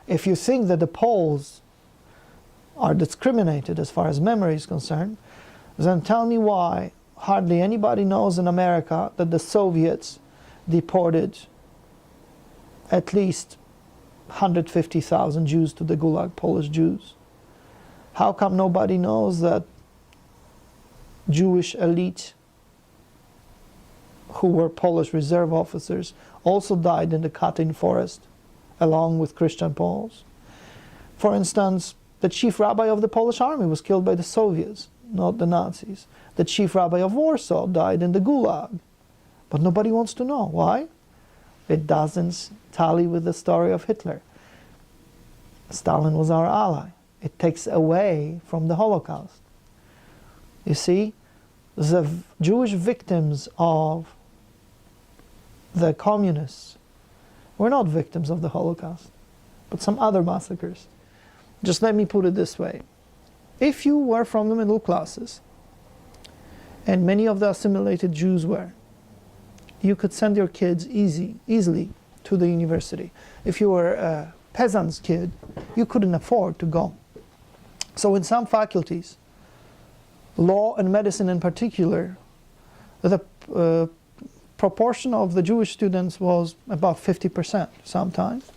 If you think that the Poles are discriminated as far as memory is concerned, then tell me why hardly anybody knows in America that the Soviets deported at least 150,000 Jews to the Gulag, Polish Jews. How come nobody knows that Jewish elite who were Polish reserve officers also died in the Katyn forest along with Christian Poles? For instance, the chief rabbi of the Polish army was killed by the Soviets, not the Nazis. The chief rabbi of Warsaw died in the Gulag. But nobody wants to know. Why? It doesn't tally with the story of Hitler. Stalin was our ally. It takes away from the Holocaust. You see, the Jewish victims of the communists were not victims of the Holocaust, but some other massacres. Just let me put it this way. If you were from the middle classes, and many of the assimilated Jews were, you could send your kids easily to the university. If you were a peasant's kid, you couldn't afford to go. So in some faculties, law and medicine in particular, the proportion of the Jewish students was about 50% sometimes,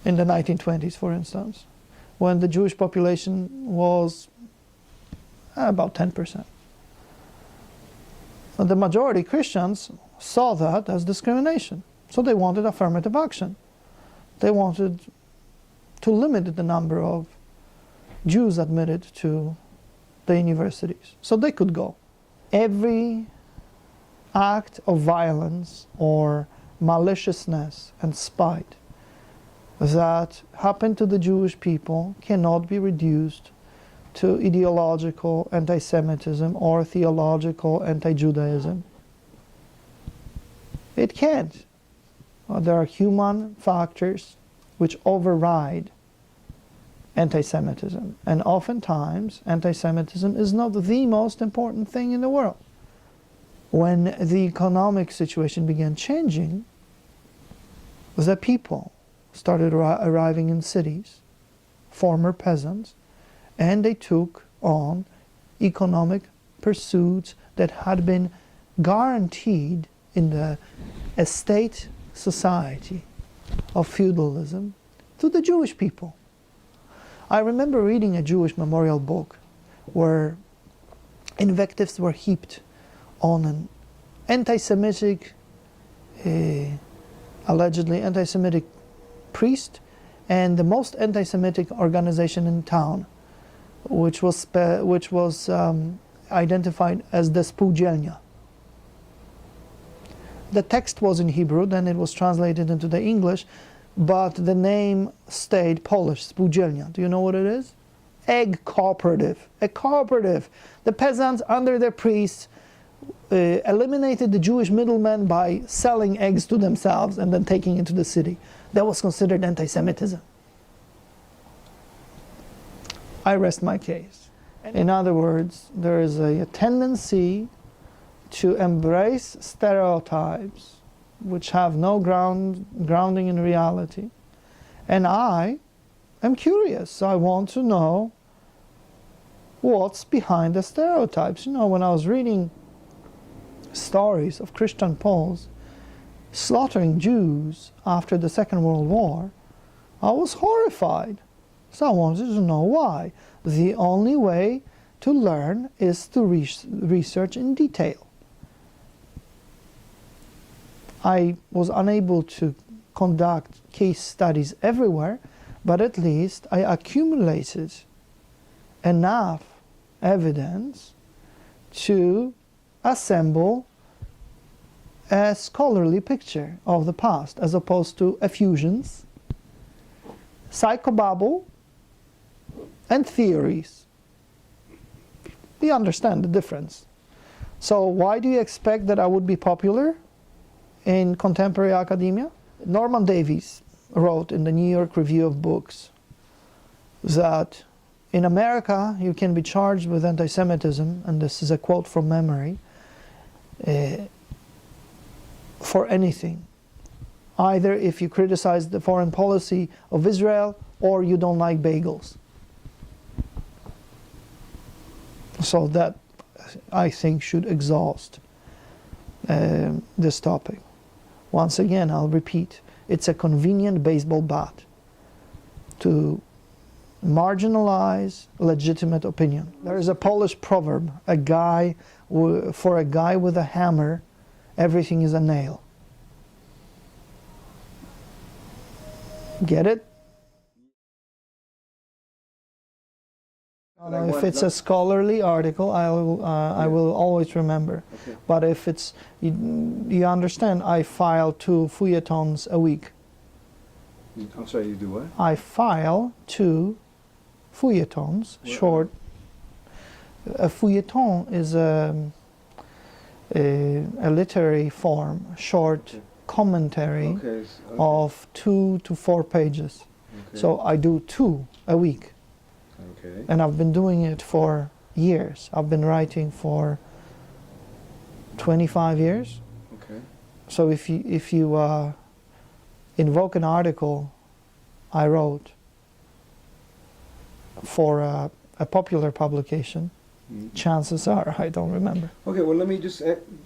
in the 1920s, for instance, when the Jewish population was about 10%. And the majority Christians saw that as discrimination, so they wanted affirmative action. They wanted to limit the number of Jews admitted to the universities, so they could go. Every act of violence or maliciousness and spite that happened to the Jewish people cannot be reduced to ideological anti-Semitism or theological anti-Judaism. It can't. There are human factors which override anti-Semitism, and oftentimes anti-Semitism is not the most important thing in the world. When the economic situation began changing, the people started arriving in cities, former peasants, and they took on economic pursuits that had been guaranteed in the estate society of feudalism to the Jewish people. I remember reading a Jewish memorial book where invectives were heaped on an anti-Semitic, allegedly anti-Semitic priest and the most anti-Semitic organization in town, which was identified as the Spółdzielnia. The text was in Hebrew, then it was translated into the English, but the name stayed Polish, Spółdzielnia. Do you know what it is? Egg cooperative. A cooperative. The peasants, under their priests, eliminated the Jewish middlemen by selling eggs to themselves and then taking it to the city. That was considered anti-Semitism. I rest my case. In other words, there is a tendency to embrace stereotypes which have no grounding in reality. And I am curious. I want to know what's behind the stereotypes. You know, when I was reading stories of Christian Poles slaughtering Jews after the Second World War, I was horrified. So I wanted to know why. The only way to learn is to research in detail. I was unable to conduct case studies everywhere, but at least I accumulated enough evidence to assemble a scholarly picture of the past, as opposed to effusions, psychobabble, and theories. Do you understand the difference? So why do you expect that I would be popular in contemporary academia? Norman Davies wrote in the New York Review of Books that in America you can be charged with anti-Semitism, and this is a quote from memory, for anything, either if you criticize the foreign policy of Israel or you don't like bagels. So that, I think, should exhaust this topic. Once again, I'll repeat, it's a convenient baseball bat to marginalize legitimate opinion. There is a Polish proverb, for a guy with a hammer, everything is a nail. Get it? If it's a scholarly article, I will always remember. Okay. But if it's, you understand, I file 2 feuilletons a week. I'm sorry, you do what? I file 2 feuilletons, What? short. A feuilleton is a literary form, short Okay. commentary Okay. of 2 to 4 pages. Okay. So I do 2 a week. Okay. And I've been doing it for years. I've been writing for 25 years. Okay. So if you invoke an article I wrote for a popular publication, chances are I don't remember. Okay, well, let me just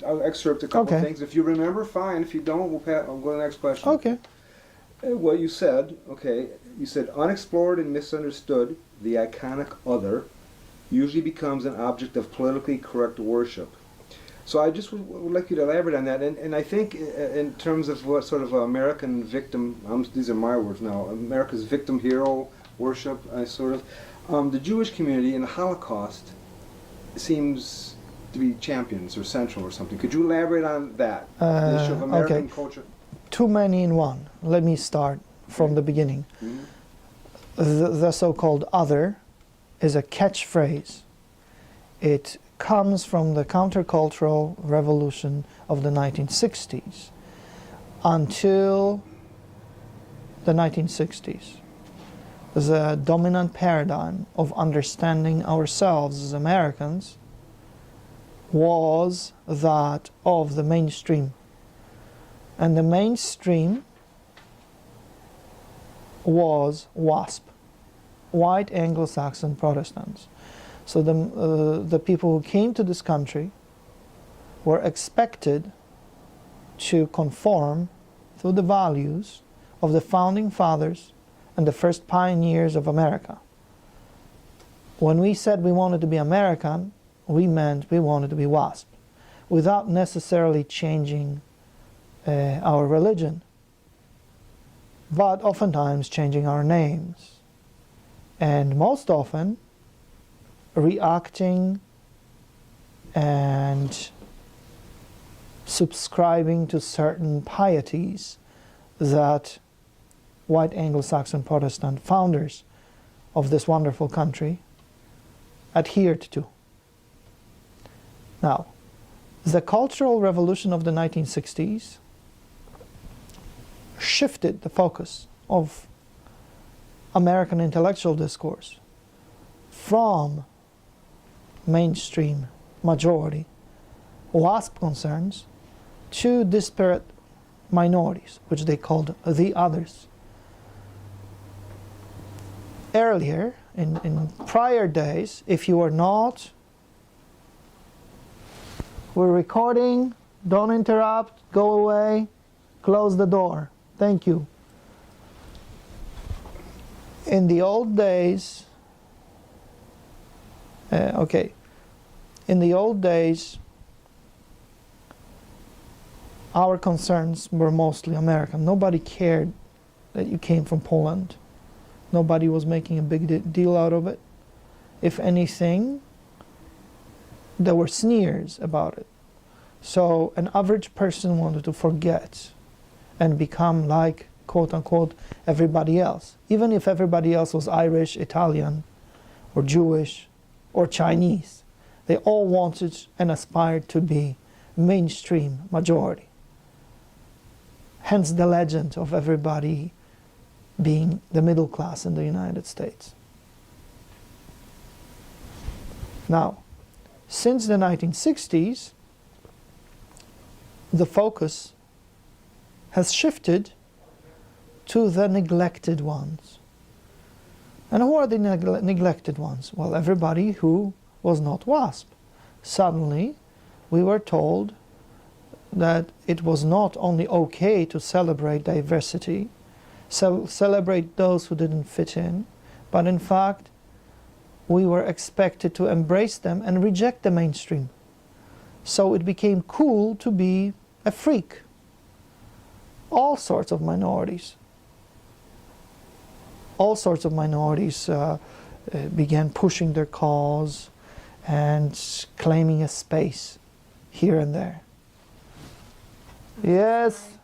I'll excerpt a couple Okay. things. If you remember, fine. If you don't, I'll go to the next question. Okay. Well, you said, okay, you said unexplored and misunderstood, the iconic other usually becomes an object of politically correct worship. So I just would like you to elaborate on that. And I think in terms of what sort of American victim, these are my words now, America's victim hero worship, the Jewish community in the Holocaust seems to be champions or central or something. Could you elaborate on that? The issue of American okay. culture? Too many in one. Let me start from the beginning. Mhm. The so-called other is a catchphrase. It comes from the countercultural revolution of the 1960s until the 1960s. The dominant paradigm of understanding ourselves as Americans was that of the mainstream. And the mainstream was WASP, white Anglo-Saxon Protestants. So the people who came to this country were expected to conform to the values of the founding fathers and the first pioneers of America. When we said we wanted to be American, we meant we wanted to be WASP, without necessarily changing our religion, but oftentimes changing our names, and most often reacting and subscribing to certain pieties that white Anglo-Saxon Protestant founders of this wonderful country adhered to. Now, the cultural revolution of the 1960s shifted the focus of American intellectual discourse from mainstream majority WASP concerns to disparate minorities, which they called the others. Earlier, in prior days, if you were not, we're recording, don't interrupt, go away, close the door, thank you. In the old days, in the old days, our concerns were mostly American. Nobody cared that you came from Poland. Nobody was making a big deal out of it. If anything, there were sneers about it. So an average person wanted to forget and become like, quote unquote, everybody else. Even if everybody else was Irish, Italian, or Jewish, or Chinese. They all wanted and aspired to be mainstream majority. Hence the legend of everybody being the middle class in the United States. Now, since the 1960s, the focus has shifted to the neglected ones. And who are the neglected ones? Well, everybody who was not WASP. Suddenly, we were told that it was not only okay to celebrate diversity, celebrate those who didn't fit in, but in fact, we were expected to embrace them and reject the mainstream. So it became cool to be a freak. All sorts of minorities. All sorts of minorities began pushing their cause and claiming a space here and there. Yes?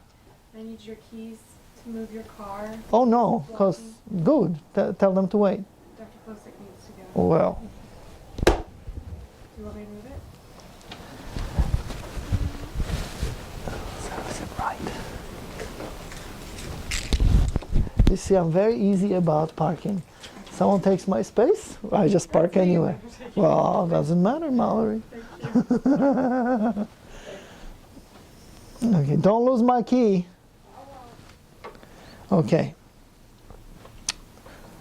I need your keys to move your car. Oh no, because, good, tell them to wait. Dr. Posick needs to go. Well. Do you want me to move it? Is it right? You see, I'm very easy about parking. Someone takes my space, I just park anyway. Well, doesn't matter, Mallory. Okay, don't lose my key. Okay.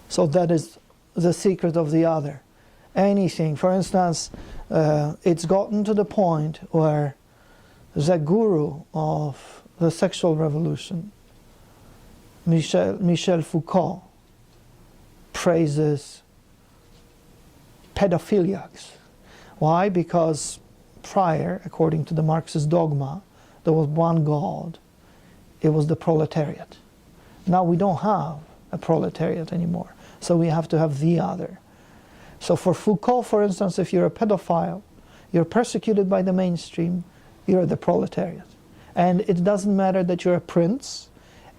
So that is the secret of the other. Anything, for instance, it's gotten to the point where the guru of the sexual revolution, Michel Foucault, praises pedophiliacs. Why? Because prior, according to the Marxist dogma, there was one God. It was the proletariat. Now we don't have a proletariat anymore, so we have to have the other. So for Foucault, for instance, if you're a pedophile, you're persecuted by the mainstream, you're the proletariat. And it doesn't matter that you're a prince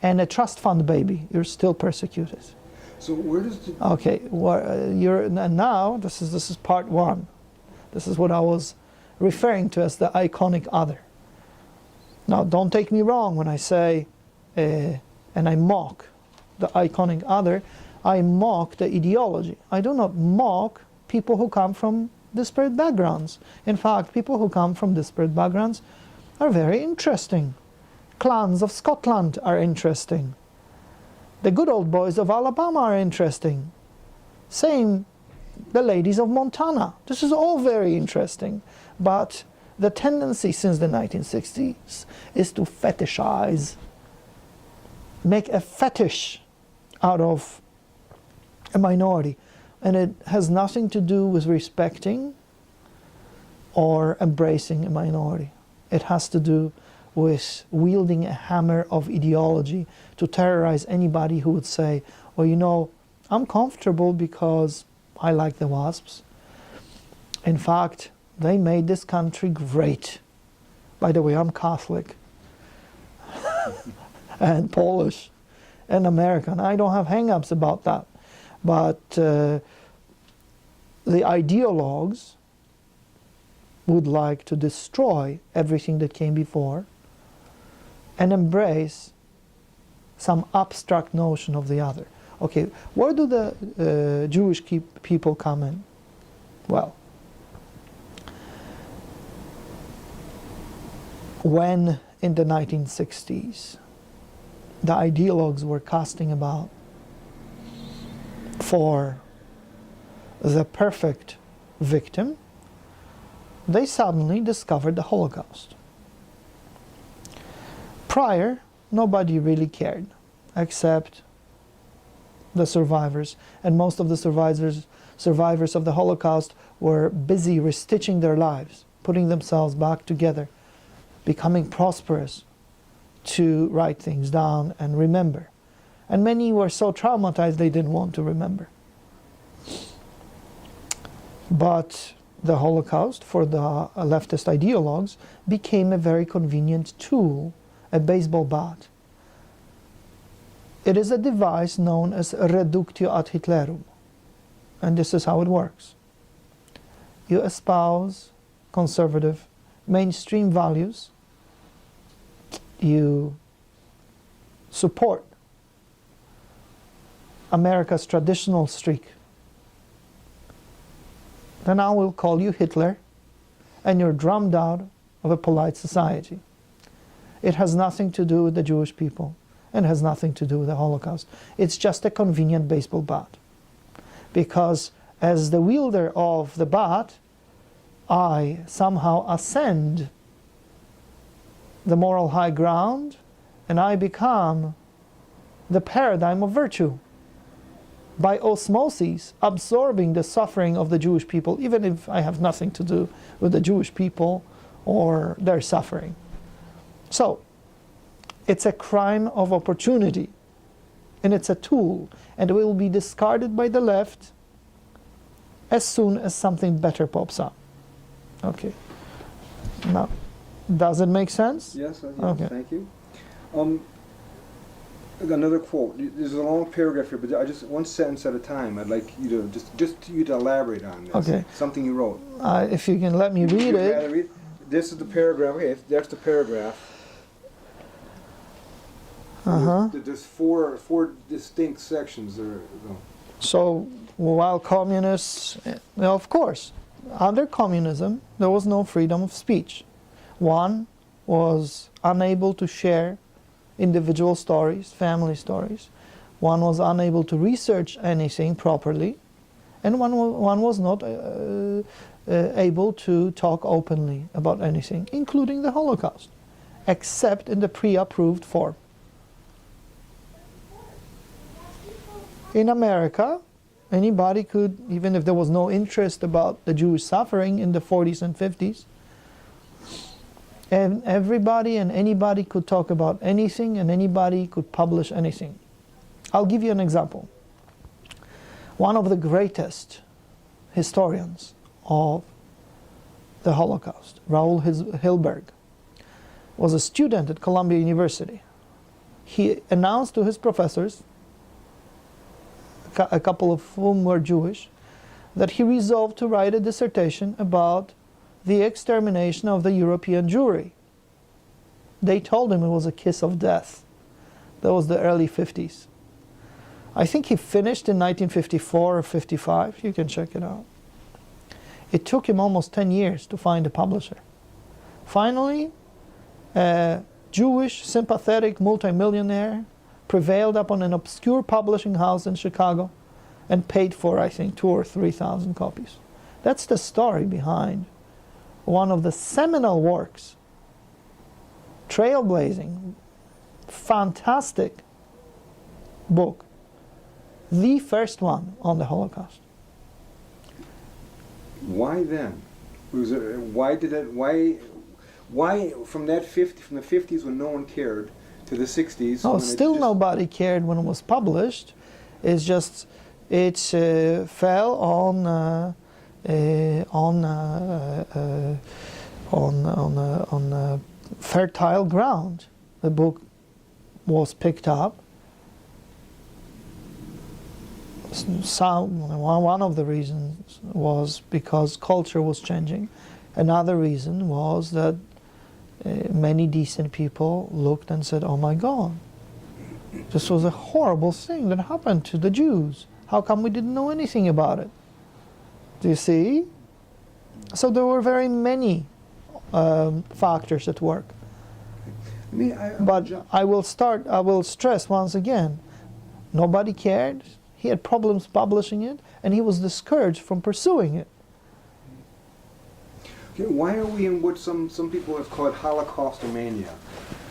and a trust fund baby, you're still persecuted. So where does the... Okay, and now this is part one. This is what I was referring to as the iconic other. Now, don't take me wrong when I say, and I mock the iconic other, I mock the ideology. I do not mock people who come from disparate backgrounds. In fact, people who come from disparate backgrounds are very interesting. Clans of Scotland are interesting. The good old boys of Alabama are interesting. Same, the ladies of Montana. This is all very interesting. But the tendency since the 1960s is to fetishize, make a fetish out of a minority. And it has nothing to do with respecting or embracing a minority. It has to do with wielding a hammer of ideology to terrorize anybody who would say, well, you know, I'm comfortable because I like the WASPs. In fact, they made this country great. By the way, I'm Catholic and Polish and American. I don't have hang-ups about that. But the ideologues would like to destroy everything that came before and embrace some abstract notion of the other. Okay, where do the Jewish people come in? Well, when in the 1960s the ideologues were casting about for the perfect victim, they suddenly discovered the Holocaust. Prior, nobody really cared, except the survivors, and most of the survivors of the Holocaust were busy restitching their lives, putting themselves back together, becoming prosperous, to write things down and remember. And many were so traumatized they didn't want to remember. But the Holocaust, for the leftist ideologues, became a very convenient tool, a baseball bat. It is a device known as reductio ad Hitlerum. And this is how it works. You espouse conservative, mainstream values. You support America's traditional streak. Then I will call you Hitler, and you're drummed out of a polite society. It has nothing to do with the Jewish people. and has nothing to do with the Holocaust. It's just a convenient baseball bat. Because as the wielder of the bat, I somehow ascend the moral high ground, and I become the paradigm of virtue. By osmosis, absorbing the suffering of the Jewish people, even if I have nothing to do with the Jewish people or their suffering. So, it's a crime of opportunity, and it's a tool, and it will be discarded by the left as soon as something better pops up. Okay. Now, does it make sense? Yes, Okay. Thank you. Another quote. There's a long paragraph here, but I just one sentence at a time. I'd like you to just you to elaborate on this. Okay. Something you wrote. If you can let me read You'd it. rather read? This is the paragraph. Okay, that's the paragraph. There's four distinct sections there. So, while communists, well, of course, under communism, there was no freedom of speech. One was unable to share individual stories, family stories. One was unable to research anything properly, and one was not able to talk openly about anything, including the Holocaust, except in the pre-approved form. In America, anybody could, even if there was no interest about the Jewish suffering in the 40s and 50s, and everybody and anybody could talk about anything, and anybody could publish anything. I'll give you an example. One of the greatest historians of the Holocaust, Raoul Hilberg, was a student at Columbia University. He announced to his professors, a couple of whom were Jewish, that he resolved to write a dissertation about the extermination of the European Jewry. They told him it was a kiss of death. That was the early 50s. I think he finished in 1954 or 55. You can check it out. It took him almost 10 years to find a publisher. Finally, a Jewish sympathetic multimillionaire prevailed upon an obscure publishing house in Chicago and paid for, I think, 2,000 or 3,000 copies. That's the story behind one of the seminal works, trailblazing, fantastic book, the first one on the Holocaust. Why then? Why from the 50s when no one cared to the 60s? Oh, still nobody cared when it was published. It's just it fell on fertile ground. The book was picked up. One of the reasons was because culture was changing. Another reason was that many decent people looked and said, "Oh my God, this was a horrible thing that happened to the Jews. How come we didn't know anything about it?" Do you see? So there were very many factors at work. But I will stress once again, nobody cared. He had problems publishing it, and he was discouraged from pursuing it. Okay, why are we in what some people have called Holocaustomania?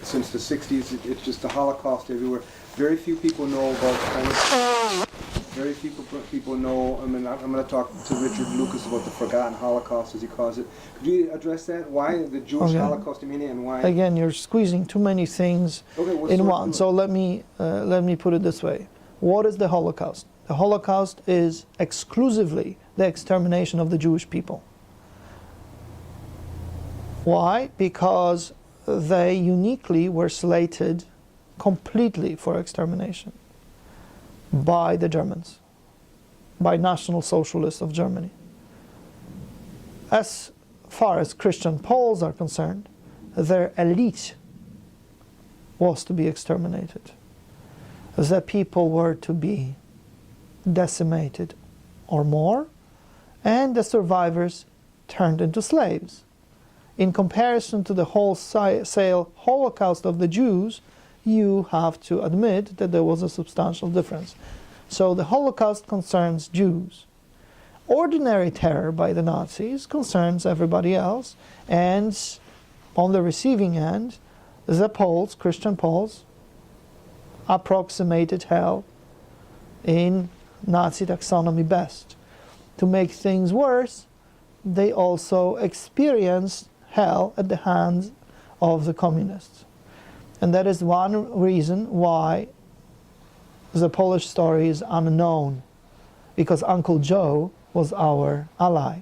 Since the 60s, it's just the Holocaust everywhere. Very few people know about very few people know. I mean, I'm going to talk to Richard Lucas about the forgotten Holocaust, as he calls it. Could you address that? Why the Jewish Holocaustomania, and why? Again, you're squeezing too many things in one. So let me put it this way. What is the Holocaust? The Holocaust is exclusively the extermination of the Jewish people. Why? Because they uniquely were slated completely for extermination by the Germans, by National Socialists of Germany. As far as Christian Poles are concerned, their elite was to be exterminated. The people were to be decimated or more, and the survivors turned into slaves. In comparison to the wholesale Holocaust of the Jews, you have to admit that there was a substantial difference. So the Holocaust concerns Jews. Ordinary terror by the Nazis concerns everybody else, and on the receiving end, the Poles, Christian Poles, approximated hell in Nazi taxonomy best. To make things worse, they also experienced hell at the hands of the communists. And that is one reason why the Polish story is unknown, because Uncle Joe was our ally,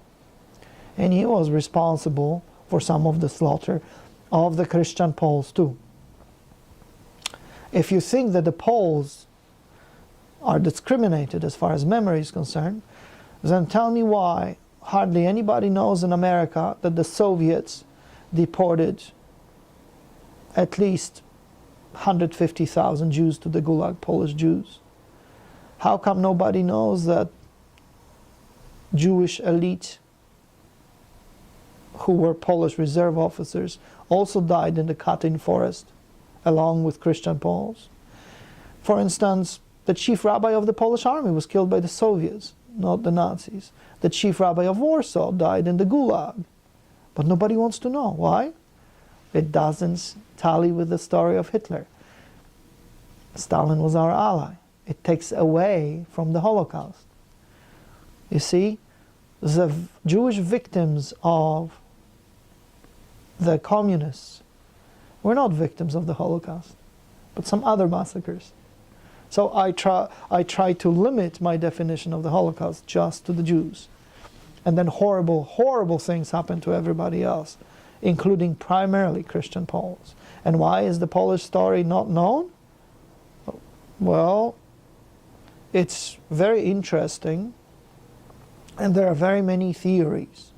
and he was responsible for some of the slaughter of the Christian Poles too. If you think that the Poles are discriminated as far as memory is concerned, then tell me why hardly anybody knows in America that the Soviets deported at least 150,000 Jews to the Gulag, Polish Jews. How come nobody knows that Jewish elite who were Polish reserve officers also died in the Katyn forest along with Christian Poles? For instance, the chief rabbi of the Polish army was killed by the Soviets, not the Nazis. The chief rabbi of Warsaw died in the Gulag. But nobody wants to know. Why? It doesn't tally with the story of Hitler. Stalin was our ally. It takes away from the Holocaust. You see, the Jewish victims of the communists were not victims of the Holocaust, but some other massacres. So I try to limit my definition of the Holocaust just to the Jews. And then horrible, horrible things happen to everybody else, including primarily Christian Poles. And why is the Polish story not known? Well, it's very interesting, and there are very many theories.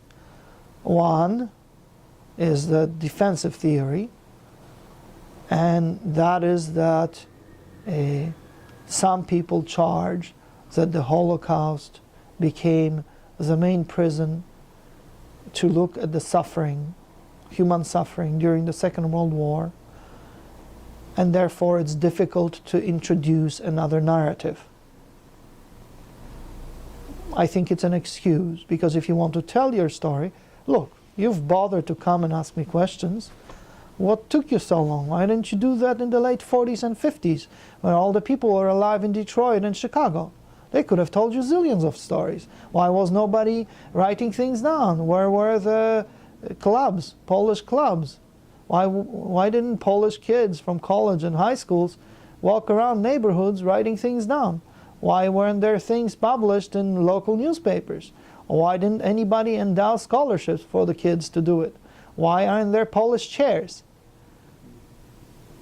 One is the defensive theory, and that is that some people charge that the Holocaust became the main prison to look at the suffering, human suffering during the Second World War, and therefore it's difficult to introduce another narrative. I think it's an excuse, because if you want to tell your story, look, you've bothered to come and ask me questions. What took you so long? Why didn't you do that in the late 40s and 50s, when all the people were alive in Detroit and Chicago? They could have told you zillions of stories. Why was nobody writing things down? Where were the clubs, Polish clubs? Why didn't Polish kids from college and high schools walk around neighborhoods writing things down? Why weren't there things published in local newspapers? Why didn't anybody endow scholarships for the kids to do it? Why aren't there Polish chairs?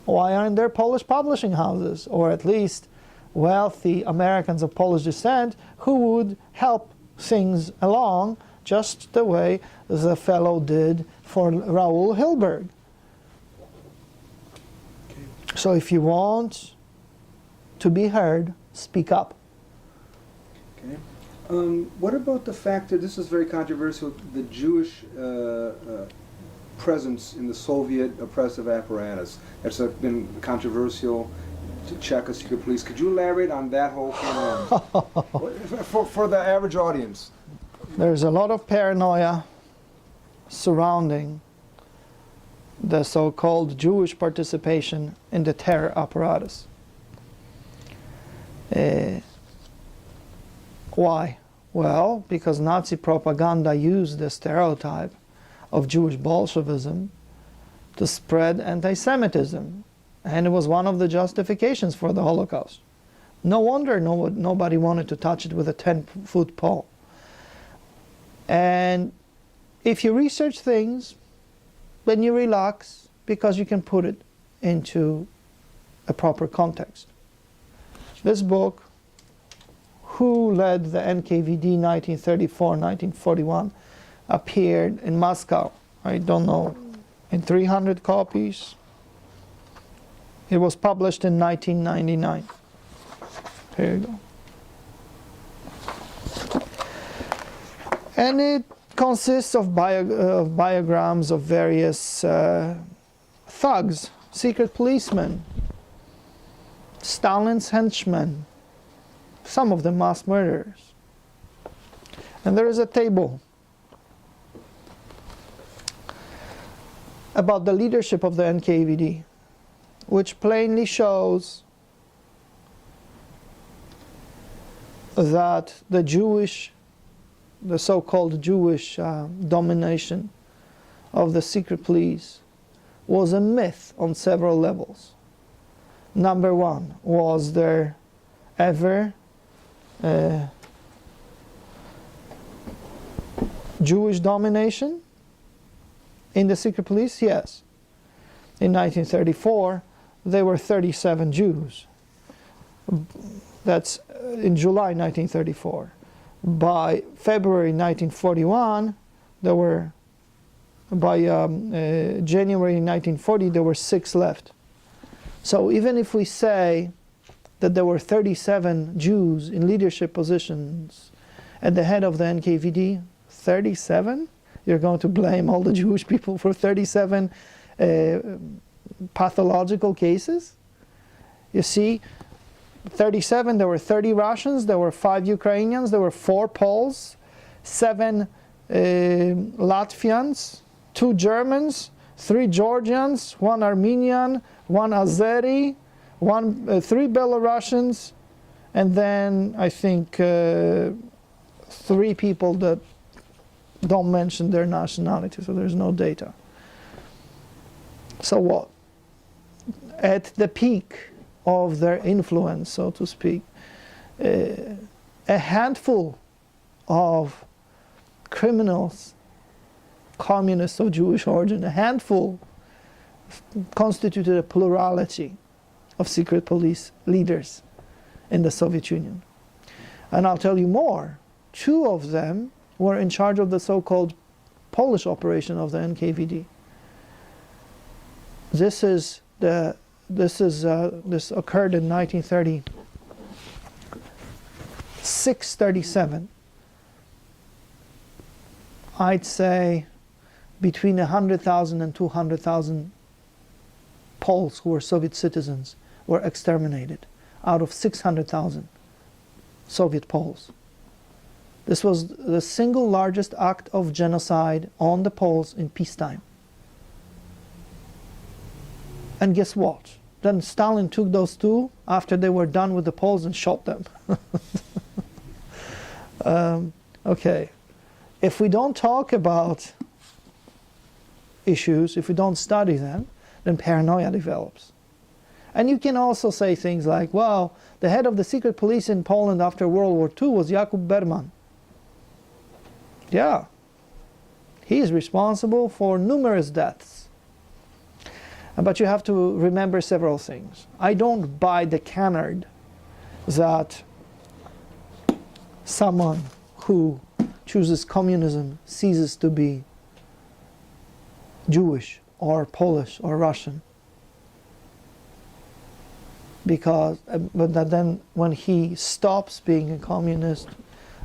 Why aren't there Polish publishing houses, or at least wealthy Americans of Polish descent who would help things along just the way the fellow did for Raoul Hilberg? Okay. So if you want to be heard, speak up. Okay. What about the fact that this is very controversial, the Jewish presence in the Soviet oppressive apparatus? That's been controversial to check a secret police. Could you elaborate on that whole thing? For the average audience. There's a lot of paranoia surrounding the so-called Jewish participation in the terror apparatus. Why? Well, because Nazi propaganda used the stereotype of Jewish Bolshevism to spread anti-Semitism, and it was one of the justifications for the Holocaust. No wonder nobody wanted to touch it with a 10-foot pole. And if you research things, then you relax, because you can put it into a proper context. This book, Who Led the NKVD 1934-1941, appeared in Moscow, I don't know, in 300 copies. It was published in 1999. Here you go. And it consists of biograms of various thugs, secret policemen, Stalin's henchmen, some of them mass murderers. And there is a table about the leadership of the NKVD, which plainly shows that the so-called Jewish domination of the secret police was a myth on several levels. Number one, was there ever Jewish domination in the secret police? Yes. In 1934, there were 37 Jews. That's in July 1934. By February 1941, there were, by January 1940, there were 6 left. So even if we say that there were 37 Jews in leadership positions at the head of the NKVD, 37? You're going to blame all the Jewish people for 37 pathological cases? You see, 37, there were 30 Russians, there were 5 Ukrainians, there were 4 Poles, 7 Latvians, 2 Germans, 3 Georgians, 1 Armenian, 1 Azeri, 3 Belarusians, and then I think 3 people that don't mention their nationality, so there's no data. So what? At the peak of their influence, so to speak, a handful of criminals, communists of Jewish origin, a handful constituted a plurality of secret police leaders in the Soviet Union. And I'll tell you more, 2 of them were in charge of the so-called Polish operation of the NKVD. This occurred in 1936-37. I'd say between 100,000 and 200,000 Poles who were Soviet citizens were exterminated out of 600,000 Soviet Poles. This was the single largest act of genocide on the Poles in peacetime. And guess what? Then Stalin took those 2 after they were done with the Poles and shot them. Okay. If we don't talk about issues, if we don't study them, then paranoia develops. And you can also say things like, well, the head of the secret police in Poland after World War II was Jakub Berman. Yeah. He is responsible for numerous deaths. But you have to remember several things. I don't buy the canard that someone who chooses communism ceases to be Jewish or Polish or Russian. Because, but that then when he stops being a communist,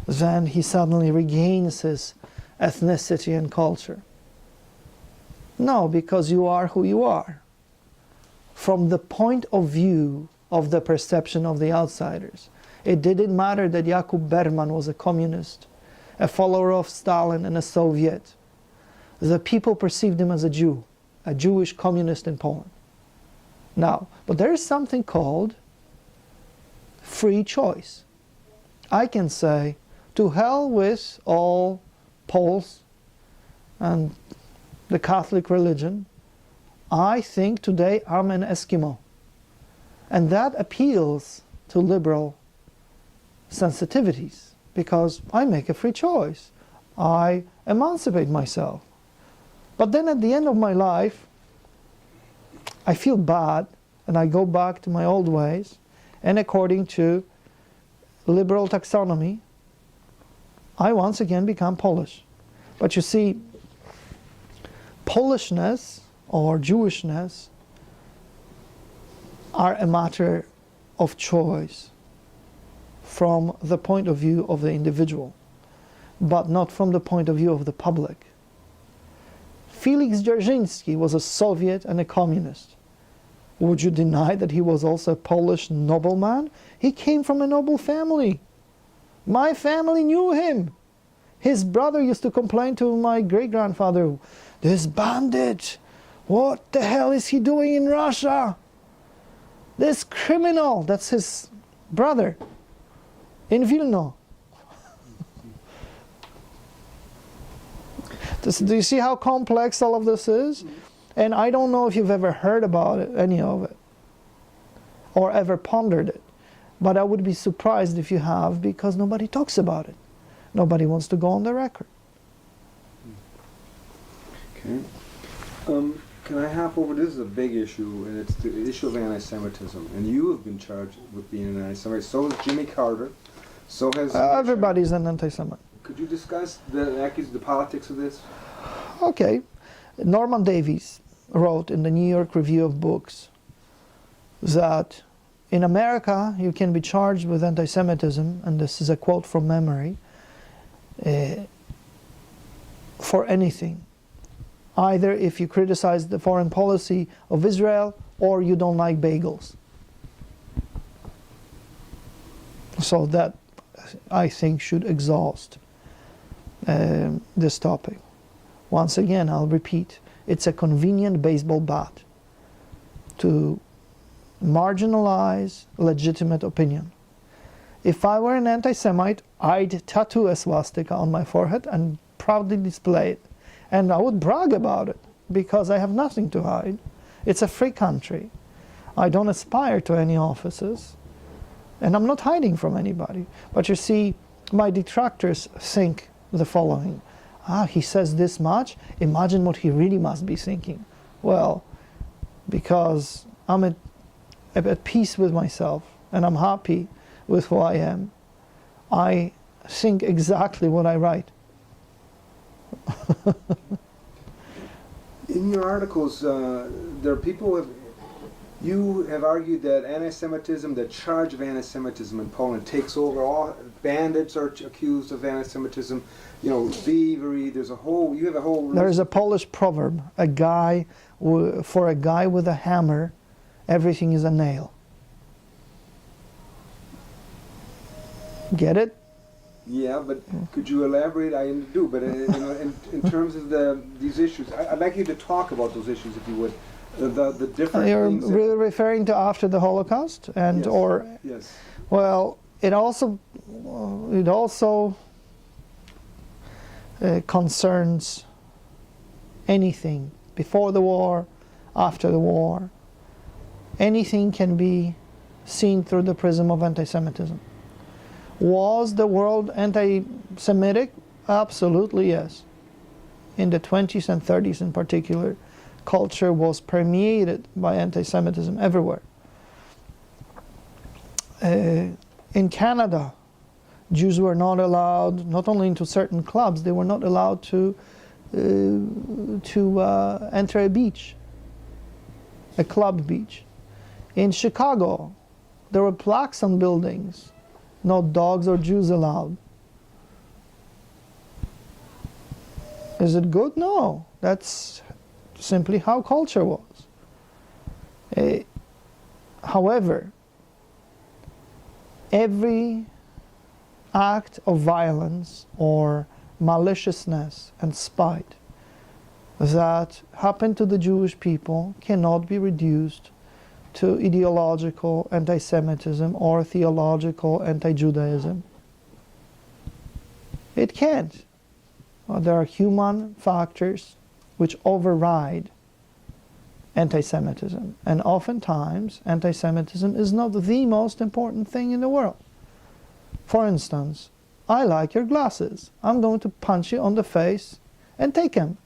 then he suddenly regains his ethnicity and culture. No, because you are who you are. From the point of view of the perception of the outsiders, it didn't matter that Jakub Berman was a communist, a follower of Stalin and a Soviet. The people perceived him as a Jew, a Jewish communist in Poland. Now, but there is something called free choice. I can say, to hell with all Poles and the Catholic religion. I think today I'm an Eskimo. And that appeals to liberal sensitivities because I make a free choice. I emancipate myself. But then at the end of my life, I feel bad and I go back to my old ways, and according to liberal taxonomy, I once again become Polish. But you see, Polishness or Jewishness are a matter of choice from the point of view of the individual, but not from the point of view of the public. Felix Dzerzhinsky was a Soviet and a communist. Would you deny that he was also a Polish nobleman? He came from a noble family. My family knew him. His brother used to complain to my great-grandfather, "This bandit, what the hell is he doing in Russia? This criminal," that's his brother, in Vilno. Do you see how complex all of this is? And I don't know if you've ever heard about it, any of it, or ever pondered it. But I would be surprised if you have, because nobody talks about it. Nobody wants to go on the record. Okay. Can I hop over? This is a big issue, and it's the issue of anti-Semitism. And you have been charged with being an anti-Semite. So has Jimmy Carter. So has... Everybody's an anti-Semite. Could you discuss the politics of this? Okay. Norman Davies wrote in the New York Review of Books that in America you can be charged with anti-Semitism, and this is a quote from memory, for anything. Either if you criticize the foreign policy of Israel or you don't like bagels. So that, I think, should exhaust this topic. Once again, I'll repeat, it's a convenient baseball bat to marginalize legitimate opinion. If I were an anti-Semite, I'd tattoo a swastika on my forehead and proudly display it. And I would brag about it, because I have nothing to hide. It's a free country. I don't aspire to any offices, and I'm not hiding from anybody. But you see, my detractors think the following: he says this much, imagine what he really must be thinking. Well, because I'm at peace with myself, and I'm happy with who I am, I think exactly what I write. In your articles, there are people you have argued that anti-Semitism, the charge of anti-Semitism in Poland takes over. All bandits are accused of anti-Semitism. You know, thievery. There's a whole. You have a whole. There is a Polish proverb: for a guy with a hammer, everything is a nail. Get it? Yeah, but could you elaborate? I do, but in terms of these issues, I'd like you to talk about those issues, if you would. The different You're things. really referring to after the Holocaust, and Yes. or Yes. well, it also concerns anything before the war, after the war. Anything can be seen through the prism of anti-Semitism. Was the world anti-Semitic? Absolutely yes. In the 20s and 30s in particular, culture was permeated by anti-Semitism everywhere. In Canada, Jews were not allowed, not only into certain clubs, they were not allowed to enter a beach, a club beach. In Chicago, there were plaques on buildings: no dogs or Jews allowed. Is it good? No. That's simply how culture was. However, every act of violence or maliciousness and spite that happened to the Jewish people cannot be reduced to ideological anti-Semitism or theological anti-Judaism. It can't. There are human factors which override anti-Semitism, and oftentimes anti-Semitism is not the most important thing in the world. For instance, I like your glasses. I'm going to punch you on the face and take them,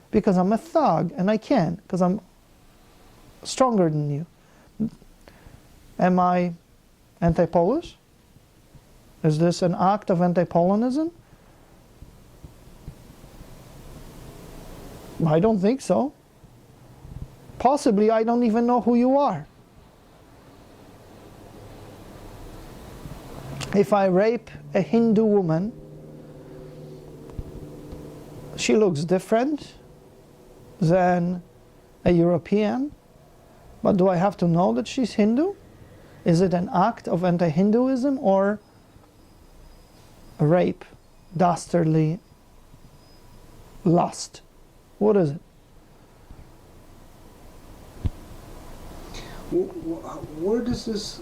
because I'm a thug and I can, because I'm stronger than you. Am I anti-Polish? Is this an act of anti-Polonism? I don't think so. Possibly I don't even know who you are. If I rape a Hindu woman, she looks different than a European, But do I have to know that she's Hindu? Is it an act of anti-Hinduism or a rape, dastardly lust? What is it? Where does this?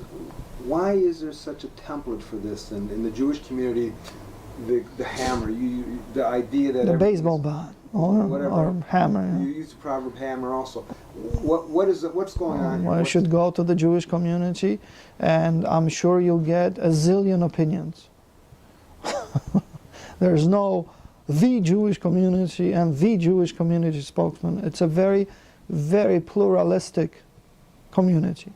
Why is there such a template for this? And in the Jewish community, the hammer, the idea that The baseball bat or hammer. You use the proverb hammer also. What is it? What's going on here? Well, you should go to the Jewish community, and I'm sure you'll get a zillion opinions. There's no the Jewish community and the Jewish community spokesman. It's a very, very pluralistic community,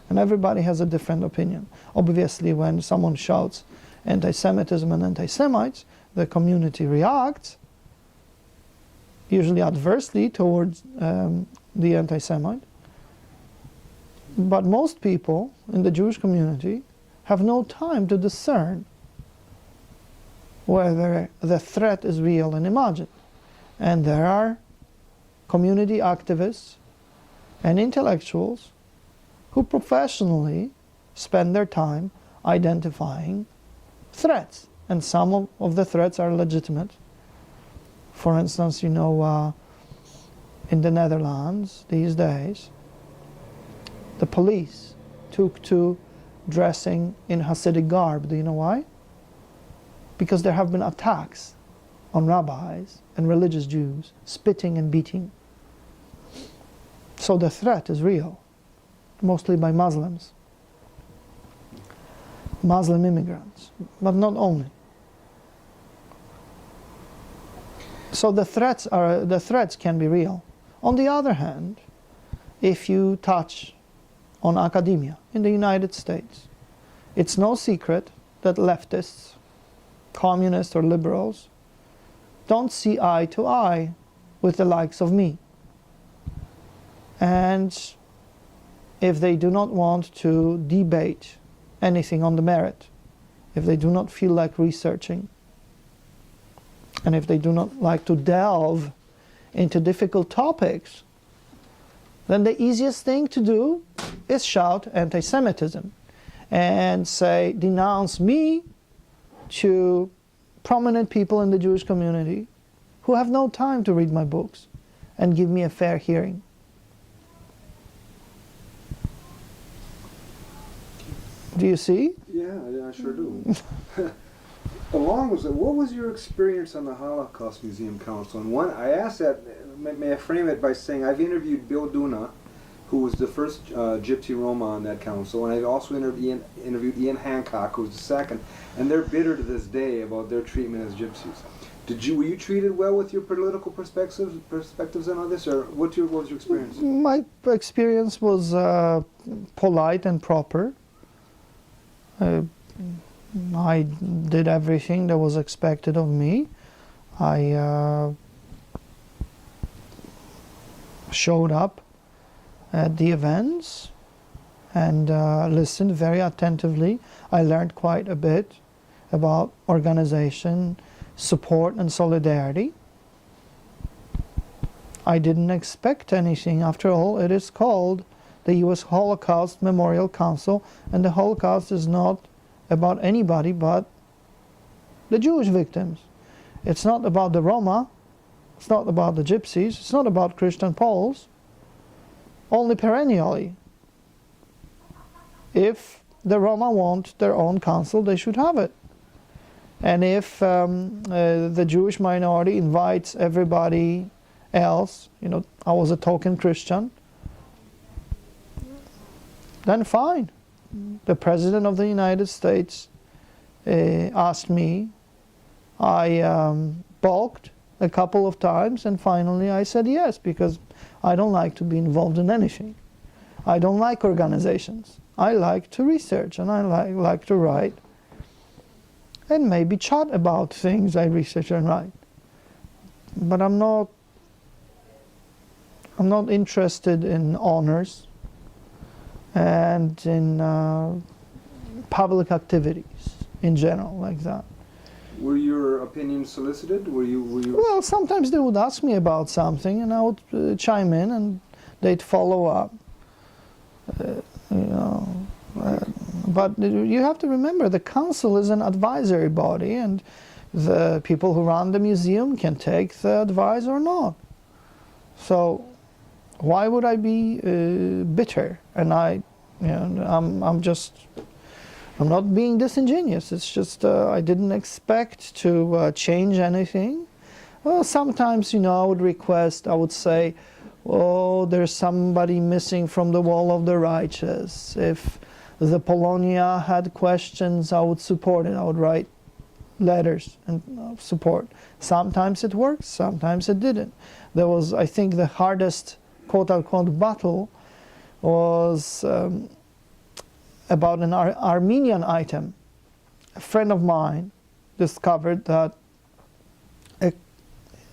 and everybody has a different opinion. Obviously, when someone shouts anti-Semitism and anti-Semites, the community reacts, usually adversely towards the anti-Semite. But most people in the Jewish community have no time to discern whether the threat is real and imagined. And there are community activists and intellectuals who professionally spend their time identifying threats. And some of the threats are legitimate. For instance, you know, in the Netherlands these days, the police took to dressing in Hasidic garb. Do you know why? Because there have been attacks on rabbis and religious Jews, spitting and beating. So the threat is real, mostly by Muslims, Muslim immigrants, but not only. So the threats can be real. On the other hand, if you touch on academia in the United States, it's no secret that leftists, communists or liberals, don't see eye to eye with the likes of me. And if they do not want to debate anything on the merit, if they do not feel like researching, and if they do not like to delve into difficult topics, then the easiest thing to do is shout anti-Semitism and say, denounce me to prominent people in the Jewish community who have no time to read my books and give me a fair hearing. Do you see? Yeah, I sure do. Along with that, what was your experience on the Holocaust Museum Council? And one, I asked that, may I frame it by saying I've interviewed Bill Duna, who was the first Gypsy Roma on that council, and I also interviewed Ian Hancock, who was the second, and they're bitter to this day about their treatment as Gypsies. Were you treated well with your political perspectives on all this, or what was your experience? My experience was polite and proper. I did everything that was expected of me. I showed up at the events and listened very attentively. I learned quite a bit about organization, support and solidarity. I didn't expect anything. After all, it is called the U.S. Holocaust Memorial Council, and the Holocaust is not about anybody but the Jewish victims. It's not about the Roma, it's not about the Gypsies, it's not about Christian Poles, only perennially. If the Roma want their own council, they should have it. And if the Jewish minority invites everybody else, you know, I was a token Christian, then fine. The President of the United States asked me. I balked a couple of times, and finally I said yes, because I don't like to be involved in anything. I don't like organizations. I like to research, and I like to write, and maybe chat about things I research and write. But I'm not interested in honors and in public activities in general, like that. Were your opinions solicited? Were you? Well, sometimes they would ask me about something, and I would chime in, and they'd follow up. you know. But you have to remember, the council is an advisory body, and the people who run the museum can take the advice or not. So why would I be bitter? And I'm not being disingenuous. It's just I didn't expect to change anything. Well, sometimes, you know, I would say, oh, there's somebody missing from the wall of the righteous. If the Polonia had questions, I would support it. I would write letters and support. Sometimes it worked, sometimes it didn't. There was, I think, the hardest quote-unquote battle was about an Armenian item. A friend of mine discovered that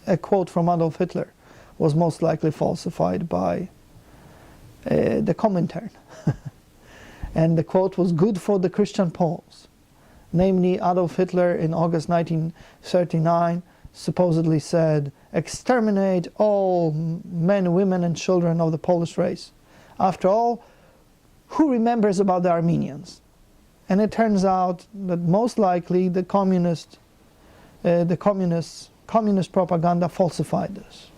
a quote from Adolf Hitler was most likely falsified by the Comintern. And the quote was good for the Christian Poles. Namely, Adolf Hitler in August 1939 supposedly said, "Exterminate all men, women and children of the Polish race." After all, who remembers about the Armenians? And it turns out that most likely the communist propaganda falsified this.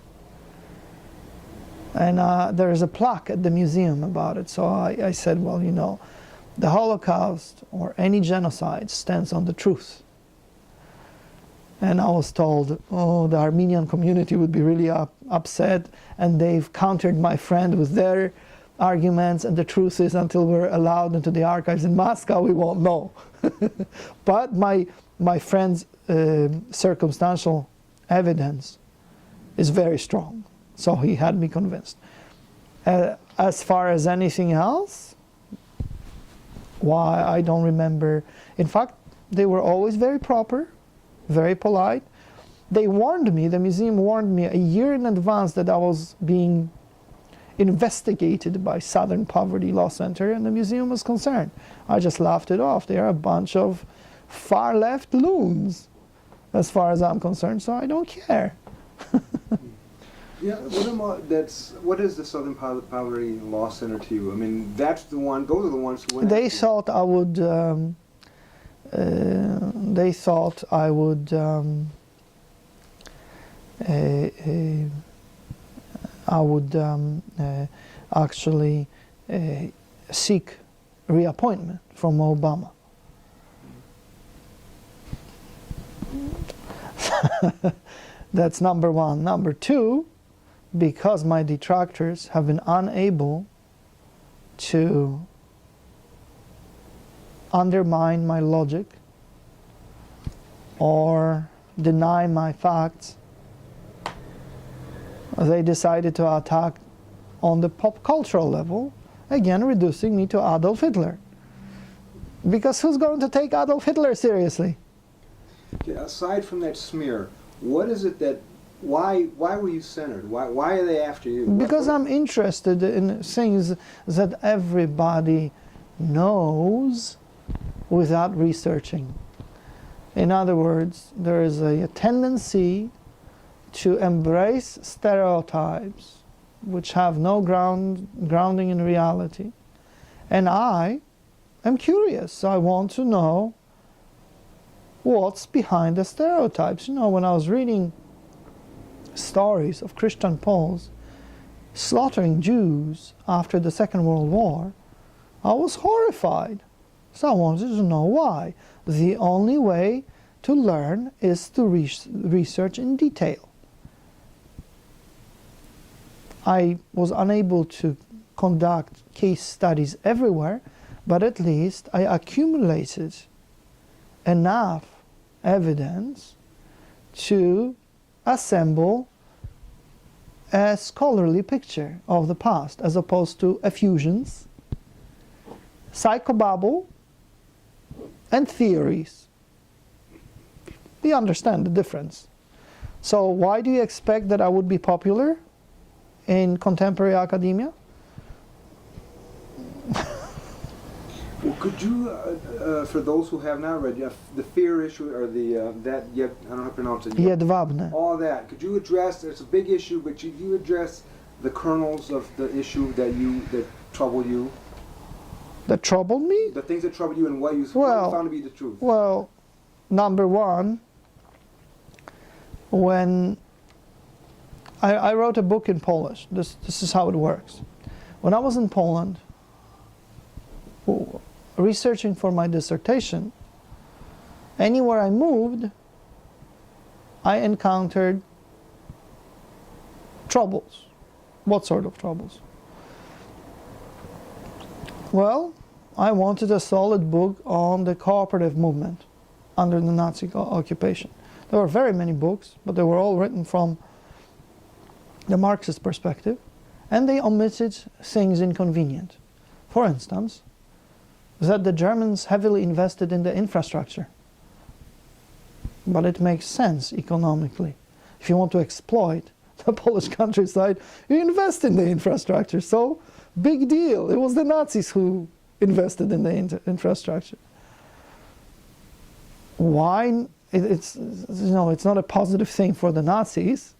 And there is a plaque at the museum about it. So I said, well, you know, the Holocaust or any genocide stands on the truth. And I was told, oh, the Armenian community would be really upset, and they've countered my friend with their arguments, and the truth is, until we're allowed into the archives in Moscow, we won't know. But my friend's circumstantial evidence is very strong, so he had me convinced. As far as anything else, why, I don't remember. In fact, they were always very proper, very polite. They warned me, the museum warned me a year in advance that I was being investigated by Southern Poverty Law Center, and the museum was concerned. I just laughed it off. They are a bunch of far-left loons, as far as I'm concerned, so I don't care. Yeah, what is the Southern Poverty Law Center to you? I mean, those are the ones who went They after thought I would, actually seek reappointment from Obama. That's number one. Number two, because my detractors have been unable to undermine my logic or deny my facts, they decided to attack on the pop cultural level, again reducing me to Adolf Hitler. Because who's going to take Adolf Hitler seriously? Okay, aside from that smear, what is it that, why were you centered? Why are they after you? Because I'm interested in things that everybody knows without researching. In other words, there is a tendency to embrace stereotypes which have no grounding in reality. And I am curious. I want to know what's behind the stereotypes. You know, when I was reading stories of Christian Poles slaughtering Jews after the Second World War, I was horrified. So I wanted to know why. The only way to learn is to research in detail. I was unable to conduct case studies everywhere, but at least I accumulated enough evidence to assemble a scholarly picture of the past, as opposed to effusions, psychobabble, and theories. Do you understand the difference? So why do you expect that I would be popular in contemporary academia? Well, could you, for those who have not read, the fear issue, or the, I don't know how to pronounce it. Jedwabne. All that. Could you address, it's a big issue, but you address the kernels of the issue that trouble you? that troubled me? The things that troubled you and what you Well, found to be the truth. Well, number one, when I wrote a book in Polish. This is how it works. When I was in Poland, researching for my dissertation, anywhere I moved, I encountered troubles. What sort of troubles? Well, I wanted a solid book on the cooperative movement under the Nazi occupation. There were very many books, but they were all written from the Marxist perspective, and they omitted things inconvenient. For instance, that the Germans heavily invested in the infrastructure. But it makes sense economically. If you want to exploit the Polish countryside, you invest in the infrastructure. So, big deal. It was the Nazis who invested in the infrastructure. Why? It's not a positive thing for the Nazis.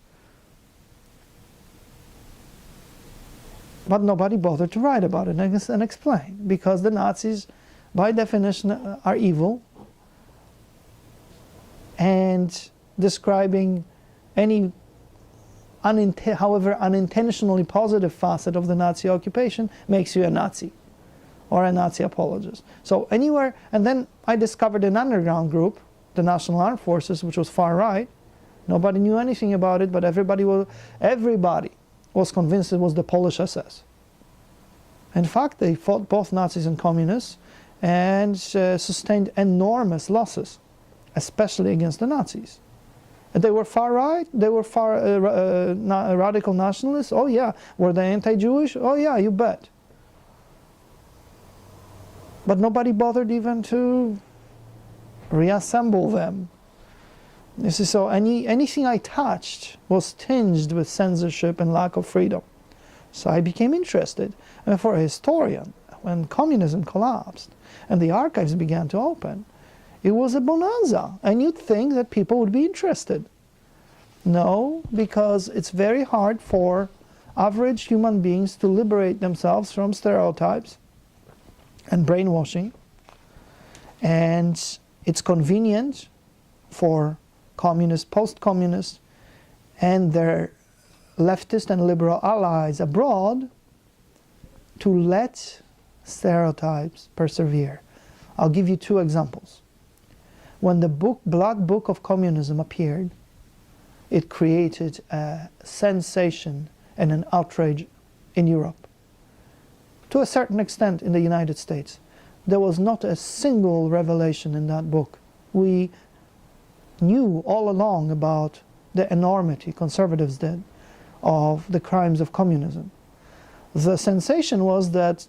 But nobody bothered to write about it and explain, because the Nazis, by definition, are evil, and describing any, however unintentionally positive facet of the Nazi occupation makes you a Nazi or a Nazi apologist. So anywhere, and then I discovered an underground group, the National Armed Forces, which was far right. Nobody knew anything about it, but everybody was convinced it was the Polish SS. In fact, they fought both Nazis and communists and sustained enormous losses, especially against the Nazis. And they were far right, they were far radical nationalists. Oh yeah. Were they anti-Jewish? Oh yeah, you bet. But nobody bothered even to reassemble them. You see, so anything I touched was tinged with censorship and lack of freedom. So I became interested. And for a historian, when communism collapsed and the archives began to open, it was a bonanza. And you'd think that people would be interested. No, because it's very hard for average human beings to liberate themselves from stereotypes and brainwashing. And it's convenient for communists, post-communists, and their leftist and liberal allies abroad to let stereotypes persevere. I'll give you two examples. When the Black Book of Communism appeared, it created a sensation and an outrage in Europe. To a certain extent in the United States. There was not a single revelation in that book. We knew all along about the enormity, conservatives did, of the crimes of communism. The sensation was that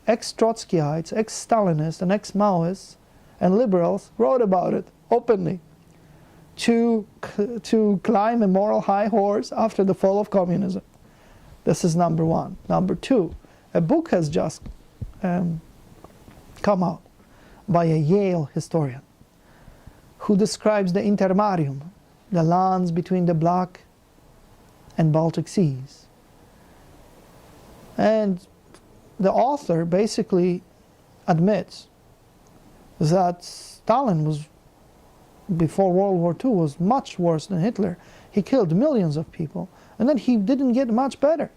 ex-Trotskyites, ex-Stalinists, and ex-Maoists and liberals wrote about it openly to climb a moral high horse after the fall of communism. This is number one. Number two, a book has just come out by a Yale historian who describes the intermarium, the lands between the Black and Baltic Seas. And the author basically admits that Stalin was, before World War II, was much worse than Hitler. He killed millions of people, and then he didn't get much better.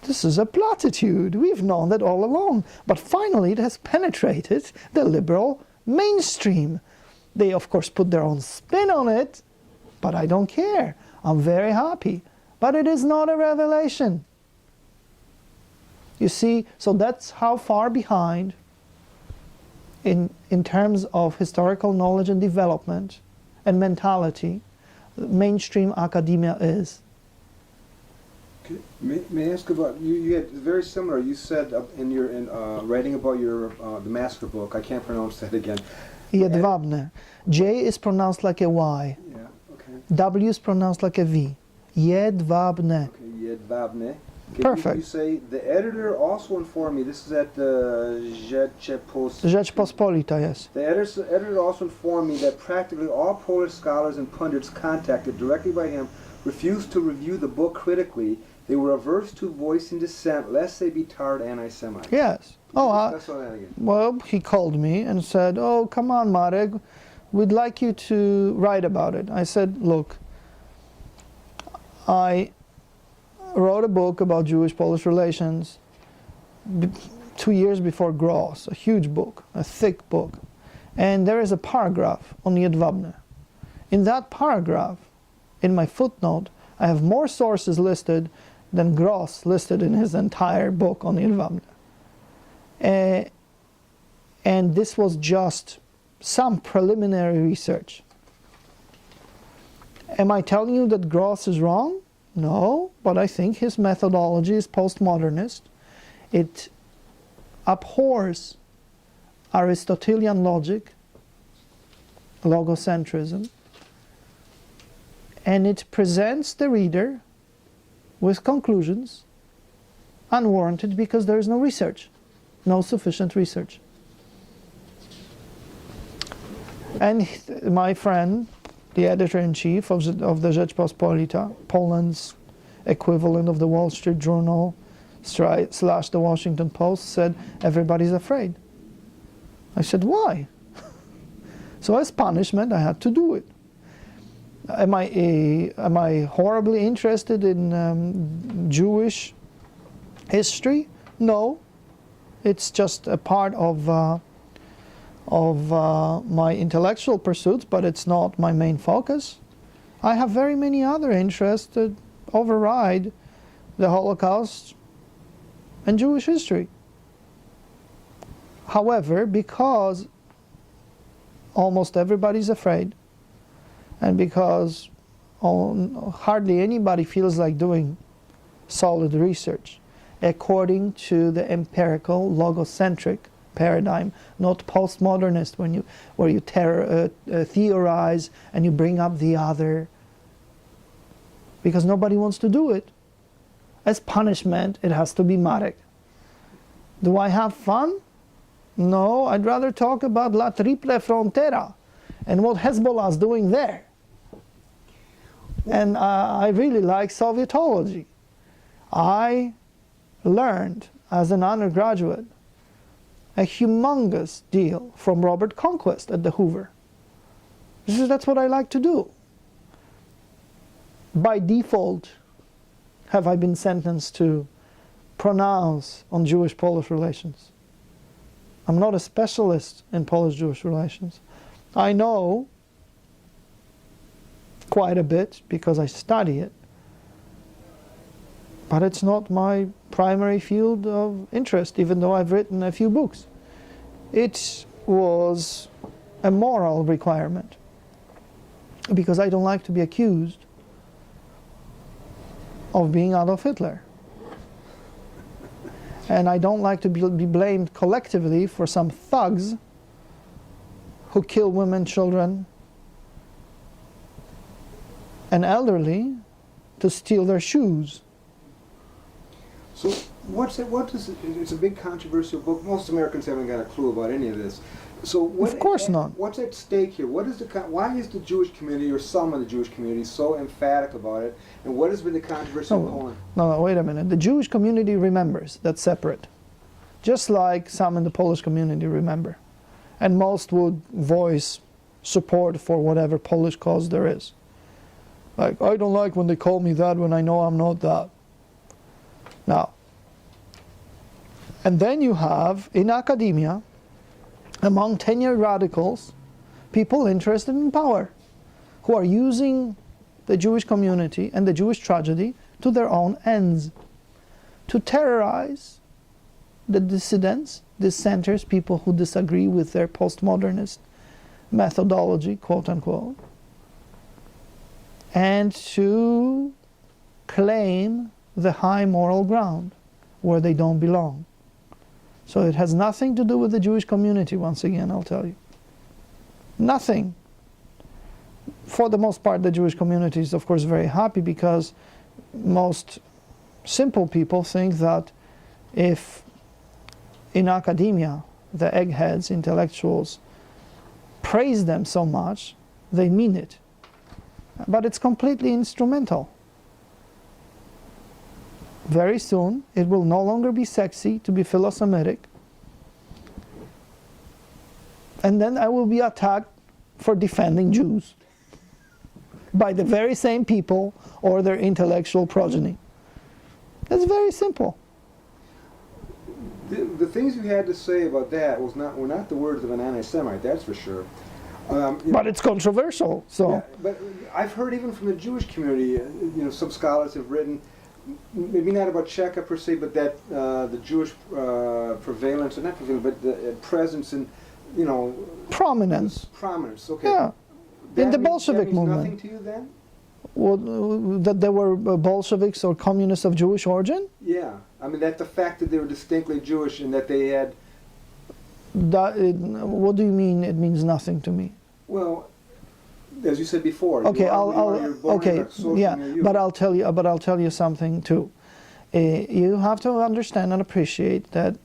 This is a platitude. We've known that all along. But finally it has penetrated the liberal mainstream. They, of course, put their own spin on it, but I don't care. I'm very happy. But it is not a revelation. You see, so that's how far behind in terms of historical knowledge and development and mentality mainstream academia is. May I ask about, you had very similar, you said in your writing about your the massacre book, I can't pronounce that again. Jedwabne. J is pronounced like a Y. Yeah, okay. W is pronounced like a V. Jedwabne. Okay, Jedwabne. Okay, Perfect. You say, the editor also informed me, this is at the Rzeczpospolita, yes. The editor also informed me that practically all Polish scholars and pundits contacted directly by him refused to review the book critically They were averse to voicing dissent lest they be tarred anti-Semites. Yes. Oh, Discuss all that again. well, he called me and said, "Oh, come on, Marek, we'd like you to write about it." I said, "Look, I wrote a book about Jewish-Polish relations 2 years before Gross, a huge book, a thick book. And there is a paragraph on Jedwabne. In that paragraph, in my footnote, I have more sources listed than Gross listed in his entire book on Jedwabne. And this was just some preliminary research. Am I telling you that Gross is wrong? No, but I think his methodology is postmodernist. It abhors Aristotelian logic, logocentrism, and it presents the reader with conclusions unwarranted because there is no research, no sufficient research. And my friend, the editor-in-chief of the Rzeczpospolita, Poland's equivalent of the Wall Street Journal / the Washington Post, said, everybody's afraid. I said, why? So as punishment, I had to do it. Am I horribly interested in Jewish history? No. It's just a part of my intellectual pursuits, but it's not my main focus. I have very many other interests that override the Holocaust and Jewish history. However, because almost everybody's afraid, and because hardly anybody feels like doing solid research, according to the empirical, logocentric paradigm, not postmodernist, where you theorize and you bring up the other, because nobody wants to do it. As punishment, it has to be Marek. Do I have fun? No, I'd rather talk about La Triple Frontera and what Hezbollah is doing there. And I really like Sovietology. I learned as an undergraduate a humongous deal from Robert Conquest at the Hoover. That's what I like to do. By default, have I been sentenced to pronounce on Jewish-Polish relations. I'm not a specialist in Polish-Jewish relations. I know quite a bit because I study it, but it's not my primary field of interest, even though I've written a few books. It was a moral requirement because I don't like to be accused of being Adolf Hitler. And I don't like to be blamed collectively for some thugs who kill women, children, and elderly to steal their shoes. So it's a big controversial book. Most Americans haven't got a clue about any of this. So of course not. What's at stake here? Why is the Jewish community, or some of the Jewish community, so emphatic about it? And what has been the controversy in Poland? No, wait a minute. The Jewish community remembers. That's separate. Just like some in the Polish community remember. And most would voice support for whatever Polish cause there is. Like, I don't like when they call me that when I know I'm not that. Now, and then you have, in academia, among tenured radicals, people interested in power, who are using the Jewish community and the Jewish tragedy to their own ends, to terrorize the dissidents, dissenters, people who disagree with their postmodernist methodology, quote unquote, and to claim the high moral ground where they don't belong. So it has nothing to do with the Jewish community, once again, I'll tell you. Nothing. For the most part, the Jewish community is, of course, very happy because most simple people think that if in academia the eggheads, intellectuals, praise them so much, they mean it. But it's completely instrumental. very soon, it will no longer be sexy to be philo-Semitic. And then I will be attacked for defending Jews by the very same people or their intellectual progeny. That's very simple. The things you had to say about that were not the words of an anti-Semite, that's for sure. But it's controversial. So, yeah, but I've heard even from the Jewish community, some scholars have written, maybe not about Cheka per se, but that the Jewish prevalence, or not prevalence, but the presence in, prominence. Prominence, okay. Yeah. In the Bolshevik that means movement. Nothing to you then? That there were Bolsheviks or communists of Jewish origin? Yeah. I mean, that the fact that they were distinctly Jewish and that they had... What do you mean it means nothing to me? Well, as you said before, okay, but I'll tell you something too. You have to understand and appreciate that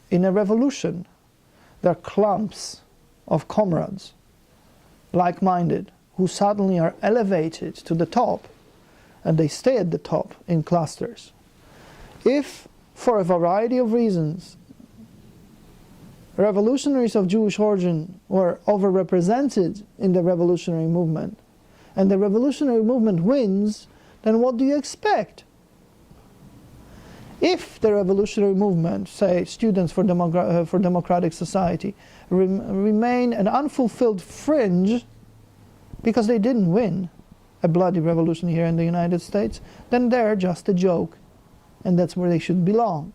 in a revolution, there are clumps of comrades, like-minded, who suddenly are elevated to the top, and they stay at the top in clusters. If, for a variety of reasons, revolutionaries of Jewish origin were overrepresented in the revolutionary movement, and the revolutionary movement wins, then what do you expect? If the revolutionary movement, say Students for Democratic Society, remain an unfulfilled fringe because they didn't win a bloody revolution here in the United States, then they're just a joke, and that's where they should belong.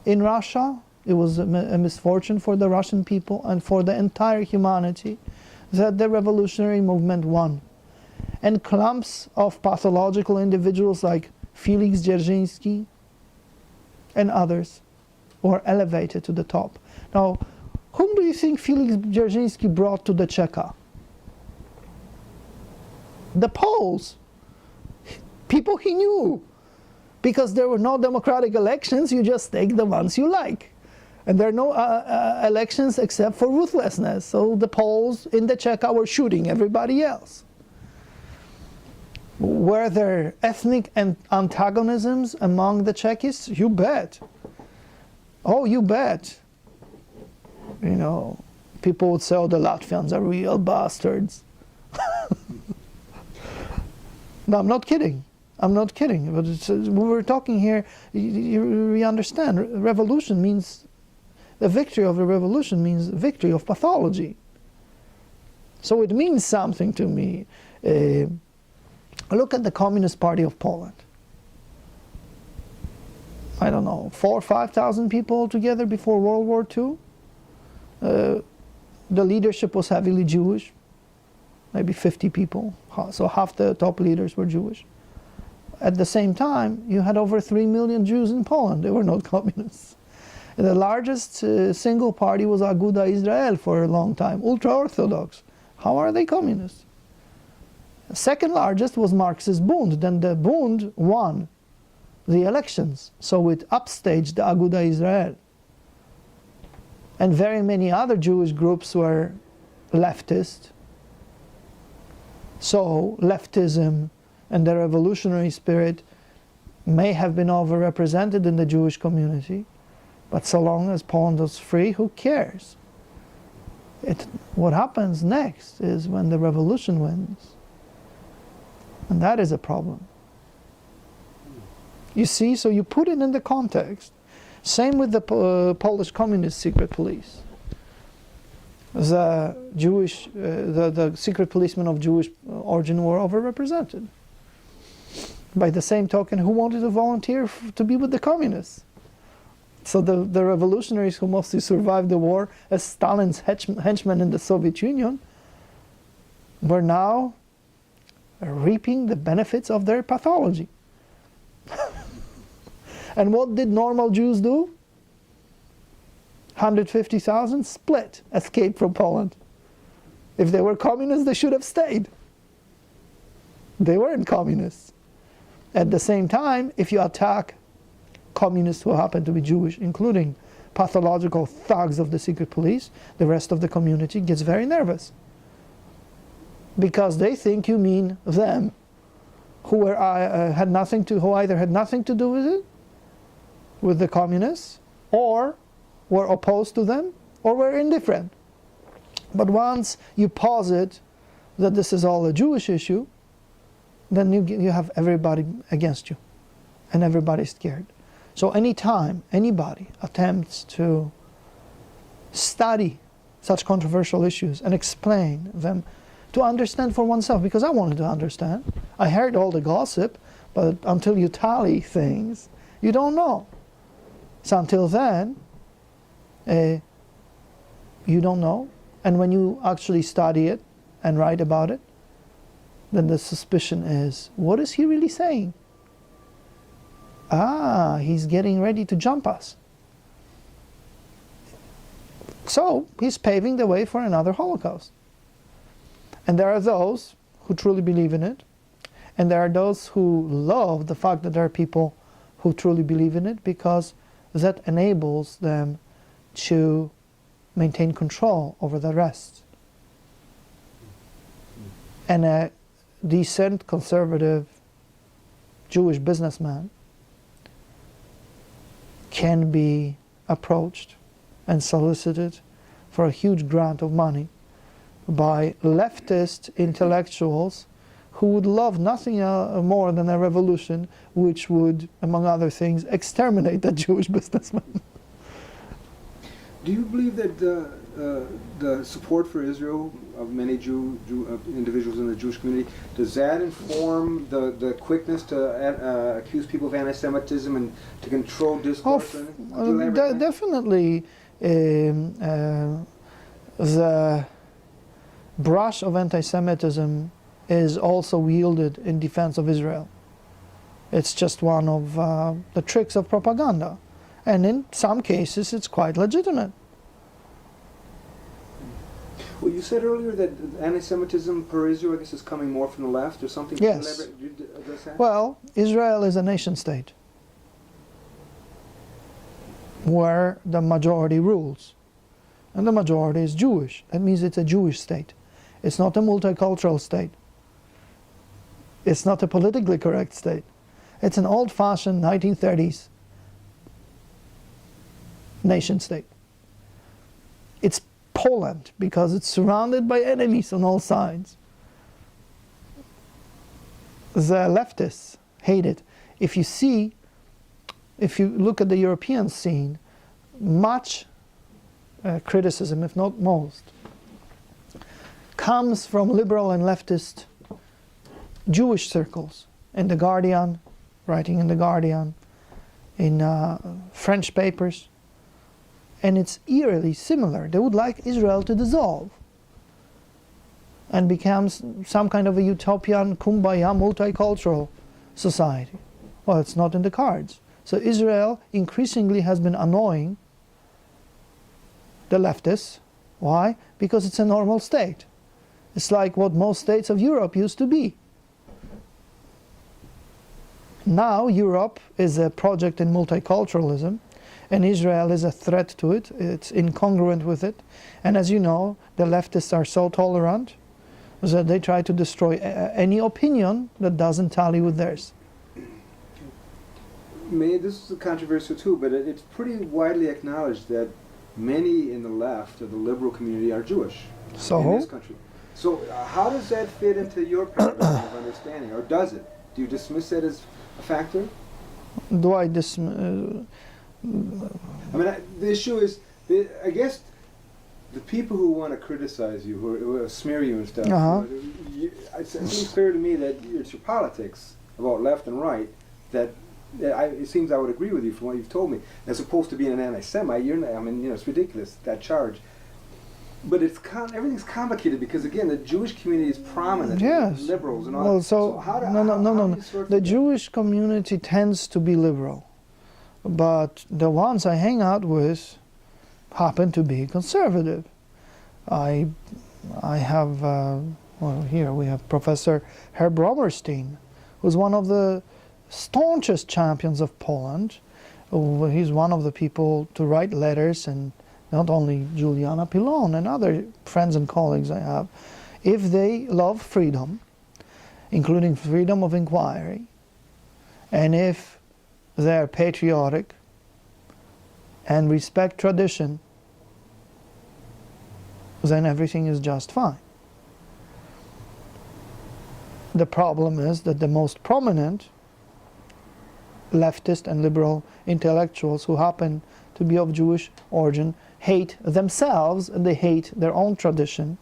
In Russia, it was a misfortune for the Russian people and for the entire humanity that the revolutionary movement won. And clumps of pathological individuals like Felix Dzerzhinsky and others were elevated to the top. Now, whom do you think Felix Dzerzhinsky brought to the Cheka? The Poles. People he knew. Because there were no democratic elections, you just take the ones you like. And there are no elections except for ruthlessness. So the Poles in the Cheka were shooting everybody else. Were there ethnic antagonisms among the Czechists? You bet. Oh, you bet. People would say, oh, the Latvians are real bastards. No, I'm not kidding. I'm not kidding. But when we're talking here, we understand. Revolution means, the victory of the revolution means victory of pathology. So it means something to me. Look at the Communist Party of Poland. I don't know, 4,000 or 5,000 people together before World War II. The leadership was heavily Jewish, maybe 50 people. So half the top leaders were Jewish. At the same time, you had over 3 million Jews in Poland. They were not communists. And the largest single party was Aguda Israel for a long time, ultra-Orthodox. How are they communists? The second largest was Marxist Bund. Then the Bund won the elections, so it upstaged the Aguda Israel. And very many other Jewish groups were leftist. So leftism and the revolutionary spirit may have been overrepresented in the Jewish community, but so long as Poland was free, who cares? What happens next is when the revolution wins. And that is a problem. You see, so you put it in the context. Same with the Polish communist secret police. The Jewish, the secret policemen of Jewish origin were overrepresented. By the same token, who wanted to volunteer to be with the communists? So the revolutionaries who mostly survived the war as Stalin's henchmen in the Soviet Union were now reaping the benefits of their pathology. And what did normal Jews do? 150,000 split, escaped from Poland. If they were communists, they should have stayed. They weren't communists. At the same time, if you attack communists who happen to be Jewish, including pathological thugs of the secret police, the rest of the community gets very nervous. Because they think you mean them, who who either had nothing to do with it, with the communists, or were opposed to them, or were indifferent. But once you posit that this is all a Jewish issue, then you have everybody against you, and everybody's scared. So anytime anybody attempts to study such controversial issues and explain them, to understand for oneself, because I wanted to understand. I heard all the gossip, but until you tally things, you don't know. So until then, you don't know. And when you actually study it and write about it, then the suspicion is, what is he really saying? Ah, he's getting ready to jump us. So he's paving the way for another Holocaust. And there are those who truly believe in it, and there are those who love the fact that there are people who truly believe in it, because that enables them to maintain control over the rest. And a decent, conservative Jewish businessman can be approached and solicited for a huge grant of money by leftist intellectuals who would love nothing more than a revolution which would, among other things, exterminate that Jewish businessman. Do you believe that the support for Israel of many individuals in the Jewish community, does that inform the quickness to accuse people of anti-Semitism and to control discourse? Definitely. The brush of anti-Semitism is also wielded in defense of Israel. It's just one of the tricks of propaganda. And in some cases, it's quite legitimate. Well, you said earlier that anti-Semitism per Israel, I guess, is coming more from the left or something. Yes. Can you address that? Well, Israel is a nation state where the majority rules. And the majority is Jewish. That means it's a Jewish state. It's not a multicultural state. It's not a politically correct state. It's an old-fashioned 1930s nation state. It's Poland because it's surrounded by enemies on all sides. The leftists hate it. If you look at the European scene, much criticism, if not most, comes from liberal and leftist Jewish circles. In The Guardian, writing in The Guardian, in French papers. And it's eerily similar. They would like Israel to dissolve and become some kind of a utopian, kumbaya, multicultural society. Well, it's not in the cards. So Israel increasingly has been annoying the leftists. Why? Because it's a normal state. It's like what most states of Europe used to be. Now Europe is a project in multiculturalism, and Israel is a threat to it. It's incongruent with it. And as you know, the leftists are so tolerant that they try to destroy any opinion that doesn't tally with theirs. This is controversial too, but it's pretty widely acknowledged that many in the left, of the liberal community, are Jewish in this country. So how does that fit into your paradigm of understanding, or does it? Do you dismiss that as a factor? Do I dismiss? I mean, the issue is, I guess, the people who want to criticize you, who smear you and stuff, it seems clear to me that it's your politics about left and right that it seems I would agree with you from what you've told me. As opposed to being an anti-Semite, it's ridiculous, that charge. But everything's complicated because, again, the Jewish community is prominent. Yes. Liberals and all. Well, no. The Jewish community tends to be liberal, but the ones I hang out with happen to be conservative. I have here we have Professor Herr Bromerstein, who's one of the staunchest champions of Poland. He's one of the people to write letters, and not only Juliana Pilon and other friends and colleagues I have, if they love freedom including freedom of inquiry, and if they're patriotic and respect tradition, then everything is just fine. The problem is that the most prominent leftist and liberal intellectuals who happen to be of Jewish origin hate themselves, and they hate their own tradition.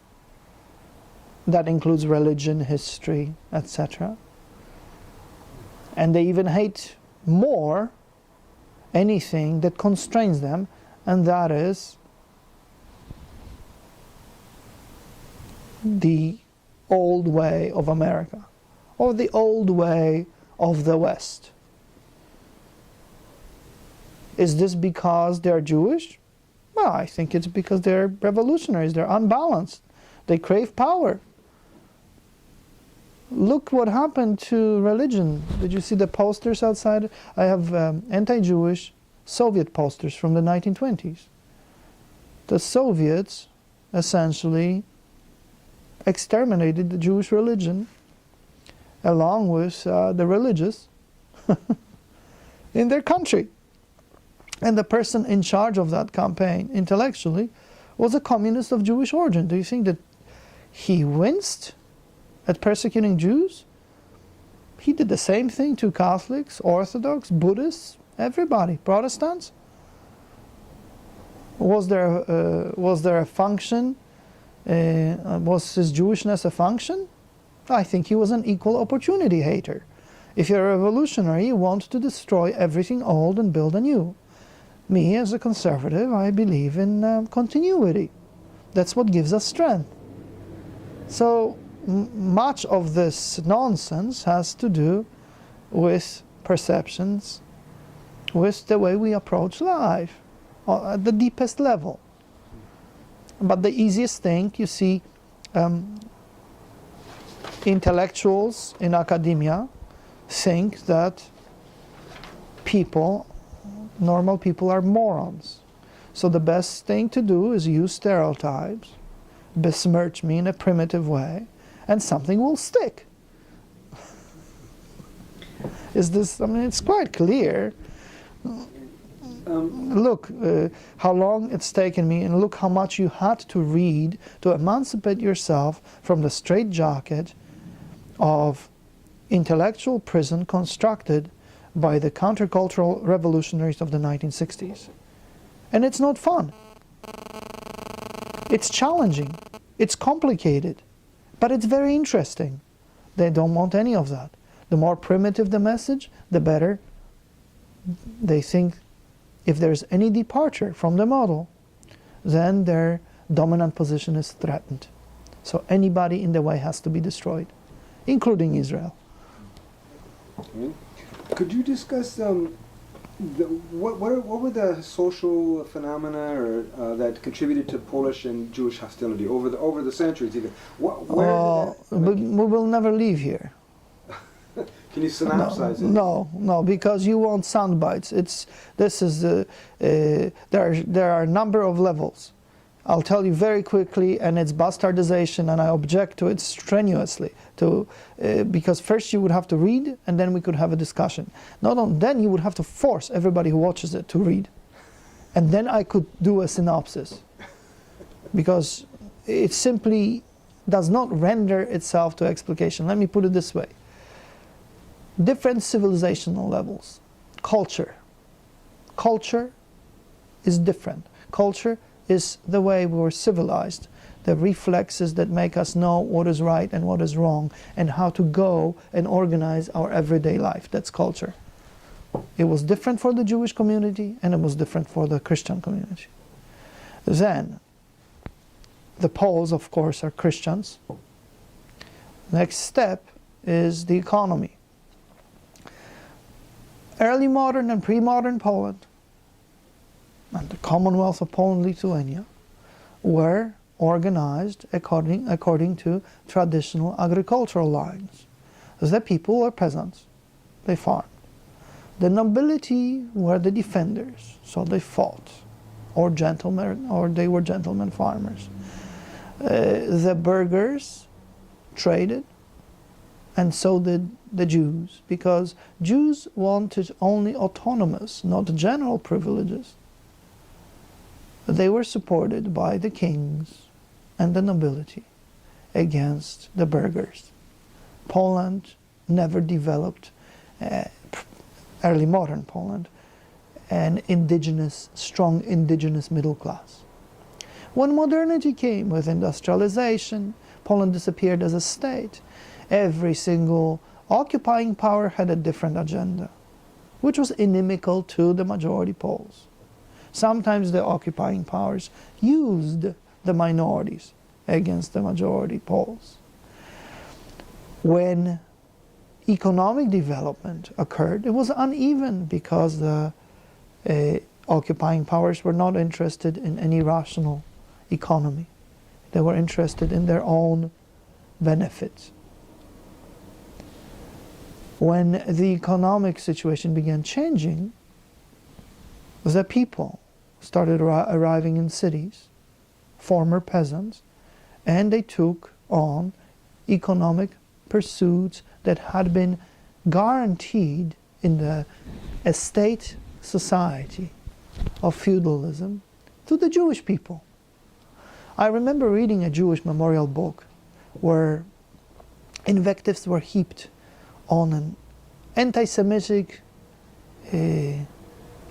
That includes religion, history, etc. And they even hate more anything that constrains them, and that is the old way of America, or the old way of the West. Is this because they're Jewish? Well, I think it's because they're revolutionaries, they're unbalanced, they crave power. Look what happened to religion. Did you see the posters outside? I have anti-Jewish Soviet posters from the 1920s. The Soviets essentially exterminated the Jewish religion along with the religious in their country. And the person in charge of that campaign, intellectually, was a communist of Jewish origin. Do you think that he winced at persecuting Jews? He did the same thing to Catholics, Orthodox, Buddhists, everybody, Protestants. Was there a function? Was his Jewishness a function? I think he was an equal opportunity hater. If you're a revolutionary, you want to destroy everything old and build anew. Me, as a conservative, I believe in continuity. That's what gives us strength. So much of this nonsense has to do with perceptions, with the way we approach life at the deepest level. But the easiest thing, you see, intellectuals in academia think that normal people are morons. So the best thing to do is use stereotypes, besmirch me in a primitive way, and something will stick. Is this, I mean, it's quite clear. Look how long it's taken me, and look how much you had to read to emancipate yourself from the straitjacket of intellectual prison constructed by the countercultural revolutionaries of the 1960s. And it's not fun. It's challenging. It's complicated. But it's very interesting. They don't want any of that. The more primitive the message, the better. They think if there's any departure from the model, then their dominant position is threatened. So anybody in the way has to be destroyed, including Israel. Okay. Could you discuss what were the social phenomena that contributed to Polish and Jewish hostility over the centuries? Even we will never leave here. Can you synopsize it? No, because you want sound bites. There are a number of levels. I'll tell you very quickly, and it's bastardization, and I object to it strenuously. Because first you would have to read, and then we could have a discussion. Then you would have to force everybody who watches it to read, and then I could do a synopsis. Because it simply does not render itself to explication. Let me put it this way. Different civilizational levels. Culture. Culture is different. Culture is the way we were civilized, the reflexes that make us know what is right and what is wrong, and how to go and organize our everyday life. That's culture. It was different for the Jewish community, and it was different for the Christian community. Then, the Poles, of course, are Christians. Next step is the economy. Early modern and pre-modern Poland, and the Commonwealth of Poland, Lithuania, were organized according to traditional agricultural lines. The people were peasants, they farmed. The nobility were the defenders, so they fought, or they were gentlemen farmers. The burghers traded and so did the Jews, because Jews wanted only autonomous, not general privileges. They were supported by the kings and the nobility against the burghers. Poland never developed, early modern Poland, an indigenous, strong indigenous middle class. When modernity came with industrialization, Poland disappeared as a state. Every single occupying power had a different agenda, which was inimical to the majority Poles. Sometimes the occupying powers used the minorities against the majority Poles. When economic development occurred, it was uneven because the occupying powers were not interested in any rational economy. They were interested in their own benefits. When the economic situation began changing, the people started arriving in cities, former peasants, and they took on economic pursuits that had been guaranteed in the estate society of feudalism to the Jewish people. I remember reading a Jewish memorial book where invectives were heaped on an anti-Semitic,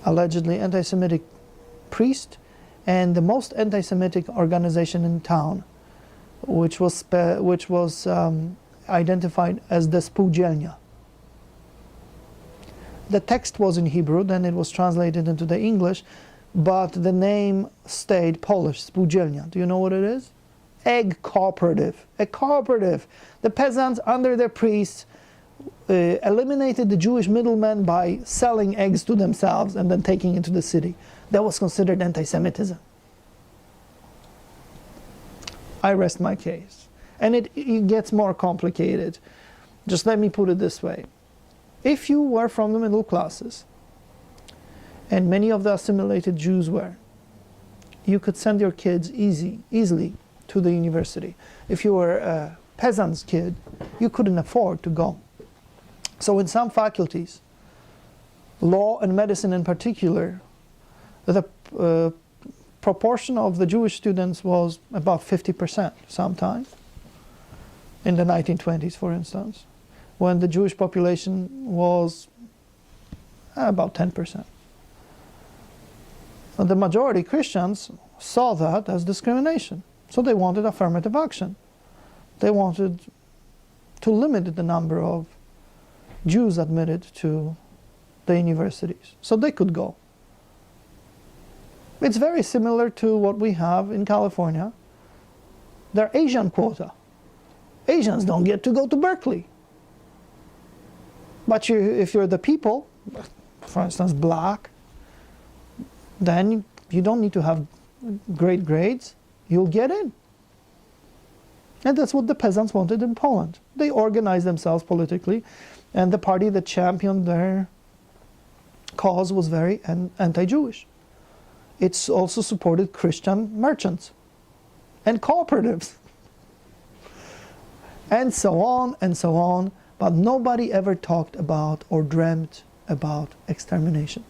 allegedly anti-Semitic priest and the most anti-Semitic organization in town, which was identified as the Spółdzielnia. The text was in Hebrew, then it was translated into the English, but the name stayed Polish, Spółdzielnia. Do you know what it is? Egg cooperative. A cooperative. The peasants, under their priests, eliminated the Jewish middlemen by selling eggs to themselves and then taking it to the city. That was considered anti-Semitism. I rest my case. And it gets more complicated. Just let me put it this way. If you were from the middle classes, and many of the assimilated Jews were, you could send your kids easily to the university. If you were a peasant's kid, you couldn't afford to go. So in some faculties, law and medicine in particular, the proportion of the Jewish students was about 50% sometimes, in the 1920s, for instance, when the Jewish population was about 10%. And the majority Christians saw that as discrimination, so they wanted affirmative action. They wanted to limit the number of Jews admitted to the universities, so they could go. It's very similar to what we have in California, their Asian quota. Asians don't get to go to Berkeley. But if you're the people, for instance, black, then you don't need to have great grades. You'll get in. And that's what the peasants wanted in Poland. They organized themselves politically, and the party that championed their cause was very anti-Jewish. It's also supported Christian merchants and cooperatives, and so on, but nobody ever talked about or dreamt about extermination.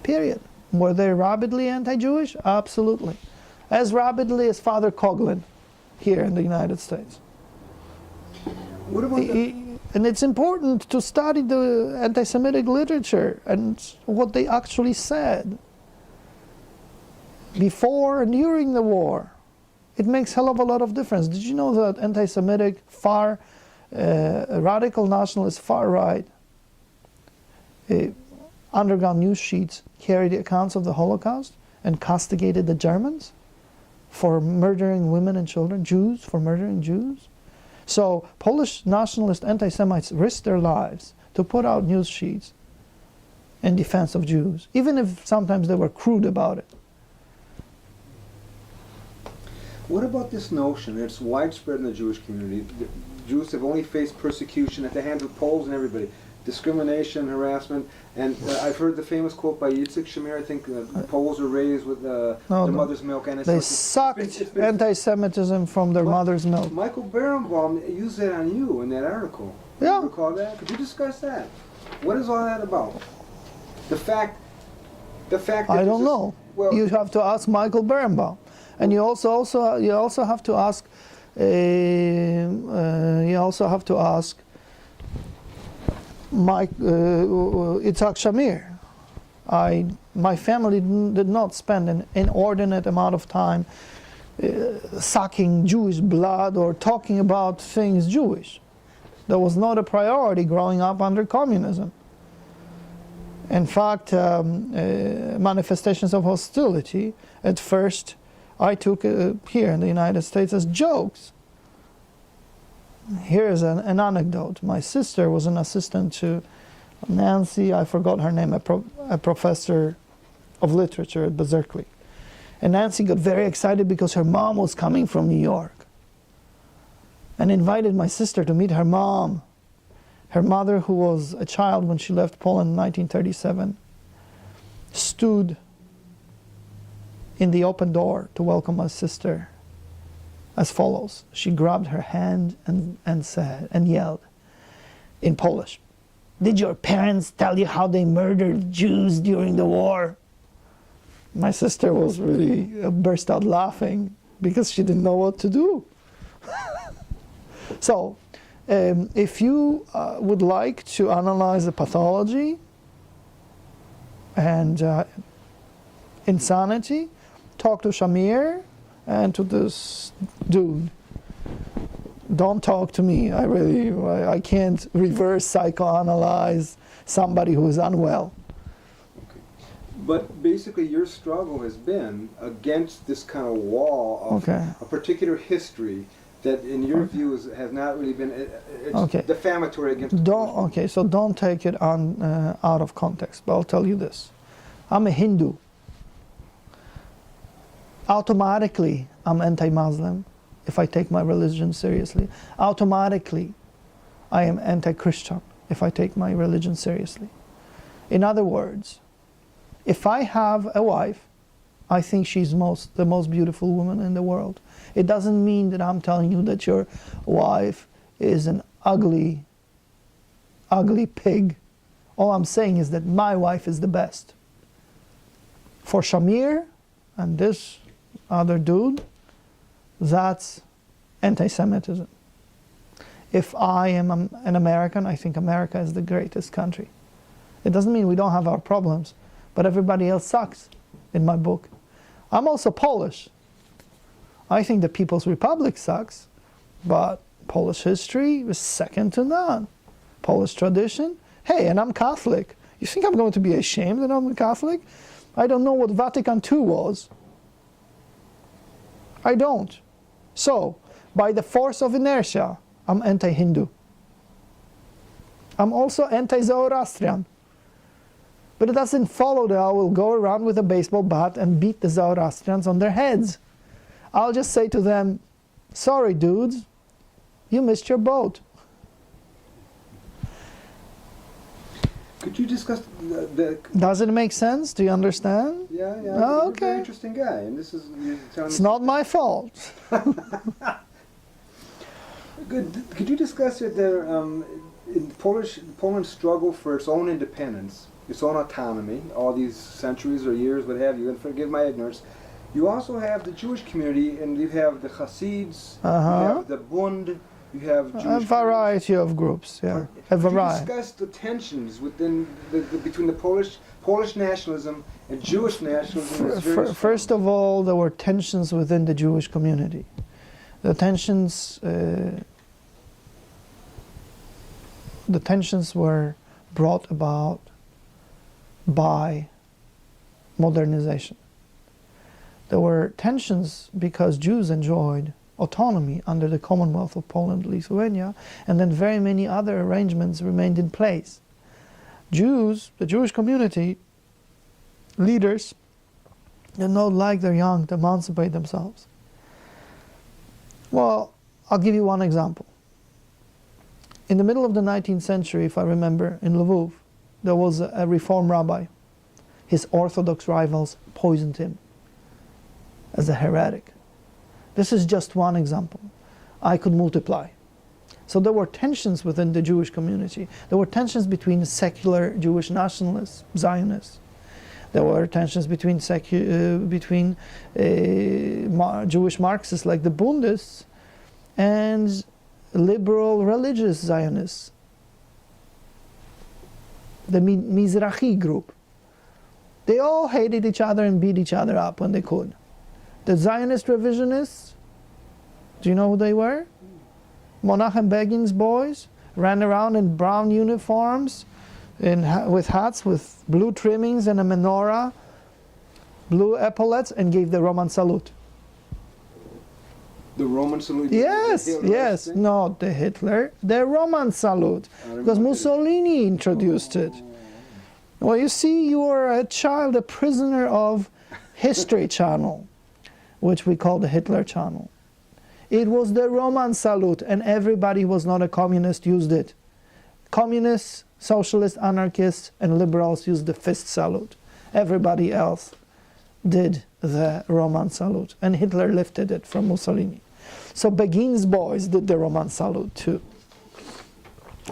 Period. Were they rabidly anti-Jewish? Absolutely. As rabidly as Father Coughlin here in the United States. What about and it's important to study the anti-Semitic literature and what they actually said before and during the war. It makes a hell of a lot of difference. Did you know that anti-Semitic, radical nationalist, far-right underground news sheets carried accounts of the Holocaust and castigated the Germans for murdering women and children, Jews for murdering Jews? So Polish nationalist anti-Semites risked their lives to put out news sheets in defense of Jews, even if sometimes they were crude about it. What about this notion? It's widespread in the Jewish community. The Jews have only faced persecution at the hands of Poles and everybody. discrimination, harassment, and I've heard the famous quote by Yitzhak Shamir. I think Poles are raised with the mother's milk, and they sucked anti-Semitism from their mother's milk. Michael Berenbaum used that on you in that article. Yeah. You recall that? Could you discuss that? What is all that about? The fact that I don't know. Well, you have to ask Michael Berenbaum, and you also have to ask. You also have to ask Yitzhak Shamir. My family did not spend an inordinate amount of time sucking Jewish blood or talking about things Jewish. That was not a priority growing up under communism. In fact, manifestations of hostility, at first, I took here in the United States as jokes. Here is an anecdote. My sister was an assistant to Nancy, I forgot her name, a professor of literature at Berkeley. And Nancy got very excited because her mom was coming from New York and invited my sister to meet her mom. Her mother, who was a child when she left Poland in 1937, stood in the open door to welcome my sister as follows. She grabbed her hand and said, and yelled in Polish, "Did your parents tell you how they murdered Jews during the war?" My sister was really burst out laughing because she didn't know what to do. So, if you would like to analyze the pathology and insanity, talk to Shamir and to this dude. Don't talk to me. I can't reverse psychoanalyze somebody who is unwell. Okay. But basically your struggle has been against this kind of wall of a particular history that in your view has not really been defamatory against so don't take it out of context, but I'll tell you this. I'm a Hindu. Automatically, I'm anti-Muslim if I take my religion seriously. Automatically, I am anti-Christian if I take my religion seriously. In other words, if I have a wife, I think she's the most beautiful woman in the world. It doesn't mean that I'm telling you that your wife is an ugly pig. All I'm saying is that my wife is the best. For Shamir and this other dude, that's anti-Semitism. If I am an American, I think America is the greatest country. It doesn't mean we don't have our problems, but everybody else sucks in my book. I'm also Polish. I think the People's Republic sucks, but Polish history is second to none. Polish tradition, hey, and I'm Catholic. You think I'm going to be ashamed that I'm a Catholic? I don't know what Vatican II was. I don't. So, by the force of inertia, I'm anti-Hindu. I'm also anti-Zoroastrian. But it doesn't follow that I will go around with a baseball bat and beat the Zoroastrians on their heads. I'll just say to them, sorry dudes, you missed your boat. Could you discuss the Does it make sense? Do you understand? Yeah. Oh, You're a okay. very interesting guy, and this is It's not my fault. Good. Could you discuss in Poland's struggle for its own independence, its own autonomy, all these centuries or years, what have you? And forgive my ignorance. You also have the Jewish community, and you have the Hasids, you have the Bund, you have Jewish a variety of groups, yeah. A variety. Could you discuss the tensions within between the Polish nationalism and Jewish nationalism? First of all, there were tensions within the Jewish community. The tensions were brought about by modernization. There were tensions because Jews enjoyed autonomy under the Commonwealth of Poland and Lithuania, and then very many other arrangements remained in place. Jews, the Jewish community, leaders, did not like their young to emancipate themselves. Well, I'll give you one example. In the middle of the 19th century, if I remember, in Lvov, there was a Reform rabbi. His Orthodox rivals poisoned him as a heretic. This is just one example. I could multiply. So there were tensions within the Jewish community. There were tensions between secular Jewish nationalists, Zionists. There were tensions between Jewish Marxists like the Bundists and liberal religious Zionists, the Mizrahi group. They all hated each other and beat each other up when they could. The Zionist revisionists, do you know who they were? Menachem Begin's boys ran around in brown uniforms, with hats with blue trimmings and a menorah, blue epaulets, and gave the Roman salute. The Roman salute? Yes, yes, not the Hitler, the Roman salute, because Mussolini introduced it. Well, you see, you are a child, a prisoner of History Channel, which we call the Hitler Channel. It was the Roman salute, and everybody who was not a communist used it. Communists, socialists, anarchists, and liberals used the fist salute. Everybody else did the Roman salute, and Hitler lifted it from Mussolini. So Begin's boys did the Roman salute too.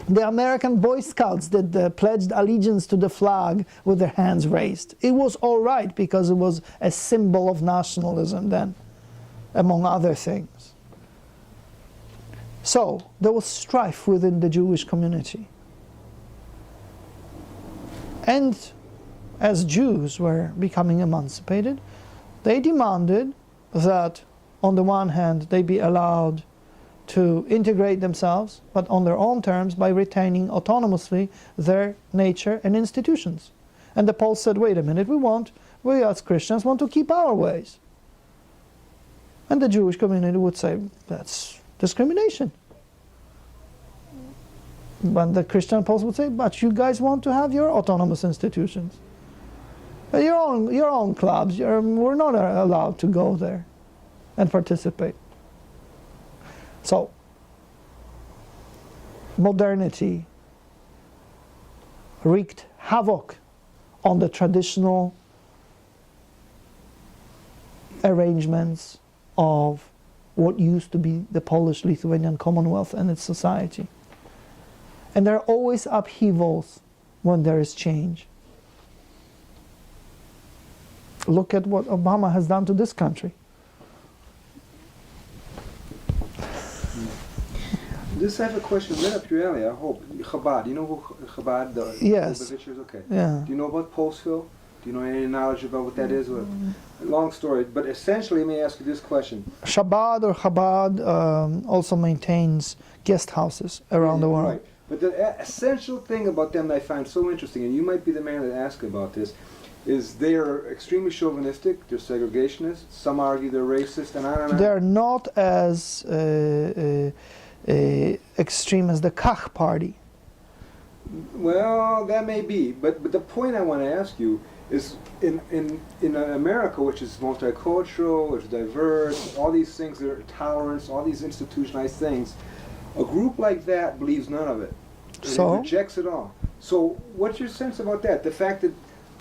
The American Boy Scouts did the pledged allegiance to the flag with their hands raised. It was all right because it was a symbol of nationalism then, among other things. So there was strife within the Jewish community. And as Jews were becoming emancipated, they demanded that on the one hand they be allowed to integrate themselves, but on their own terms by retaining autonomously their nature and institutions. And the Poles said, wait a minute, we as Christians want to keep our ways. And the Jewish community would say, that's discrimination. But the Christian Poles would say, but you guys want to have your autonomous institutions. Your own clubs, we're not allowed to go there and participate. So, modernity wreaked havoc on the traditional arrangements of what used to be the Polish-Lithuanian Commonwealth and its society. And there are always upheavals when there is change. Look at what Obama has done to this country. This I have a question right up your alley, I hope. Chabad, you know who Chabad, Yes. the pictures? Okay. Yeah. Do you know about Postville? Do you know any knowledge about what that is? Long story, but essentially let me ask you this question. Shabbat or Chabad also maintains guest houses around the world. Right. But the essential thing about them that I find so interesting, and you might be the man to ask about this, is they are extremely chauvinistic, they're segregationists, some argue they're racist, and on and on. They're not as extreme as the Kach party. Well, that may be, but the point I want to ask you is in America, which is multicultural, which is diverse, all these things, there are tolerance, all these institutionalized things, a group like that believes none of it. So? It rejects it all. So what's your sense about that? The fact that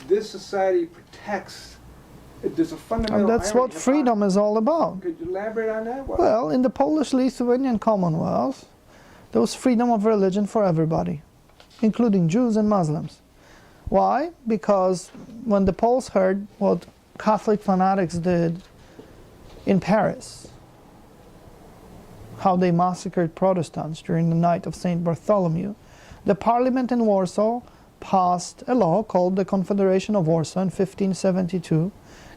this society protects, there's a fundamental And that's irony. what freedom is all about. Could you elaborate on that? Well, in the Polish-Lithuanian Commonwealth, there was freedom of religion for everybody, including Jews and Muslims. Why? Because when the Poles heard what Catholic fanatics did in Paris, how they massacred Protestants during the night of St. Bartholomew, the parliament in Warsaw passed a law called the Confederation of Warsaw in 1572,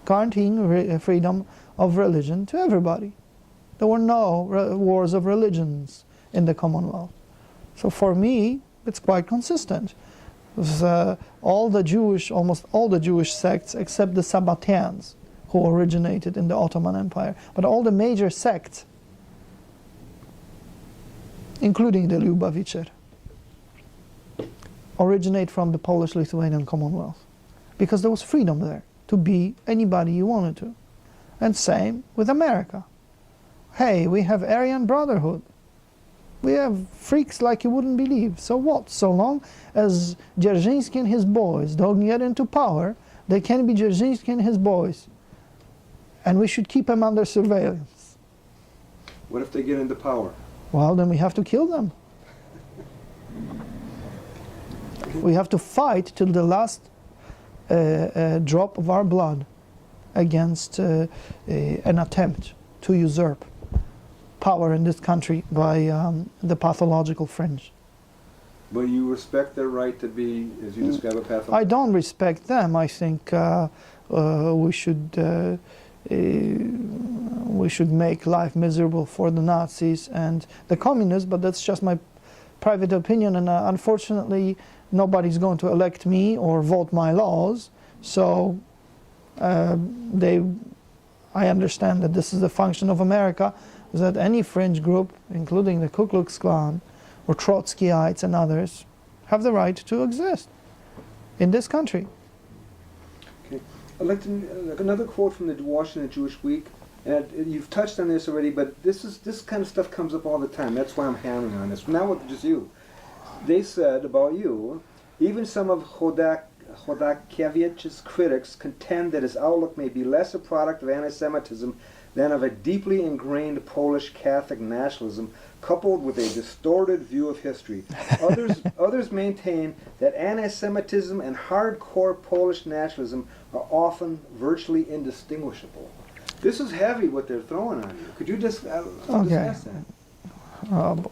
guaranteeing freedom of religion to everybody. There were no wars of religions in the Commonwealth. So for me, it's quite consistent. Almost all the Jewish sects, except the Sabbatians, who originated in the Ottoman Empire, but all the major sects, including the Lubavitcher, originate from the Polish-Lithuanian Commonwealth, because there was freedom there to be anybody you wanted to. And same with America. Hey, we have Aryan Brotherhood. We have freaks like you wouldn't believe. So what? So long as Dzierżyński and his boys don't get into power, they can be Dzierżyński and his boys. And we should keep them under surveillance. What if they get into power? Well, then we have to kill them. We have to fight till the last drop of our blood against an attempt to usurp power in this country by the pathological fringe. But you respect their right to be, as you describe, a pathological? I don't respect them. I think we should make life miserable for the Nazis and the communists, but that's just my private opinion, and unfortunately nobody's going to elect me or vote my laws, so I understand that this is the function of America, is that any fringe group, including the Ku Klux Klan or Trotskyites and others, have the right to exist in this country. Okay. I'd like to, another quote from the Washington Jewish Week, and you've touched on this already, but this kind of stuff comes up all the time. That's why I'm hammering on this. Not with just you. They said about you, even some of Chodakiewicz's critics contend that his outlook may be less a product of anti-Semitism than of a deeply ingrained Polish Catholic nationalism coupled with a distorted view of history. Others maintain that anti-Semitism and hardcore Polish nationalism are often virtually indistinguishable. This is heavy what they're throwing on you. Could you just discuss that? Oh boy.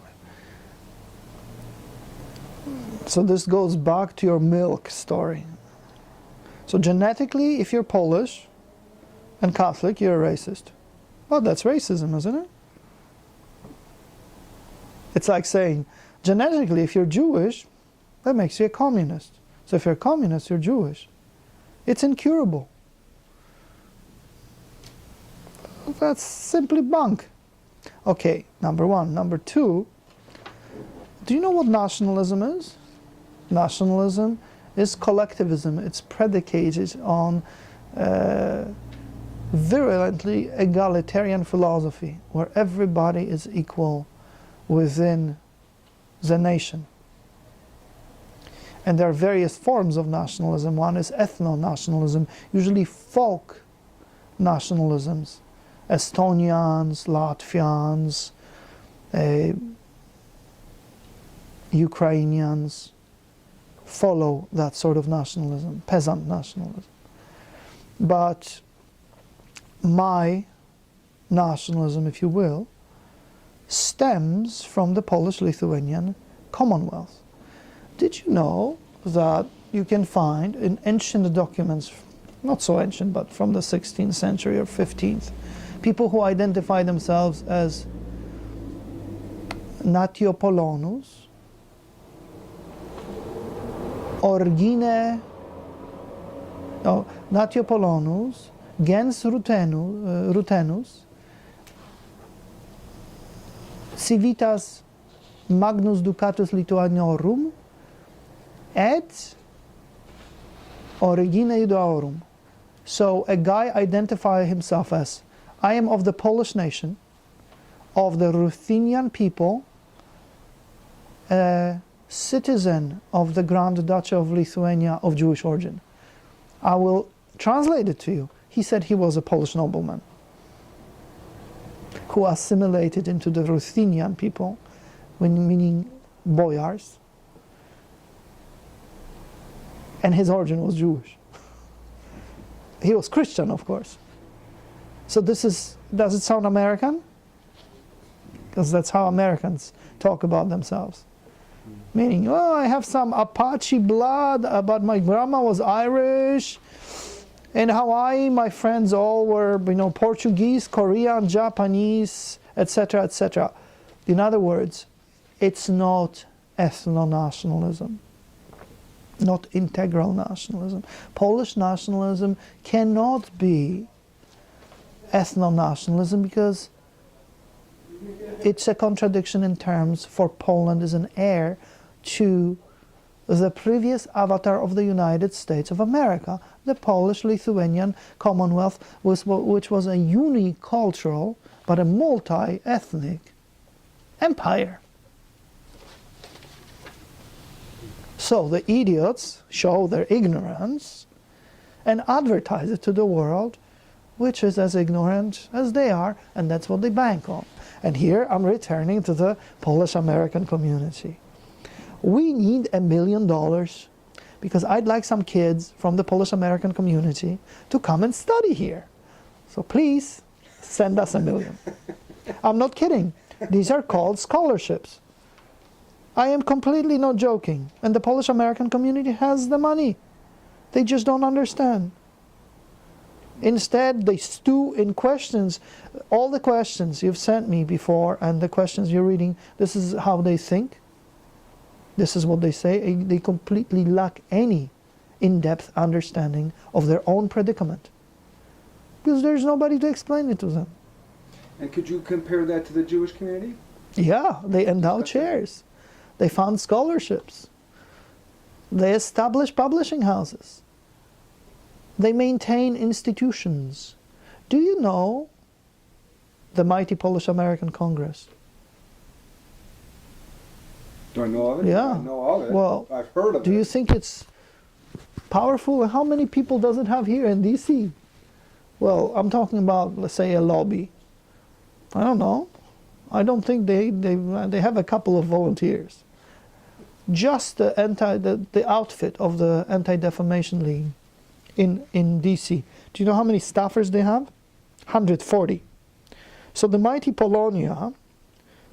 So this goes back to your milk story. So genetically, if you're Polish and Catholic, you're a racist. Well, that's racism, isn't it? It's like saying, genetically, if you're Jewish, that makes you a communist. So if you're a communist, you're Jewish. It's incurable. That's simply bunk. Okay, number one. Number two, do you know what nationalism is? Nationalism is collectivism. It's predicated on virulently egalitarian philosophy, where everybody is equal within the nation. And there are various forms of nationalism. One is ethno-nationalism, usually folk nationalisms. Estonians, Latvians, Ukrainians follow that sort of nationalism, peasant nationalism. But my nationalism, if you will, stems from the Polish-Lithuanian Commonwealth. Did you know that you can find in ancient documents, not so ancient, but from the 16th century or 15th, people who identify themselves as Natiopolonus, Natiopolonus, gens Rutenus, civitas magnus ducatus Lituaniorum, et origine Judaorum. So a guy identifies himself as, I am of the Polish nation, of the Ruthenian people, a citizen of the Grand Duchy of Lithuania of Jewish origin. I will translate it to you. He said he was a Polish nobleman who assimilated into the Ruthenian people, meaning boyars, and his origin was Jewish. He was Christian, of course. So this is, does it sound American? Because that's how Americans talk about themselves. Meaning, oh, I have some Apache blood, but my grandma was Irish. In Hawaii, my friends all were, Portuguese, Korean, Japanese, etc., etc. In other words, it's not ethno-nationalism, not integral nationalism. Polish nationalism cannot be ethno-nationalism because it's a contradiction in terms, for Poland is an heir to the previous avatar of the United States of America, the Polish-Lithuanian Commonwealth, which was a unicultural but a multi-ethnic empire. So the idiots show their ignorance and advertise it to the world, which is as ignorant as they are, and that's what they bank on. And here I'm returning to the Polish-American community. We need $1 million because I'd like some kids from the Polish-American community to come and study here. So please, send us $1 million. I'm not kidding. These are called scholarships. I am completely not joking. And the Polish-American community has the money. They just don't understand. Instead, they stew in questions. All the questions you've sent me before and the questions you're reading, this is how they think. This is what they say. They completely lack any in-depth understanding of their own predicament. Because there's nobody to explain it to them. And could you compare that to the Jewish community? Yeah, they endow chairs. They found scholarships. They establish publishing houses. They maintain institutions. Do you know the mighty Polish-American Congress? Do I know of it? Yeah. I know of it. Well, I've heard of it. do you think it's powerful? How many people does it have here in D.C.? Well, I'm talking about, let's say, a lobby. I don't know. I don't think they have a couple of volunteers. Just the outfit of the Anti-Defamation League in D.C. Do you know how many staffers they have? 140. So the mighty Polonia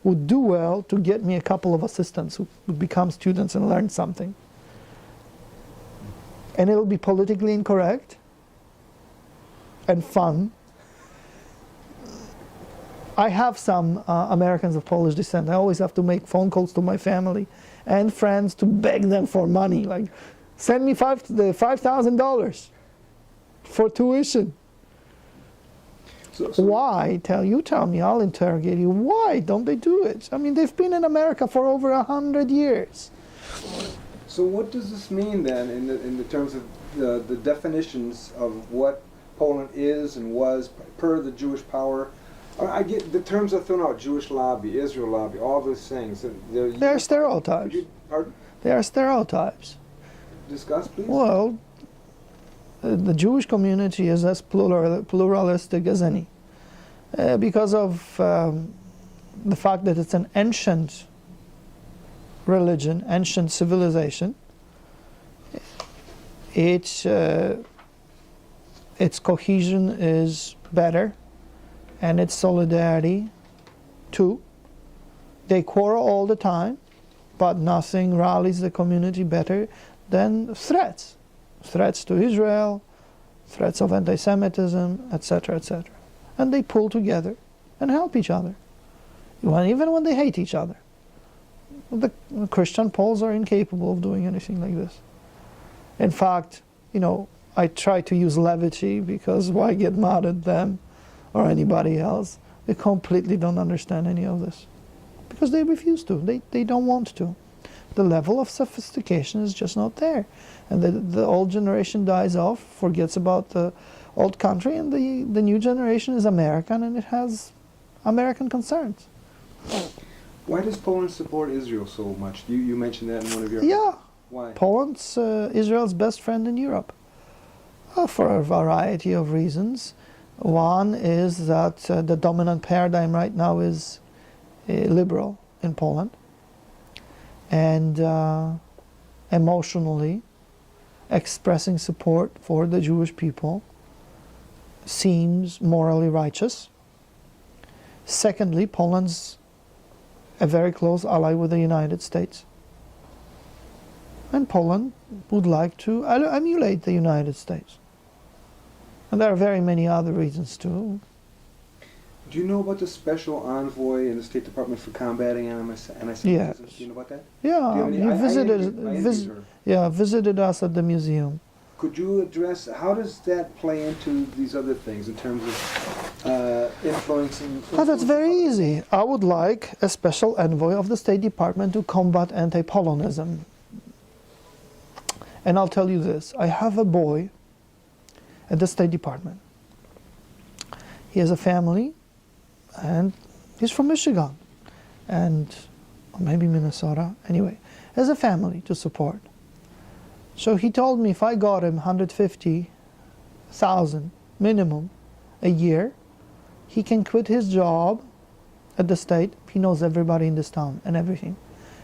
would do well to get me a couple of assistants who would become students and learn something. And it'll be politically incorrect and fun. I have some Americans of Polish descent. I always have to make phone calls to my family and friends to beg them for money. Like, send me $5,000 for tuition. So Why? You tell me, I'll interrogate you. Why don't they do it? I mean, they've been in America for over 100 years. So what does this mean then in the terms of the definitions of what Poland is and was per the Jewish power? I get the terms are thrown out: Jewish lobby, Israel lobby, all those things. They're stereotypes. Pardon? They are stereotypes. Discuss, please. Well, the Jewish community is as pluralistic as any because of the fact that it's an ancient religion, ancient civilization. Its cohesion is better, and its solidarity too. They quarrel all the time, but nothing rallies the community better than threats. Threats to Israel, threats of anti-Semitism, etc., etc. And they pull together and help each other, even when they hate each other. The Christian Poles are incapable of doing anything like this. In fact, I try to use levity because why get mad at them or anybody else? They completely don't understand any of this because they refuse to. They don't want to. The level of sophistication is just not there. And the old generation dies off, forgets about the old country, and the new generation is American and it has American concerns. Why does Poland support Israel so much? You mentioned that in one of your... Yeah. Why? Poland's Israel's best friend in Europe. For a variety of reasons. One is that the dominant paradigm right now is liberal in Poland. And emotionally expressing support for the Jewish people seems morally righteous. Secondly, Poland's a very close ally with the United States. And Poland would like to emulate the United States. And there are very many other reasons too. Do you know about the special envoy in the State Department for combating anti-Semitism? Yes. Do you know about that? Yeah, he visited us at the museum. Could you address, how does that play into these other things in terms of influencing... Oh, that's very easy. I would like a special envoy of the State Department to combat anti-Polonism. And I'll tell you this, I have a boy at the State Department. He has a family, and he's from Michigan, and or maybe Minnesota. Anyway, has a family to support. So he told me if I got him 150,000 minimum a year, he can quit his job at the state. He knows everybody in this town and everything.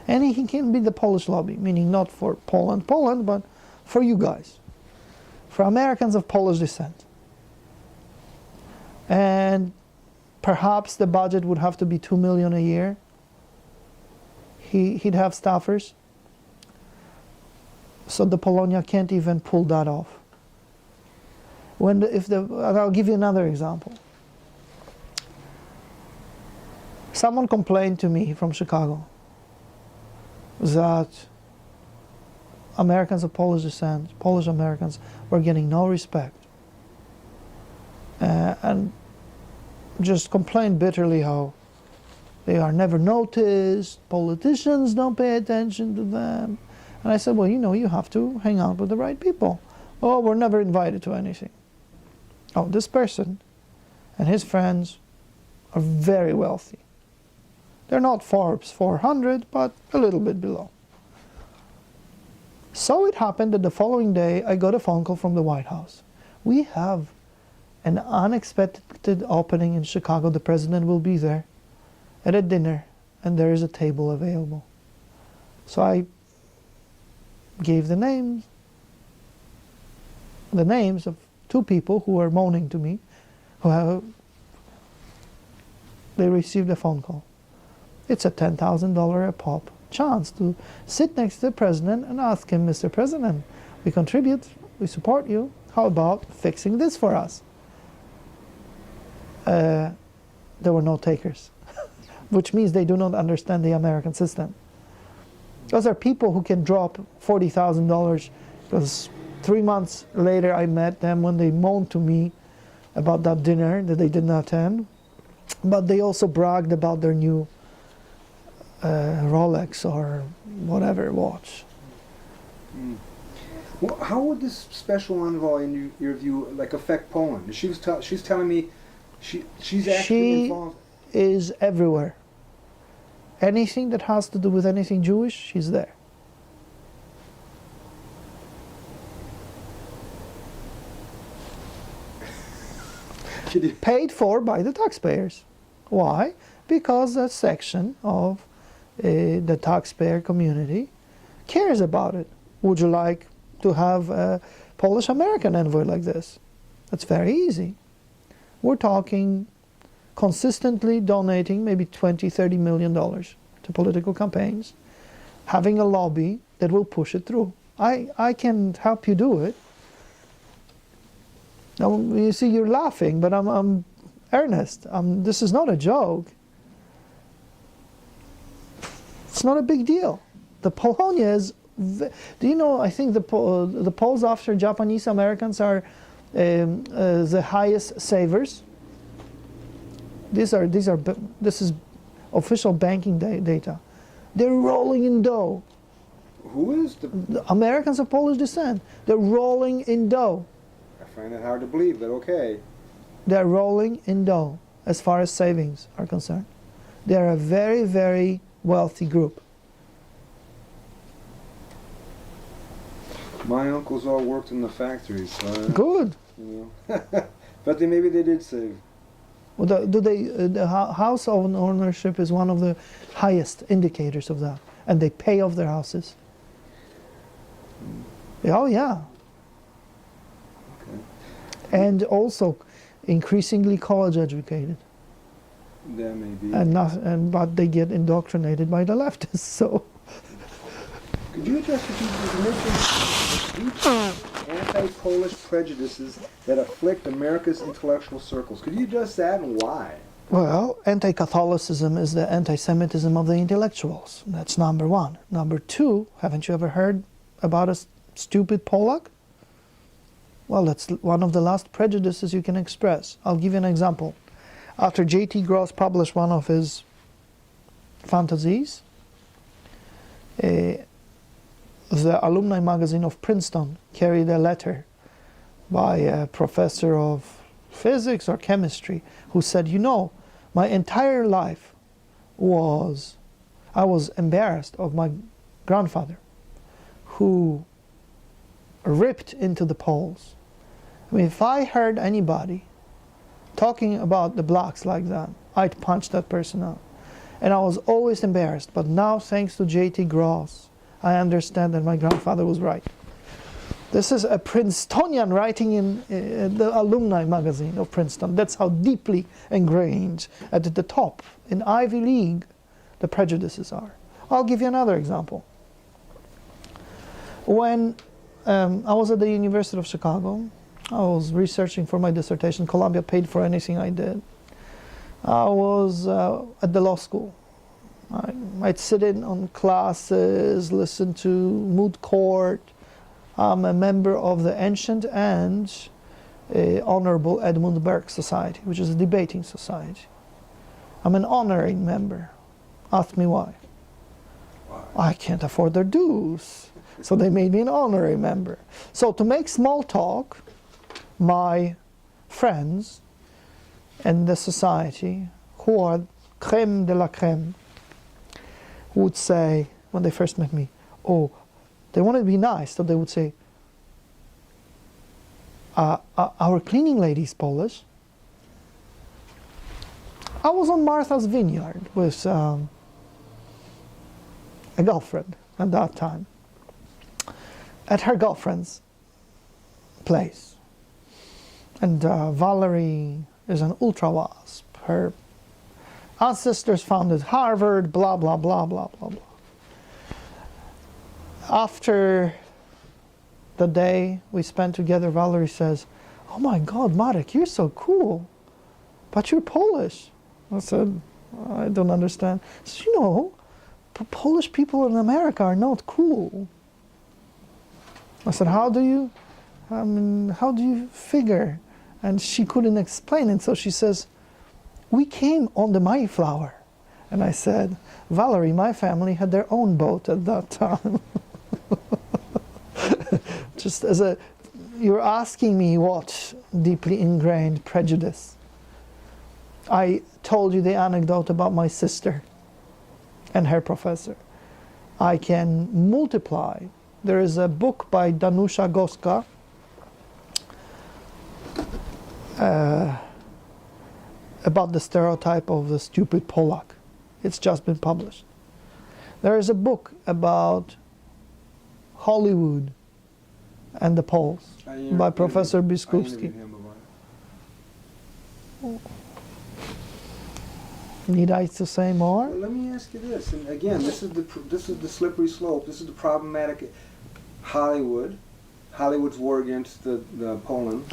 And he can be the Polish lobby, meaning not for Poland, but for you guys, for Americans of Polish descent. And perhaps the budget would have to be 2 million a year. He'd have staffers. So the Polonia can't even pull that off. And I'll give you another example. Someone complained to me from Chicago that Americans of Polish descent, Polish Americans, were getting no respect. And just complained bitterly how they are never noticed, politicians don't pay attention to them. And I said, well, you have to hang out with the right people. Oh, we're never invited to anything. Oh, this person and his friends are very wealthy. They're not Forbes 400, but a little bit below. So it happened that the following day, I got a phone call from the White House. We have an unexpected opening in Chicago. The president will be there at a dinner, and there is a table available. So I gave the names of 2 people who were moaning to me, they received a phone call. It's a $10,000 a pop chance to sit next to the president and ask him, Mr. President, we contribute, we support you, how about fixing this for us? There were no takers, which means they do not understand the American system. Those are people who can drop $40,000, because 3 months later I met them when they moaned to me about that dinner that they did not attend, but they also bragged about their new Rolex or whatever watch. Well, how would this special envoy, in your view, affect Poland? She's telling me she's actually involved. She is everywhere. Anything that has to do with anything Jewish, she's there. Paid for by the taxpayers. Why? Because a section of the taxpayer community cares about it. Would you like to have a Polish-American envoy like this? That's very easy. We're talking consistently donating maybe $20–30 million to political campaigns, having a lobby that will push it through. I can help you do it. Now, you see, you're laughing, but I'm earnest. This is not a joke. It's not a big deal. The Polonia is. Do you know? I think the Poles after Japanese Americans are the highest savers. This is official banking data. They're rolling in dough. Who is the Americans of Polish descent? They're rolling in dough. I find it hard to believe, but okay. They're rolling in dough as far as savings are concerned. They're a very, very wealthy group. My uncles all worked in the factories. So Good. But maybe they did save. Well, the house ownership is one of the highest indicators of that, and they pay off their houses. Oh yeah. Okay. And also increasingly college educated. That may be. But they get indoctrinated by the leftists. So. Could you address the deep anti-Polish prejudices that afflict America's intellectual circles? Could you address that and why? Well, anti-Catholicism is the anti-Semitism of the intellectuals. That's number one. Number two, haven't you ever heard about a stupid Polak? Well, that's one of the last prejudices you can express. I'll give you an example. After J.T. Gross published one of his fantasies, the alumni magazine of Princeton carried a letter by a professor of physics or chemistry who said, you know, my entire life I was embarrassed of my grandfather, who ripped into the Poles. I mean, if I heard anybody talking about the blacks like that, I'd punch that person out. And I was always embarrassed. But now, thanks to J.T. Gross, I understand that my grandfather was right. This is a Princetonian writing in the alumni magazine of Princeton. That's how deeply ingrained at the top, in Ivy League, the prejudices are. I'll give you another example. When I was at the University of Chicago, I was researching for my dissertation. Columbia paid for anything I did. I was at the law school. I'd sit in on classes, listen to moot court. I'm a member of the Ancient and Honorable Edmund Burke Society, which is a debating society. I'm an honorary member. Ask me why. I can't afford their dues. So they made me an honorary member. So to make small talk, my friends in the society, who are crème de la crème, would say, when they first met me, oh, they wanted to be nice, so they would say, our cleaning lady's Polish. I was on Martha's Vineyard with a girlfriend at that time, at her girlfriend's place. And Valerie is an ultra-wasp. Her ancestors founded Harvard, blah, blah, blah, blah, blah, blah. After the day we spent together, Valerie says, oh my God, Marek, you're so cool, but you're Polish. I said, I don't understand. She said, you know, Polish people in America are not cool. I said, how do you figure? And she couldn't explain it, so she says, we came on the Mayflower. And I said, Valerie, my family had their own boat at that time. Just as you're asking me what deeply ingrained prejudice. I told you the anecdote about my sister and her professor. I can multiply. There is a book by Danusza Goska, about the stereotype of the stupid Polak. It's just been published. There is a book about Hollywood and the Poles by Professor Biskupski. Need I to say more? Well, let me ask you this, and again, this is the slippery slope. This is the problematic. Hollywood's war against the Poland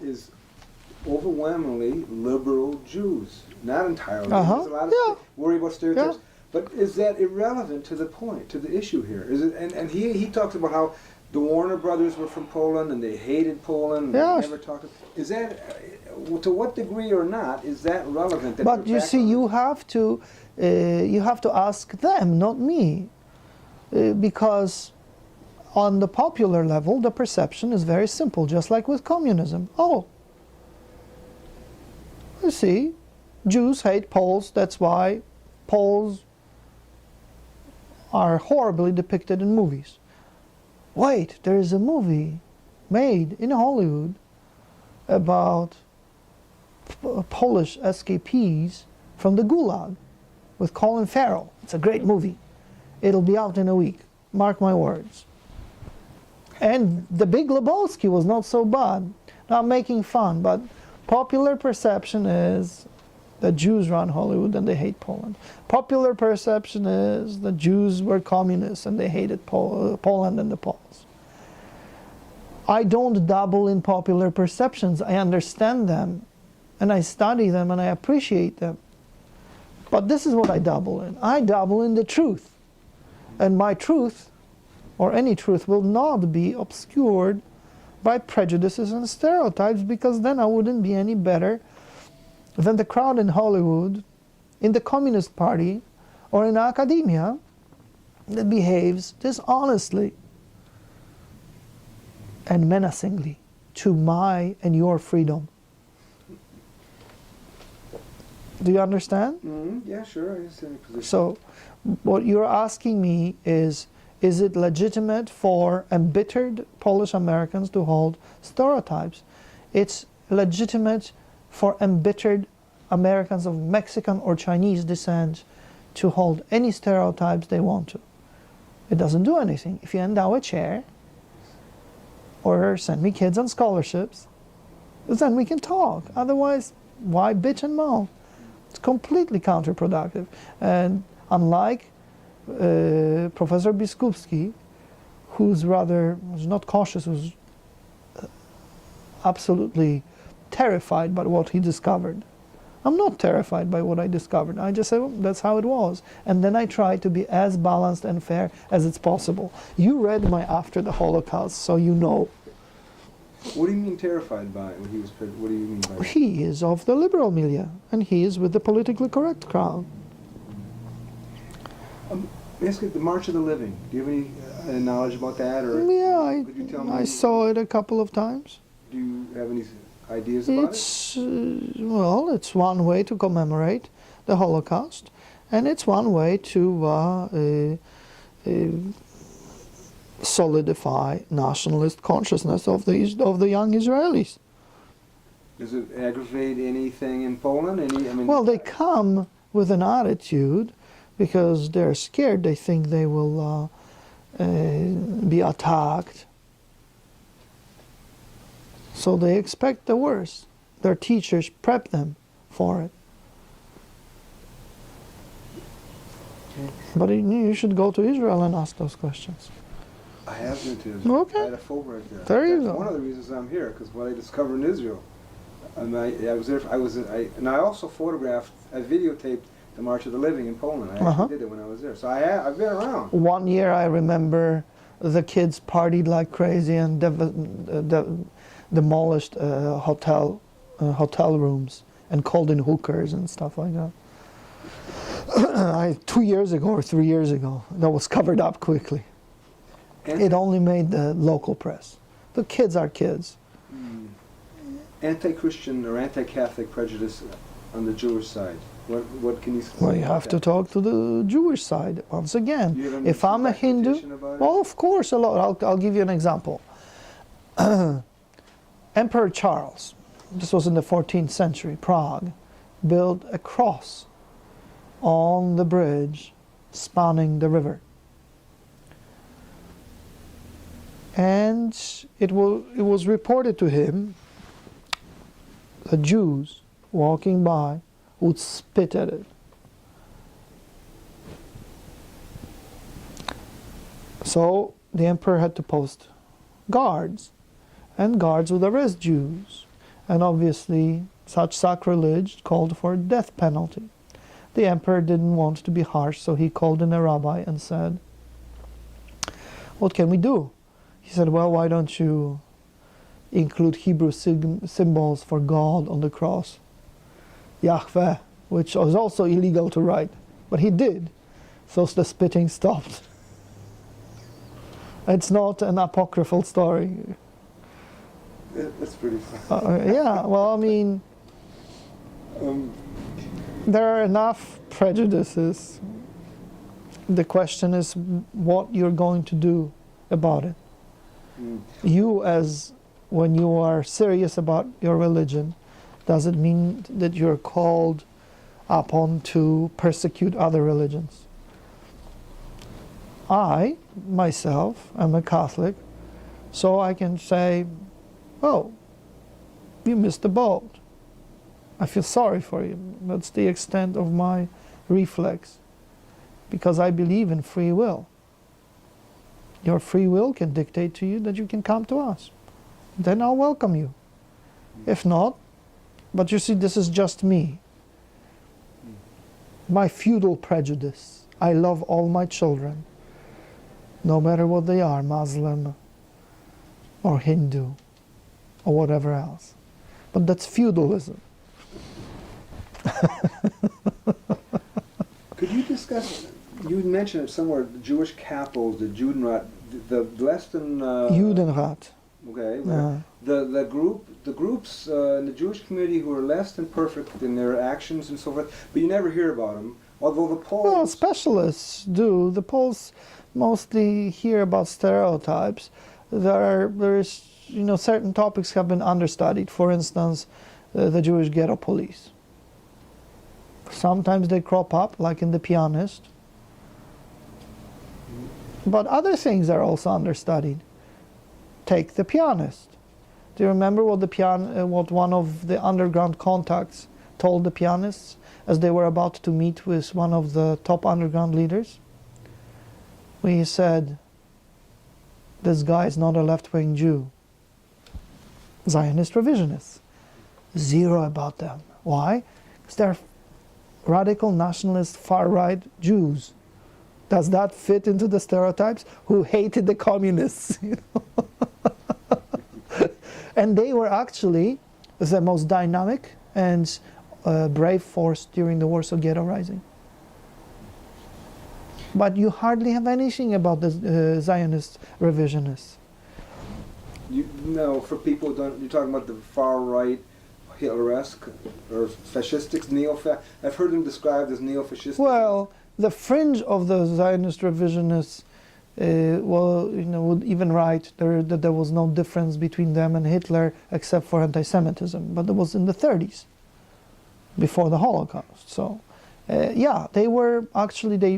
is overwhelmingly liberal Jews. Not entirely. There's a lot of worry about stereotypes. But is that irrelevant to the point, to the issue here? Is it? And he talks about how the Warner Brothers were from Poland and they hated Poland. And they never talked. Is that, to what degree or not, is that relevant? That but you see, you have to ask them, not me, because on the popular level, the perception is very simple, just like with communism. Oh, you see, Jews hate Poles. That's why Poles are horribly depicted in movies. Wait, there is a movie made in Hollywood about Polish escapees from the Gulag with Colin Farrell. It's a great movie. It'll be out in a week. Mark my words. And The Big Lebowski was not so bad. Not making fun, but popular perception is that Jews run Hollywood and they hate Poland. Popular perception is that Jews were communists and they hated Poland and the Poles. I don't dabble in popular perceptions. I understand them and I study them and I appreciate them. But this is what I dabble in. I dabble in the truth. And my truth, or any truth, will not be obscured by prejudices and stereotypes, because then I wouldn't be any better than the crowd in Hollywood, in the Communist Party, or in academia that behaves dishonestly and menacingly to my and your freedom. Do you understand? Mm-hmm. Yeah, sure. I understand your position. So, what you're asking me is is it legitimate for embittered Polish Americans to hold stereotypes. It's legitimate for embittered Americans of Mexican or Chinese descent to hold any stereotypes they want to. It doesn't do anything. If you endow a chair or send me kids on scholarships, then we can talk. Otherwise, why bitch and moan? It's completely counterproductive. And unlike Professor Biskupski, who's not cautious, who's absolutely terrified by what he discovered. I'm not terrified by what I discovered. I just say, well, that's how it was. And then I try to be as balanced and fair as it's possible. You read my After the Holocaust, so you know. What do you mean terrified by it? What do you mean by that? He is of the liberal milieu, and he is with the politically correct crowd. Basically, the March of the Living. Do you have any knowledge about that? Or Yeah, could you tell me? I saw it a couple of times. Do you have any ideas about it? Well, it's one way to commemorate the Holocaust, and it's one way to solidify nationalist consciousness of the young Israelis. Does it aggravate anything in Poland? Well, they come with an attitude because they're scared. They think they will be attacked. So they expect the worst. Their teachers prep them for it. Okay. But you should go to Israel and ask those questions. I have been to Israel. Okay. I had a Fulbright there. There you That's go. one of the reasons I'm here, because what I discovered in Israel. I was there. And I also photographed. I videotaped the March of the Living in Poland. I actually did it when I was there. So I've been around. One year I remember the kids partied like crazy and demolished hotel rooms and called in hookers and stuff like that. 2 years ago or 3 years ago, that was covered up quickly. It only made the local press. The kids are kids. Anti-Christian or anti-Catholic prejudice on the Jewish side. What can you say? Well, you have to talk to the Jewish side once again. If I'm a Hindu, well, of course, a lot. I'll give you an example. Emperor Charles, this was in the 14th century, Prague, built a cross on the bridge spanning the river. And it was reported to him that Jews walking by would spit at it. So the emperor had to post guards, and guards would arrest Jews. And obviously such sacrilege called for a death penalty. The emperor didn't want to be harsh, so he called in a rabbi and said, "What can we do?" He said, "Well, why don't you include Hebrew symbols for God on the cross? Yahweh," which was also illegal to write, but he did. So the spitting stopped. It's not an apocryphal story. That's pretty funny. Yeah, well, I mean, there are enough prejudices. The question is what you're going to do about it. You, when you are serious about your religion, does it mean that you're called upon to persecute other religions? I, myself, am a Catholic, so I can say, "Oh, you missed the boat. I feel sorry for you." That's the extent of my reflex, because I believe in free will. Your free will can dictate to you that you can come to us. Then I'll welcome you. If not, but you see, this is just me. My feudal prejudice. I love all my children, no matter what they are, Muslim or Hindu or whatever else. But that's feudalism. Could you discuss, you mentioned it somewhere, the Jewish capitals, the Judenrat, the less than... Judenrat. Okay. Yeah. The groups in the Jewish community who are less than perfect in their actions and so forth, but you never hear about them. Although the Poles... Well, specialists do. The Poles mostly hear about stereotypes. There's certain topics have been understudied. For instance, the Jewish ghetto police. Sometimes they crop up, like in The Pianist. But other things are also understudied. Take The Pianist. Do you remember what one of the underground contacts told the pianists as they were about to meet with one of the top underground leaders? He said, "This guy is not a left-wing Jew." Zionist revisionists. Zero about them. Why? Because they're radical nationalist far-right Jews. Does that fit into the stereotypes? Who hated the communists? And they were actually the most dynamic and brave force during the Warsaw Ghetto Rising. But you hardly have anything about the Zionist revisionists. No, for people who don't, you're talking about the far right, Hitleresque or fascistic, I've heard them described as neo-fascistic. Well, the fringe of the Zionist revisionists, would even write that there was no difference between them and Hitler except for anti-Semitism. But it was in the 30s, before the Holocaust. So, yeah, they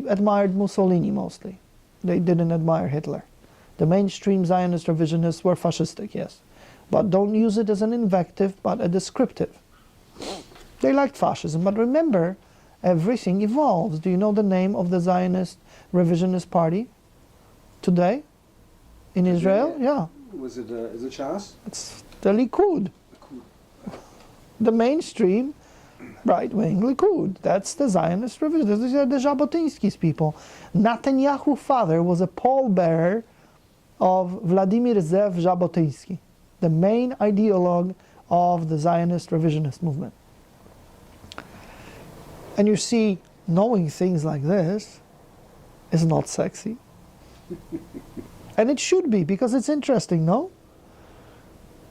admired Mussolini mostly. They didn't admire Hitler. The mainstream Zionist revisionists were fascistic, yes. But don't use it as an invective, but a descriptive. They liked fascism, but remember, everything evolves. Do you know the name of the Zionist revisionist party today in Israel? Yeah. Was it, is it Shas? It's the Likud. The mainstream right-wing Likud. That's the Zionist revisionists. These are the Jabotinsky's people. Netanyahu's father was a pallbearer of Vladimir Zev Jabotinsky, the main ideologue of the Zionist revisionist movement. And you see, knowing things like this is not sexy. And it should be, because it's interesting, no?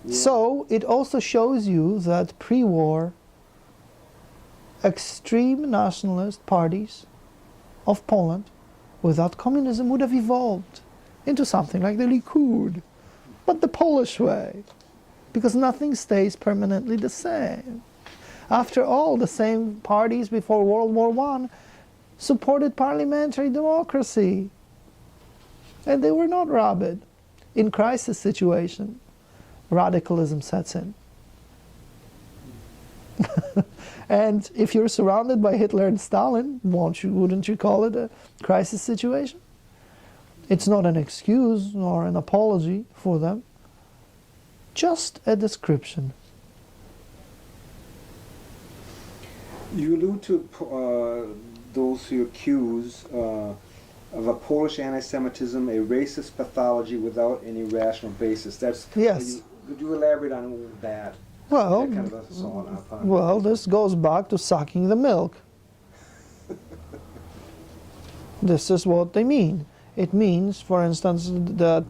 Yeah. So it also shows you that pre-war extreme nationalist parties of Poland without communism would have evolved into something like the Likud, but the Polish way, because nothing stays permanently the same. After all, the same parties before World War I supported parliamentary democracy, and they were not rabid. In crisis situation, radicalism sets in. And if you're surrounded by Hitler and Stalin, wouldn't you call it a crisis situation? It's not an excuse nor an apology for them, just a description. You allude to those who accuse of a Polish anti-Semitism, a racist pathology without any rational basis. That's yes. Could you elaborate on that? Well, that kind of assault upon well, this goes back to sucking the milk. This is what they mean. It means, for instance, that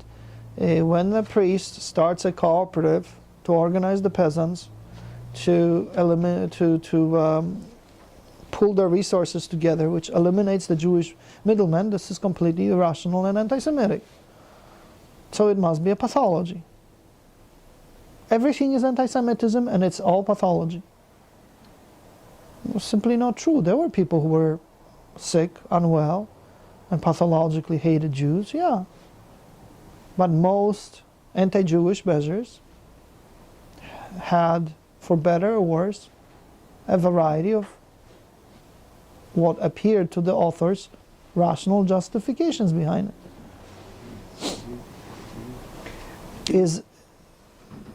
when the priest starts a cooperative to organize the peasants, to pool their resources together, which eliminates the Jewish middlemen, this is completely irrational and anti-Semitic. So it must be a pathology. Everything is anti-Semitism and it's all pathology. It was simply not true. There were people who were sick, unwell, and pathologically hated Jews, yeah. But most anti-Jewish measures had, for better or worse, a variety of what appeared to the authors rational justifications behind it.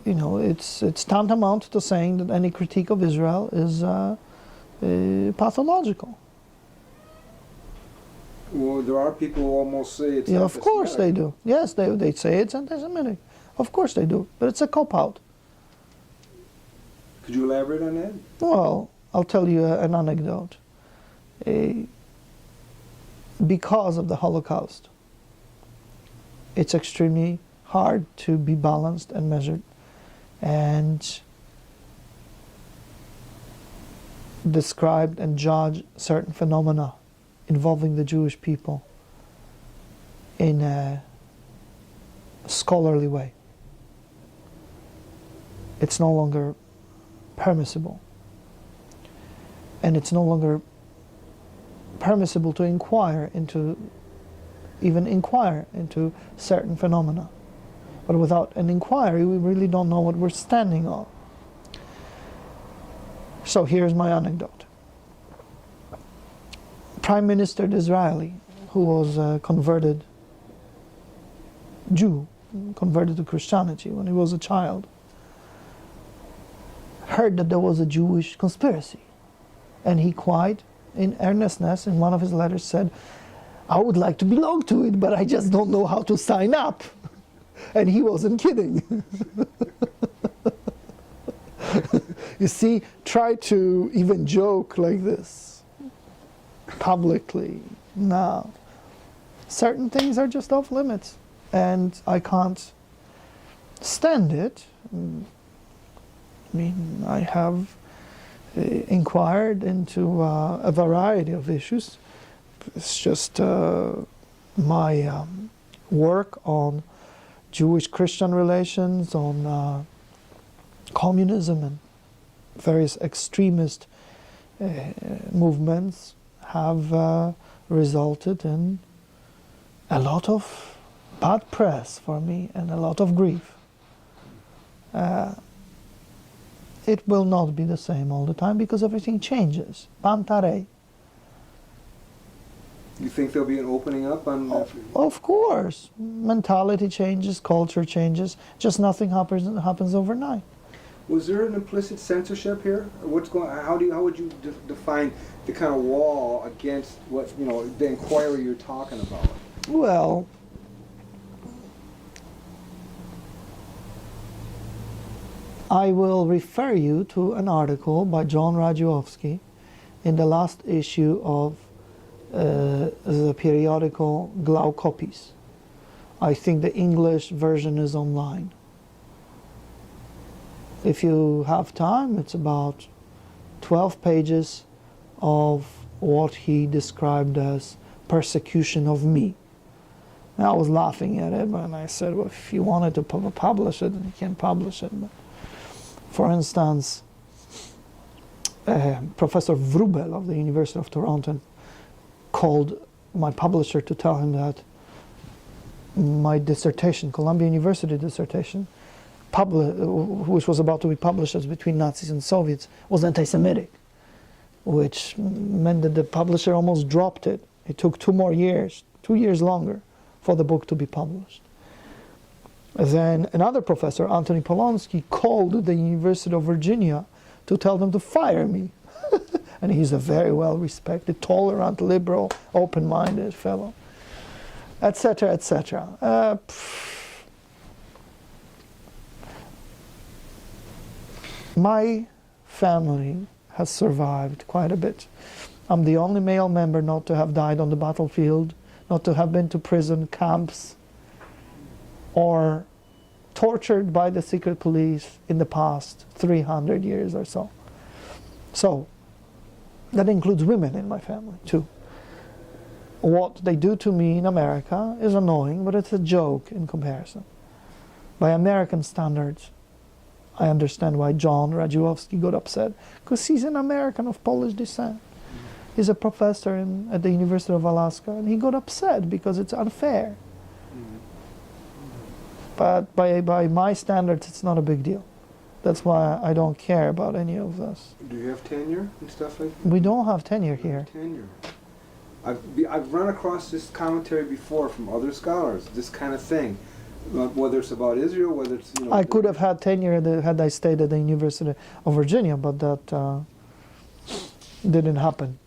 It's tantamount to saying that any critique of Israel is pathological. Well, there are people who almost say it's yeah, of course they do. Yes, they say it's anti-Semitic. Of course they do. But it's a cop-out. Could you elaborate on that? Well, I'll tell you an anecdote. Because of the Holocaust, it's extremely hard to be balanced and measured and describe and judge certain phenomena involving the Jewish people in a scholarly way. It's no longer permissible. And it's no longer permissible to even inquire into certain phenomena. But without an inquiry, we really don't know what we're standing on. So here's my anecdote. Prime Minister Disraeli, who was a converted Jew, converted to Christianity when he was a child, heard that there was a Jewish conspiracy. And he quite, in earnestness, in one of his letters said, I would like to belong to it, but I just don't know how to sign up. And he wasn't kidding. You see, try to even joke like this publicly. No. Certain things are just off limits, and I can't stand it. I mean, I have inquired into a variety of issues. It's just my work on Jewish-Christian relations, on communism and various extremist movements have resulted in a lot of bad press for me and a lot of grief. It will not be the same all the time because everything changes. Pantarei. You think there'll be an opening up on? Of course, mentality changes, culture changes. Just nothing happens overnight. Was there an implicit censorship here? What's going? How would you define the kind of wall against what the inquiry you're talking about? Well, I will refer you to an article by John Radziłowski in the last issue of the periodical Glaucopies. I think the English version is online. If you have time, it's about 12 pages of what he described as persecution of me. And I was laughing at it, and I said, well, if you wanted to publish it, then you can publish it. But for instance, Professor Wrubel of the University of Toronto called my publisher to tell him that my dissertation, Columbia University dissertation, which was about to be published as Between Nazis and Soviets, was anti-Semitic, which meant that the publisher almost dropped it. It took 2 years longer for the book to be published. Then another professor, Anthony Polonsky, called the University of Virginia to tell them to fire me. And he's a very well-respected, tolerant, liberal, open-minded fellow, etc., etc. My family has survived quite a bit. I'm the only male member not to have died on the battlefield, not to have been to prison camps, or tortured by the secret police in the past 300 years or so. So, that includes women in my family too. What they do to me in America is annoying, but it's a joke in comparison. By American standards, I understand why John Radziłowski got upset, because he's an American of Polish descent. He's a professor at the University of Alaska, and he got upset because it's unfair. But by my standards, it's not a big deal. That's why I don't care about any of this. Do you have tenure and stuff like that? We don't have tenure here. Tenure. I've run across this commentary before from other scholars, this kind of thing. Whether it's about Israel, whether it's... I could have had tenure had I stayed at the University of Virginia, but that didn't happen.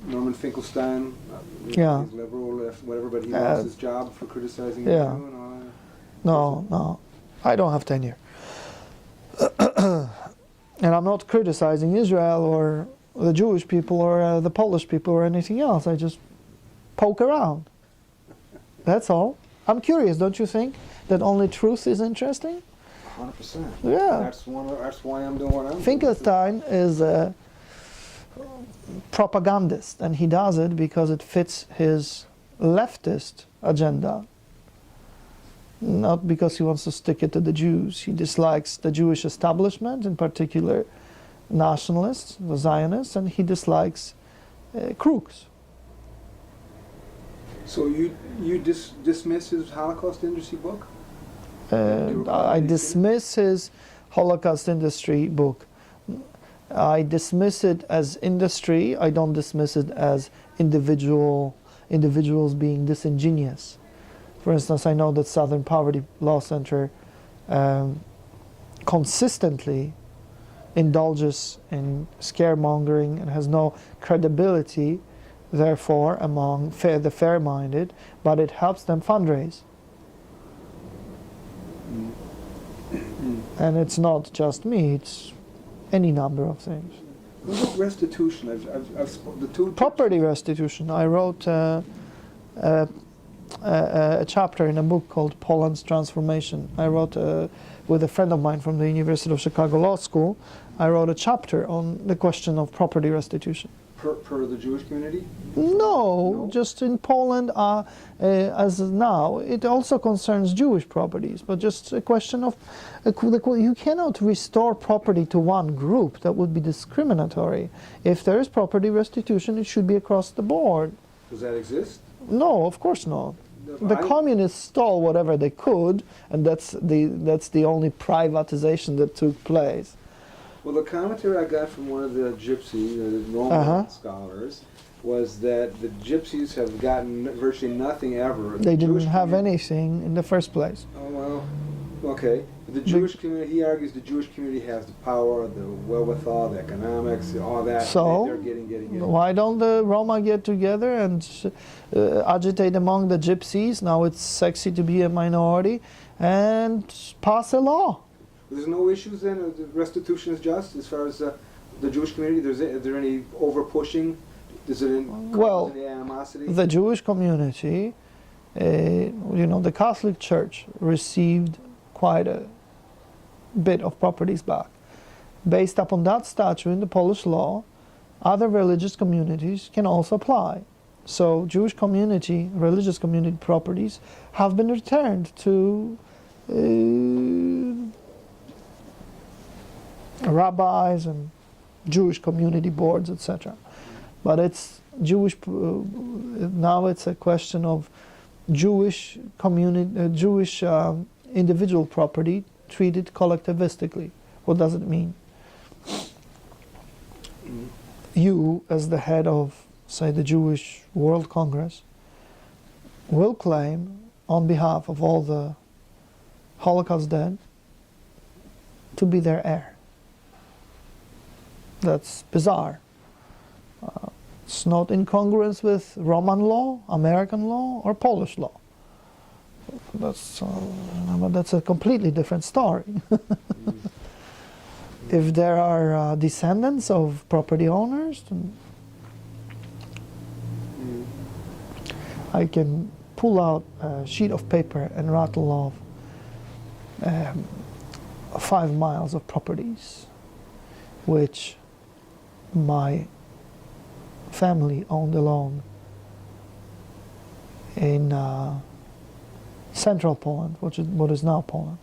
Norman Finkelstein, Yeah. he's liberal, left, whatever, but he lost his job for criticizing Yeah. Israel and all that. No, I don't have tenure. And I'm not criticizing Israel or the Jewish people or the Polish people or anything else. I just poke around. That's all. I'm curious, don't you think, that only truth is interesting? 100%. Yeah. That's why I'm doing what I'm doing. Finkelstein is a propagandist, and he does it because it fits his leftist agenda, not because he wants to stick it to the Jews. He dislikes the Jewish establishment, in particular nationalists, the Zionists, and he dislikes crooks. So you dismiss his Holocaust industry book? I dismiss his Holocaust industry book. I dismiss it as industry. I don't dismiss it as individuals being disingenuous. For instance, I know that Southern Poverty Law Center consistently indulges in scaremongering and has no credibility, therefore, among the fair-minded, but it helps them fundraise. And it's not just me, it's any number of things. What about restitution? The two Property restitution. I wrote a chapter in a book called Poland's Transformation. I wrote with a friend of mine from the University of Chicago Law School. I wrote a chapter on the question of property restitution. Per the Jewish community? No, just in Poland as now. It also concerns Jewish properties, but just a question of you cannot restore property to one group. That would be discriminatory. If there is property restitution, it should be across the board. Does that exist? No, of course not. The communists stole whatever they could, and that's the only privatization that took place. Well, the commentary I got from one of the Gypsy, the Roman scholars, was that the Gypsies have gotten virtually nothing ever. They didn't have anything in the first place. Oh, well, okay. The Jewish community, he argues the Jewish community has the power, the wherewithal, the economics, all that. So, they're getting. Why don't the Roma get together and agitate among the Gypsies? Now it's sexy to be a minority, and pass a law. There's no issues then? The restitution is just as far as the Jewish community? Is there any over-pushing? Is it any animosity? The Jewish community, the Catholic Church received quite a bit of properties back. Based upon that statute in the Polish law, other religious communities can also apply. So Jewish community, religious community properties have been returned to rabbis and Jewish community boards, etc. But it's Jewish. Now it's a question of Jewish community, Jewish individual property treated collectivistically. What does it mean? You, as the head of, say, the Jewish World Congress, will claim on behalf of all the Holocaust dead to be their heir. That's bizarre. It's not in congruence with Roman law, American law, or Polish law. That's a completely different story. If there are descendants of property owners, then I can pull out a sheet of paper and rattle off 5 miles of properties which my family owned alone in central Poland, what is now Poland.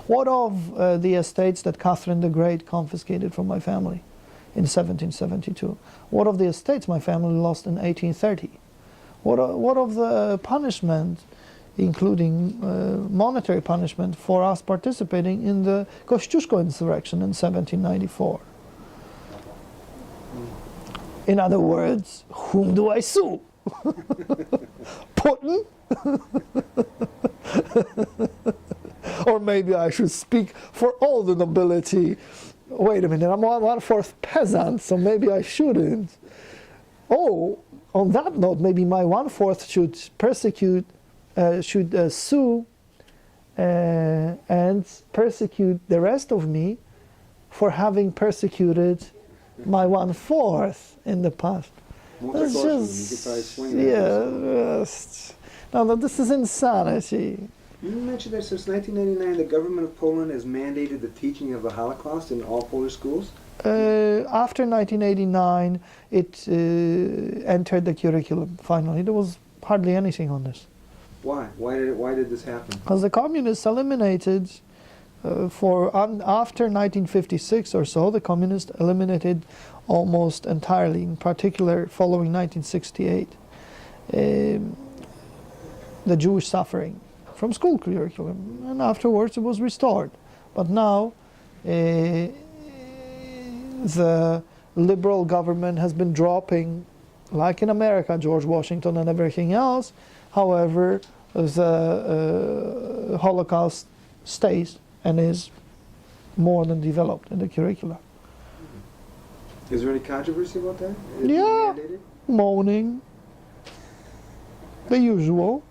What of the estates that Catherine the Great confiscated from my family in 1772? What of the estates my family lost in 1830? What of the punishment, including monetary punishment, for us participating in the Kościuszko insurrection in 1794? In other words, whom do I sue? Putin? Or maybe I should speak for all the nobility. Wait a minute, I'm 1/4 peasant, so maybe I shouldn't. Oh, on that note, maybe my 1/4 should sue and persecute the rest of me for having persecuted my 1/4 in the past. That's just, no, this is insanity. You mentioned that since 1999, the government of Poland has mandated the teaching of the Holocaust in all Polish schools? After 1989, it entered the curriculum. Finally, there was hardly anything on this. Why? Why did this happen? Because the communists eliminated, after 1956 or so, the communists eliminated almost entirely, in particular following 1968, the Jewish suffering from school curriculum, and afterwards it was restored. But now the liberal government has been dropping, like in America, George Washington and everything else. However, the Holocaust stays and is more than developed in the curricula. Is there any controversy about that? Is it Yeah, mandated? moaning, the usual.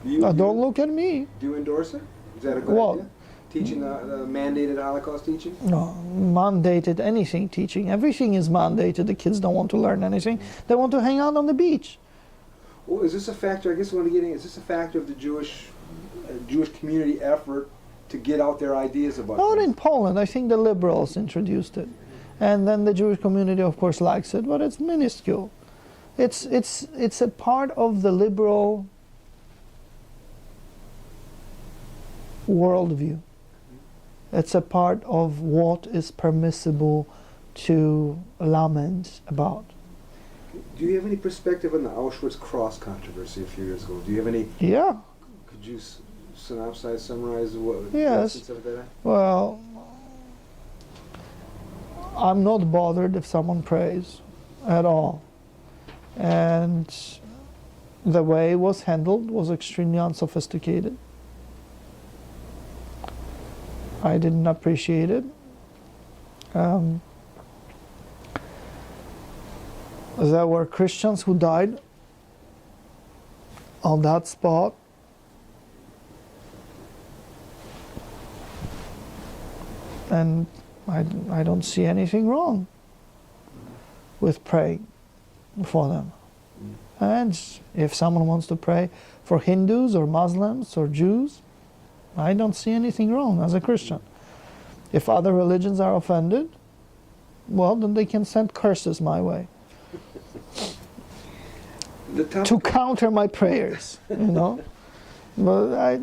Don't look at me. Do you endorse it? Is that a good What? idea? Teaching the mandated Holocaust teaching? No, mandated anything teaching. Everything is mandated. The kids don't want to learn anything. They want to hang out on the beach. Well, is this a factor? I guess what I'm getting is this a factor of the Jewish community effort to get out their ideas about Not this? in Poland. I think the liberals introduced it, and then the Jewish community, of course, likes it, but it's minuscule. It's a part of the liberal worldview. It's a part of what is permissible to lament about. Do you have any perspective on the Auschwitz cross controversy a few years ago? Do you have any? Yeah. Could you summarize what the Yes. essence of that? Well, I'm not bothered if someone prays at all. And the way it was handled was extremely unsophisticated. I didn't appreciate it. There were Christians who died on that spot. And I don't see anything wrong with praying for them. And if someone wants to pray for Hindus or Muslims or Jews, I don't see anything wrong as a Christian. If other religions are offended, well, then they can send curses my way to counter my prayers, you know. But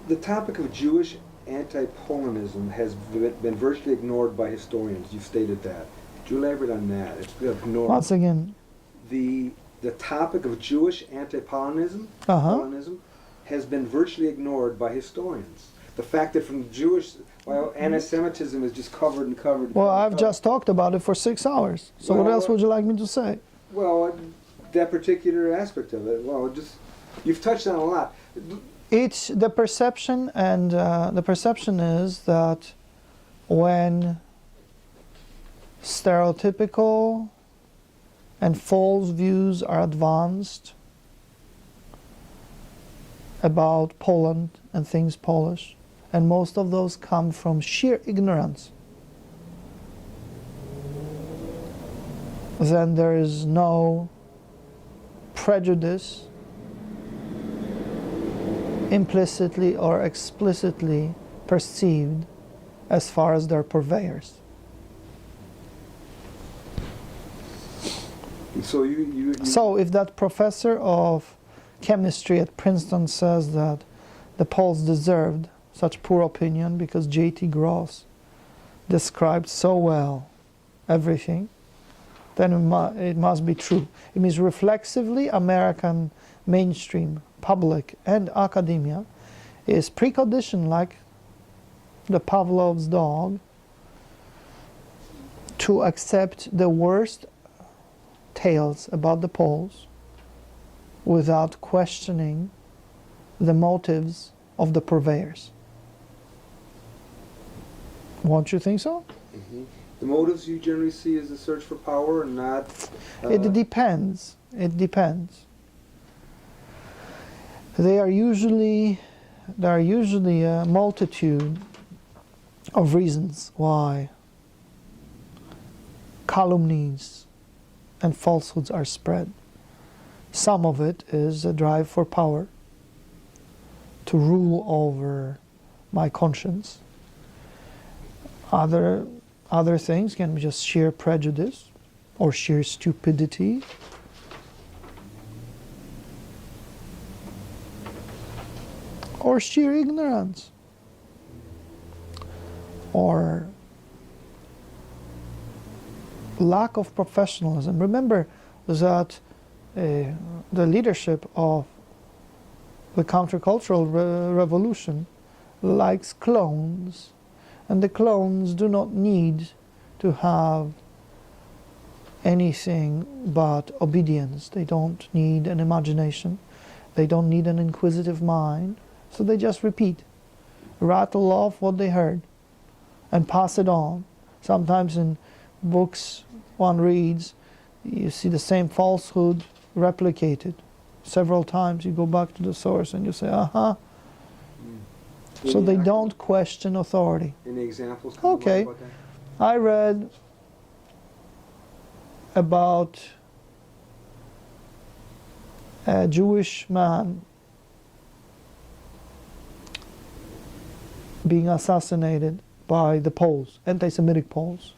the topic of Jewish anti-Polonism has been virtually ignored by historians. You've stated that. Could you elaborate on that? It's been ignored. once again, The topic of Jewish anti-Polonism Polonism has been virtually ignored by historians. The fact that from Jewish, well, anti-Semitism is just covered and covered. well, covered, I've covered. just talked about it for 6 hours. So what Well, else would you like me to say? Well, that particular aspect of it. Well, just you've touched on a lot. It's the perception, and the perception is that when stereotypical and false views are advanced about Poland and things Polish, and most of those come from sheer ignorance, then there is no prejudice implicitly or explicitly perceived as far as their purveyors. So you So if that professor of chemistry at Princeton says that the Poles deserved such poor opinion because J.T. Gross described so well everything, then it must be true. It means reflexively American mainstream public and academia is preconditioned, like the Pavlov's dog, to accept the worst tales about the Poles without questioning the motives of the purveyors. Won't you think so? Mm-hmm. The motives you generally see is the search for power and not... It depends. It depends. There are usually a multitude of reasons why calumnies and falsehoods are spread. Some of it is a drive for power, to rule over my conscience. Other things can be just sheer prejudice or sheer stupidity. Or sheer ignorance. Or lack of professionalism. Remember that the leadership of the countercultural revolution likes clones, and the clones do not need to have anything but obedience. They don't need an imagination. They don't need an inquisitive mind. So they just repeat, rattle off what they heard and pass it on. Sometimes in books one reads, you see the same falsehood replicated several times. You go back to the source and you say, aha. So they don't question authority. Any examples? Okay. About that? I read about a Jewish man being assassinated by the Poles, anti-Semitic Poles,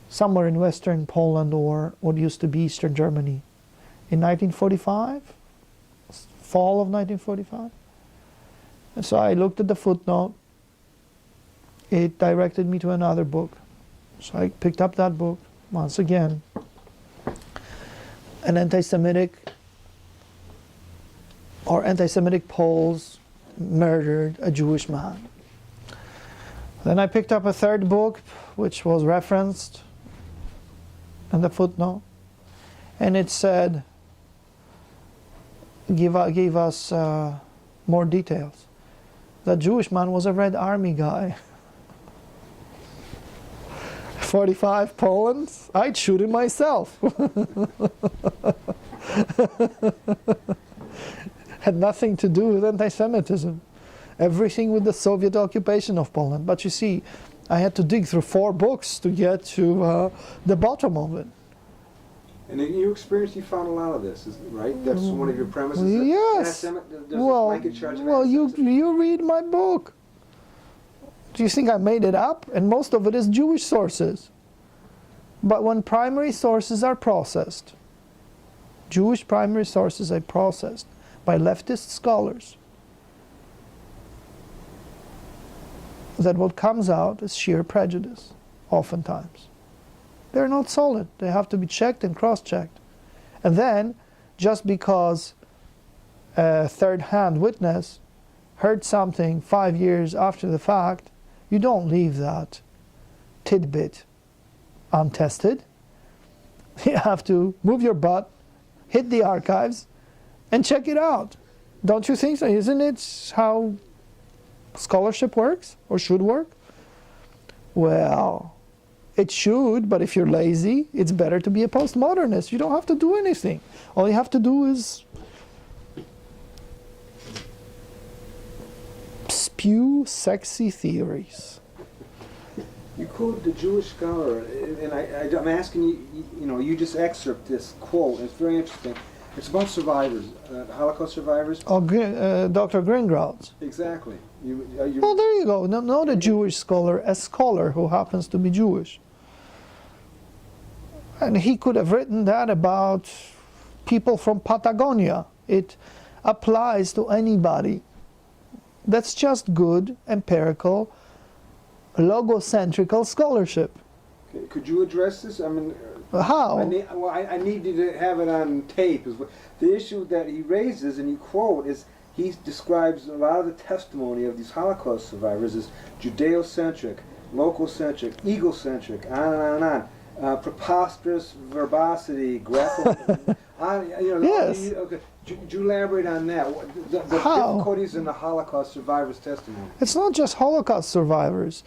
somewhere in Western Poland or what used to be Eastern Germany in 1945, fall of 1945. And so I looked at the footnote. It directed me to another book. So I picked up that book. Once again, an anti-Semitic Poles murdered a Jewish man. Then I picked up a third book, which was referenced in the footnote, and it said, gave us more details. The Jewish man was a Red Army guy. 45 Poland, I'd shoot him myself. Had nothing to do with anti-Semitism. Everything with the Soviet occupation of Poland. But you see, I had to dig through 4 books to get to the bottom of it. And in your experience, you found a lot of this, right? That's one of your premises? Yes. Well, you read my book. Do you think I made it up? And most of it is Jewish sources. But when primary sources are processed, Jewish primary sources are processed by leftist scholars, that what comes out is sheer prejudice, oftentimes. They're not solid. They have to be checked and cross-checked. And then, just because a third-hand witness heard something 5 years after the fact, you don't leave that tidbit untested. You have to move your butt, hit the archives, and check it out. Don't you think so? Isn't it how scholarship works, or should work? Well, it should, but if you're lazy, it's better to be a postmodernist. You don't have to do anything. All you have to do is spew sexy theories. You quote the Jewish scholar, and I'm asking you, you just excerpt this quote, and it's very interesting. It's about survivors, Holocaust survivors. Oh, Dr. Greengraud. Exactly. Well, there you go. Not a Jewish scholar, a scholar who happens to be Jewish. And he could have written that about people from Patagonia. It applies to anybody. That's just good, empirical, logocentrical scholarship. Okay. Could you address this? I mean, how? I need you to have it on tape. The issue that he raises, and you quote, is he describes a lot of the testimony of these Holocaust survivors as Judeo-centric, local-centric, egocentric, on and on and on. Preposterous verbosity, graphic. Yes. Okay. Could you elaborate on that? The difficulties in the Holocaust survivors' testimony. It's not just Holocaust survivors.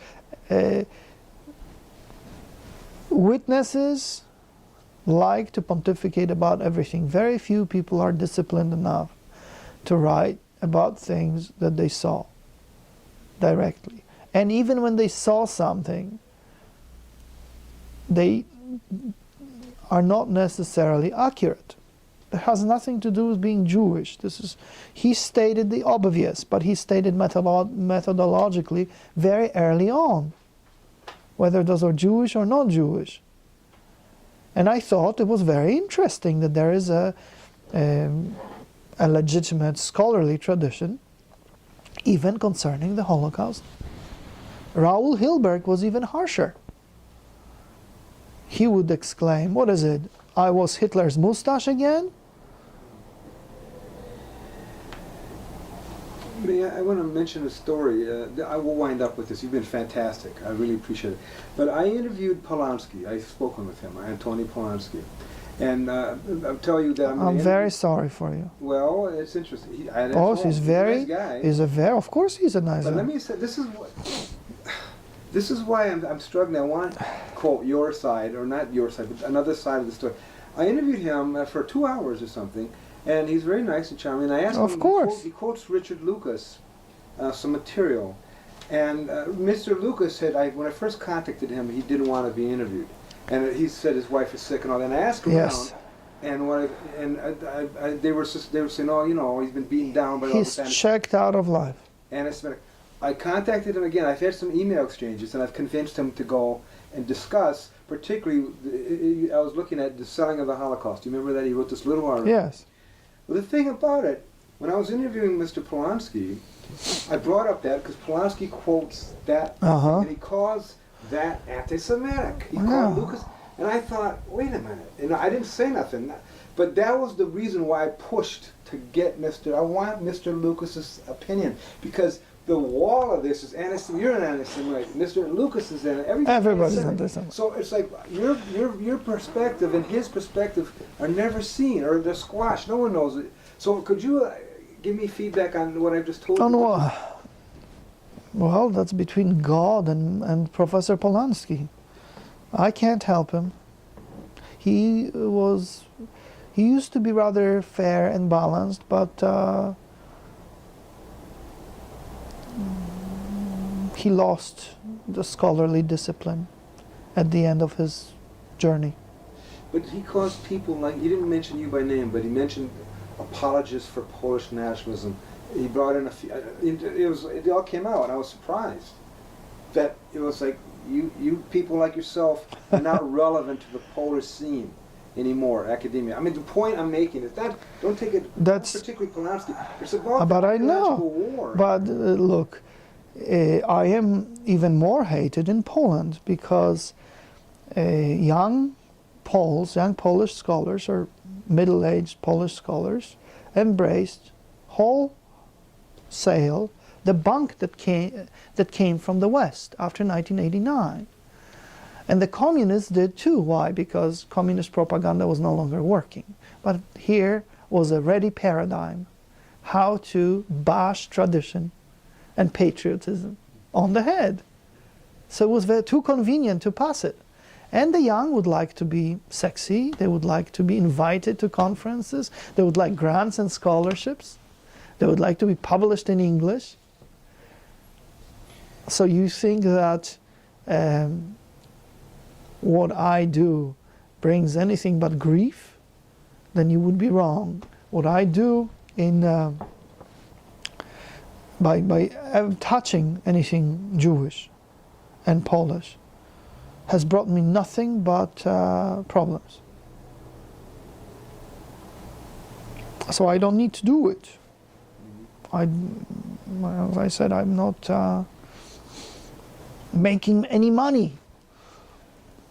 Witnesses like to pontificate about everything. Very few people are disciplined enough to write about things that they saw directly. And even when they saw something, they are not necessarily accurate. It has nothing to do with being Jewish. He stated the obvious, but he stated methodologically very early on. whether those are Jewish or not Jewish. And I thought it was very interesting that there is a legitimate scholarly tradition even concerning the Holocaust. Raoul Hilberg was even harsher. He would exclaim, what is it? I was Hitler's mustache again? I want to mention a story. I will wind up with this. You've been fantastic. I really appreciate it. But I interviewed Polanski. I've spoken with him, Antoni Polanski. And I'll tell you that I'm very sorry for you. Well, it's interesting. He's very, he's a nice guy. he's a very, of course he's a nice guy. But let me say, this is why I'm struggling. I want to quote your side, or not your side, but another side of the story. I interviewed him for 2 hours or something, and he's very nice and charming. And I asked him, of course. He quotes Richard Lucas, some material. And Mr. Lucas said, when I first contacted him, he didn't want to be interviewed. And he said his wife is sick and all that. And I asked around, and they were saying, oh, you know, he's been beaten down by all He's this. checked out of life. And I contacted him again. I've had some email exchanges, and I've convinced him to go and discuss, particularly, I was looking at the selling of the Holocaust. Do you remember that? He wrote this little article. Yes. Well, the thing about it, when I was interviewing Mr. Polanski, I brought up that because Polanski quotes that, and he calls that anti-Semitic. He called Lucas, and I thought, wait a minute. And I didn't say nothing, but that was the reason why I pushed to get I want Mr. Lucas's opinion, because the wall of this is anti-Semitic. You're an anti-Semite. Mr. Lucas is in it. Everybody's anti-Semite. So it's like your perspective and his perspective are never seen, or they're squashed. No one knows it. So could you give me feedback on what I've just told you? Well, that's between God and Professor Polanski. I can't help him. He used to be rather fair and balanced, but he lost the scholarly discipline at the end of his journey. But he caused people like, he didn't mention you by name, but he mentioned apologists for Polish nationalism. He brought in a few, it all came out, and I was surprised that it was like, you people like yourself are not relevant to the Polish scene anymore, academia. I mean, the point I'm making is that, don't take it, that's particularly Polanski, it's about but the I know. war. But look, I am even more hated in Poland because young Polish scholars, or middle-aged Polish scholars, embraced wholesale the bunk that came from the West after 1989. And the communists did too. Why? Because communist propaganda was no longer working. But here was a ready paradigm how to bash tradition and patriotism on the head. So it was too convenient to pass it. And the young would like to be sexy, they would like to be invited to conferences, they would like grants and scholarships, they would like to be published in English. So you think that what I do brings anything but grief, then you would be wrong. What I do by touching anything Jewish and Polish has brought me nothing but problems. So I don't need to do it. As I said, I'm not making any money.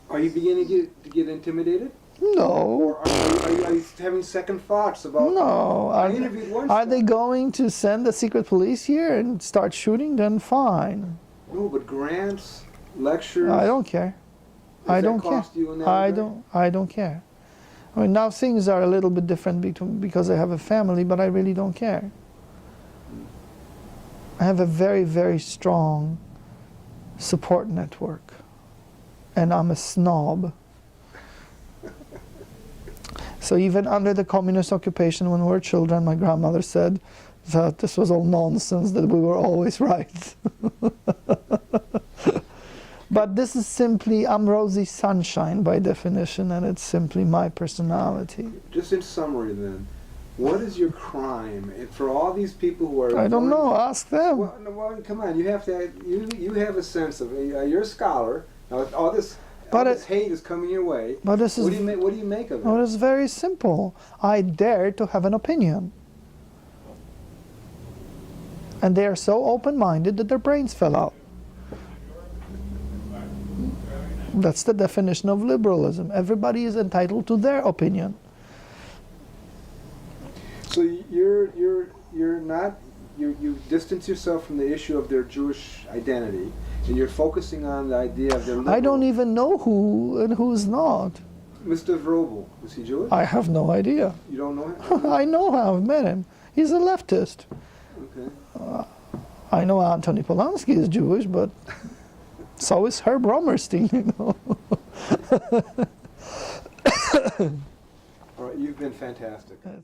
Are you beginning to get intimidated? No. Or are you having second thoughts about... No. Are they going to send the secret police here and start shooting? Then fine. No, but grants, lectures... I don't care. I don't care. I don't care. I mean, now things are a little bit different because I have a family, but I really don't care. I have a very, very strong support network, and I'm a snob. So even under the communist occupation, when we were children, my grandmother said that this was all nonsense, that we were always right. But this is simply, I'm rosy sunshine by definition, and it's simply my personality. Just in summary then, what is your crime? And for all these people who are... I don't know, ask them. Well, come on, you have to, you have a sense of, you're a scholar. All this hate is coming your way. But this What is do you make of it? well, it's very simple. I dare to have an opinion. And they are so open-minded that their brains fell out. That's the definition of liberalism. Everybody is entitled to their opinion. So you distance yourself from the issue of their Jewish identity, and you're focusing on the idea of their liberal. I don't even know who and who's not. Mr. Vrobel, is he Jewish? I have no idea. You don't know him? I know him, I've met him. He's a leftist. Okay. I know Anthony Polanski is Jewish, but so is Herb Romerstein, you know. All right, you've been fantastic. Yes.